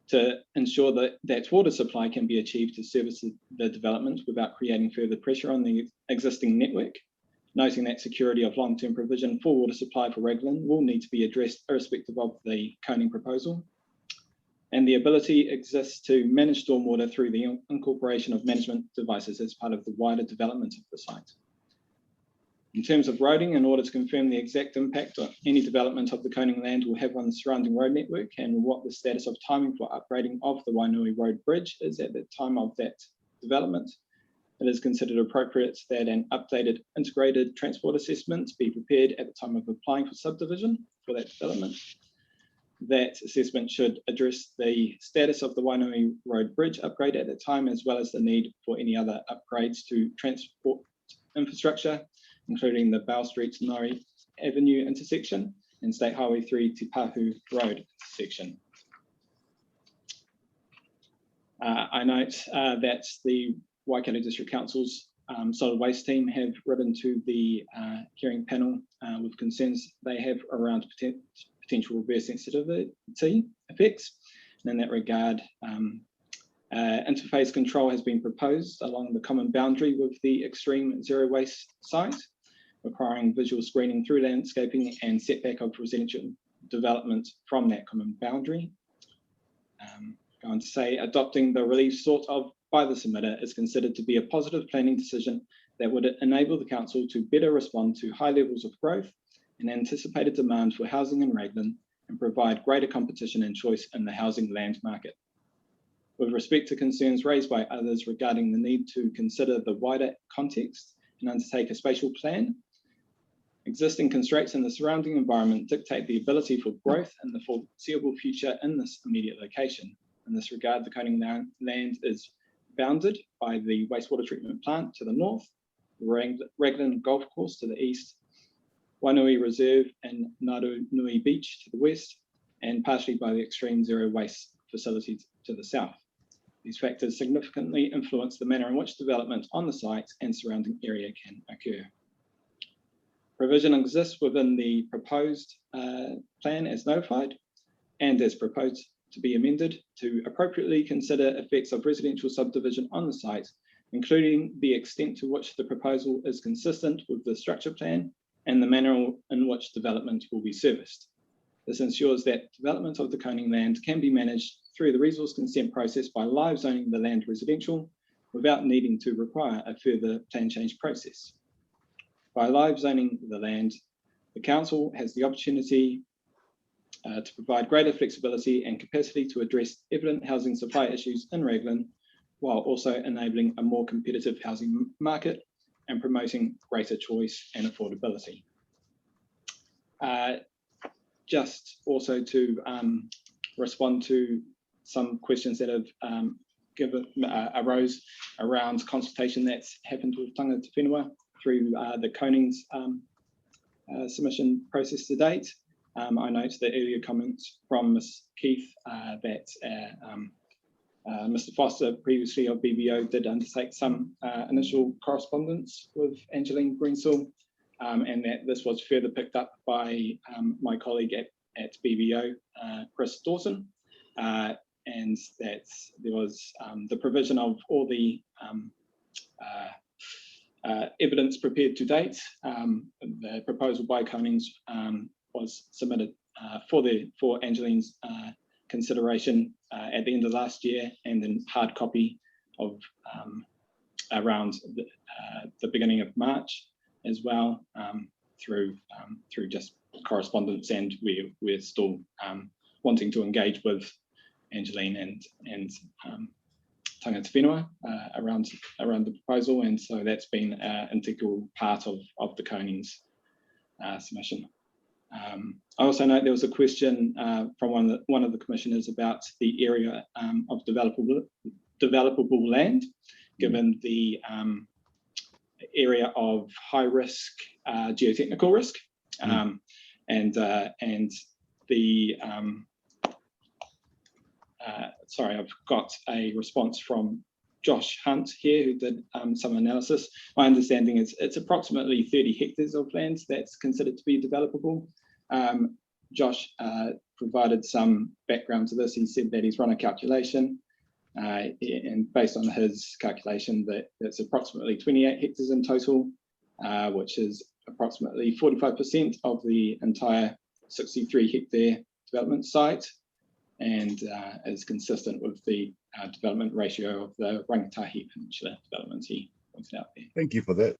to ensure that water supply can be achieved to service the development without creating further pressure on the existing network, noting that security of long-term provision for water supply for Raglan will need to be addressed irrespective of the Koning proposal. and the ability exists to manage stormwater through the incorporation of management devices as part of the wider development of the site. In terms of roading, in order to confirm the exact impact of any development of the coning land will have on the surrounding road network and what the status of timing for upgrading of the Wainui Road Bridge is at the time of that development, it is considered appropriate that an updated integrated transport assessment be prepared at the time of applying for subdivision for that development. That assessment should address the status of the Wainui Road Bridge upgrade at the time, as well as the need for any other upgrades to transport infrastructure, including the Bell Street Nori Avenue intersection and State Highway 3 Te Pahu Road intersection. I note that the Waikato District Council's solid waste team have written to the hearing panel with concerns they have around potential reverse sensitivity effects. And in that regard, interface control has been proposed along the common boundary with the extreme zero waste site, requiring visual screening through landscaping and setback of residential development from that common boundary. Going to say, adopting the relief sought of by the submitter is considered to be a positive planning decision that would enable the council to better respond to high levels of growth and anticipated demand for housing in Raglan and provide greater competition and choice in the housing land market. With respect to concerns raised by others regarding the need to consider the wider context and undertake a spatial plan, existing constraints in the surrounding environment dictate the ability for growth in the foreseeable future in this immediate location. In this regard, the coning land is bounded by the wastewater treatment plant to the north, the Raglan Golf Course to the east, Wainui Reserve and Naru Nui Beach to the west, and partially by the extreme zero waste facility to the south. These factors significantly influence the manner in which development on the site and surrounding area can occur. Provision exists within the proposed plan as notified and as proposed to be amended to appropriately consider effects of residential subdivision on the site, including the extent to which the proposal is consistent with the structure plan and the manner in which development will be serviced. This ensures that development of the coning land can be managed through the resource consent process by live zoning the land residential without needing to require a further plan change process. By live zoning the land, the council has the opportunity to provide greater flexibility and capacity to address evident housing supply issues in Raglan, while also enabling a more competitive housing market and promoting greater choice and affordability. Just also to respond to some questions that have arose around consultation that's happened with tangata whenua through the coning's submission process to date. I note the earlier comments from Ms. Keith that Mr. Foster, previously of BBO, did undertake some initial correspondence with Angeline Greensall, and that this was further picked up by my colleague at BBO, Chris Dawson, and that there was the provision of all the evidence prepared to date. The proposal by Conings was submitted for Angeline's consideration at the end of last year, and then hard copy of around the beginning of March as well, through just correspondence, and we're still wanting to engage with Angeline and tangata whenua around the proposal, and so that's been an integral part of the Coning's submission. I also note there was a question from one of the commissioners about the area of developable land, given the area of high risk geotechnical risk, and the sorry, I've got a response from Josh Hunt here, who did some analysis. My understanding is it's approximately 30 hectares of land that's considered to be developable. Josh provided some background to this. He said that he's run a calculation, and based on his calculation, that's approximately 28 hectares in total, which is approximately 45% of the entire 63 hectare development site. and is consistent with the development ratio of the Rangatahi Peninsula developments he pointed out there. Thank you for that.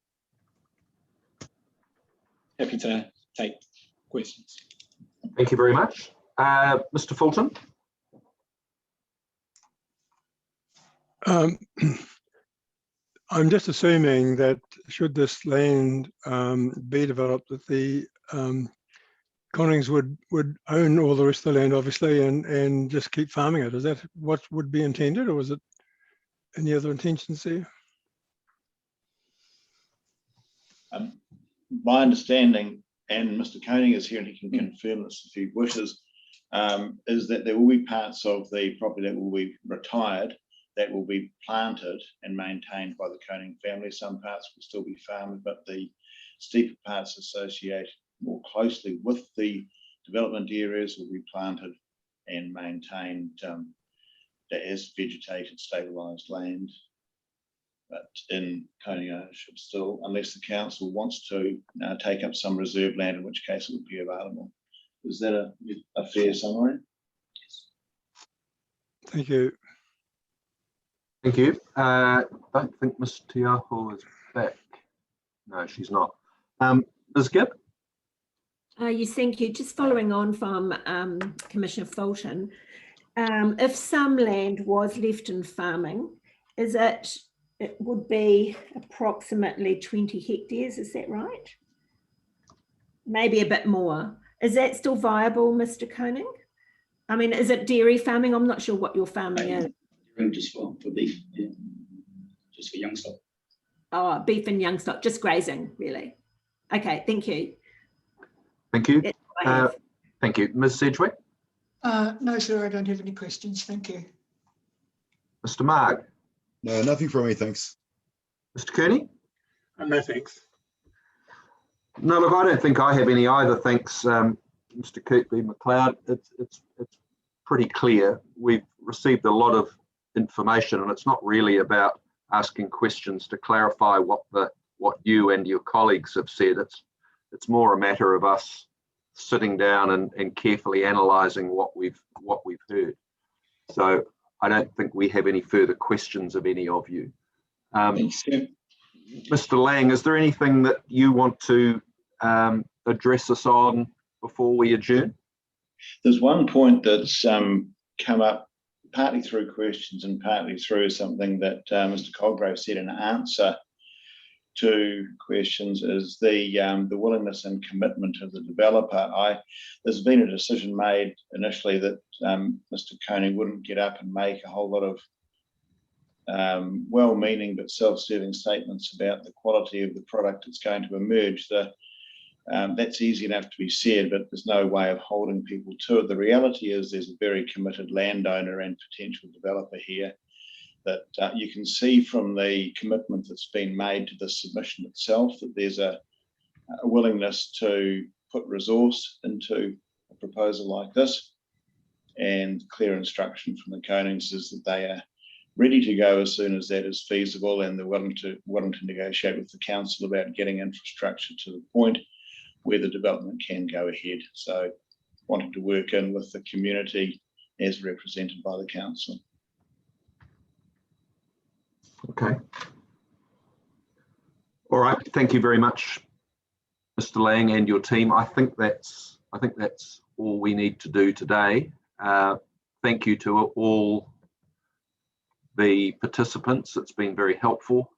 Happy to take questions. Thank you very much. Mr. Fulton? I'm just assuming that should this land be developed, that the Connings would own all the rest of the land, obviously, and just keep farming it. Is that what would be intended, or was it any other intentions there? My understanding, and Mr. Koning is here and he can confirm this if he wishes, is that there will be parts of the property that will be retired that will be planted and maintained by the Koning family. Some parts will still be farmed, but the steeper parts associated more closely with the development areas will be planted and maintained as vegetated, stabilised land, but in Koning ownership still, unless the council wants to take up some reserve land, in which case it would be available. Is that a fair summary? Thank you. Thank you. Don't think Ms. Tiaho is back. No, she's not. Ms. Gibb? Yes, thank you. Just following on from Commissioner Fulton, if some land was left in farming, it would be approximately 20 hectares, is that right? Maybe a bit more. Is that still viable, Mr. Koning? I mean, is it dairy farming? I'm not sure what your farming is. Just for beef, yeah. Just for young stock. Oh, beef and young stock, just grazing, really. Okay, thank you. Thank you. Thank you. Ms. Sedgwick? No, sir, I don't have any questions. Thank you. Mr. Marg? No, nothing from me, thanks. Mr. Kearney? No, thanks. No, look, I don't think I have any either. Thanks, Mr. Kirkby McLeod. It's pretty clear. We've received a lot of information, and it's not really about asking questions to clarify what you and your colleagues have said. It's more a matter of us sitting down and carefully analysing what we've heard. So I don't think we have any further questions of any of you. Mr. Lang, is there anything that you want to address us on before we adjourn? There's one point that's come up partly through questions and partly through something that Mr. Colgrave said in answer to questions, is the willingness and commitment of the developer. There's been a decision made initially that Mr. Koning wouldn't get up and make a whole lot of well-meaning but self-serving statements about the quality of the product that's going to emerge. That's easy enough to be said, but there's no way of holding people to it. The reality is there's a very committed landowner and potential developer here that you can see from the commitment that's been made to the submission itself that there's a willingness to put resource into a proposal like this, and clear instruction from the Konings is that they are ready to go as soon as that is feasible, and they're willing to negotiate with the council about getting infrastructure to the point where the development can go ahead. So wanting to work in with the community as represented by the council. Okay. All right. Thank you very much, Mr. Lang and your team. I think that's all we need to do today. Thank you to all the participants. It's been very helpful.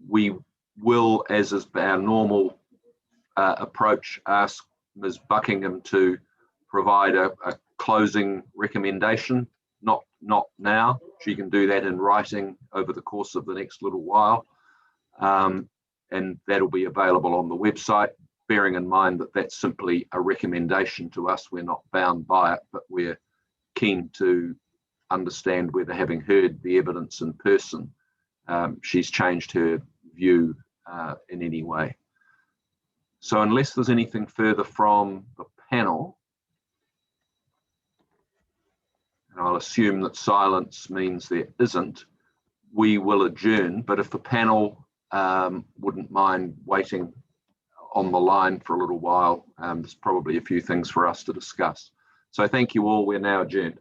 We will, as is our normal approach, ask Ms. Buckingham to provide a closing recommendation. Not now. She can do that in writing over the course of the next little while. And that'll be available on the website, bearing in mind that that's simply a recommendation to us. We're not bound by it, but we're keen to understand whether, having heard the evidence in person, she's changed her view in any way. So unless there's anything further from the panel, and I'll assume that silence means there isn't, we will adjourn. But if the panel wouldn't mind waiting on the line for a little while, there's probably a few things for us to discuss. So thank you all. We're now adjourned.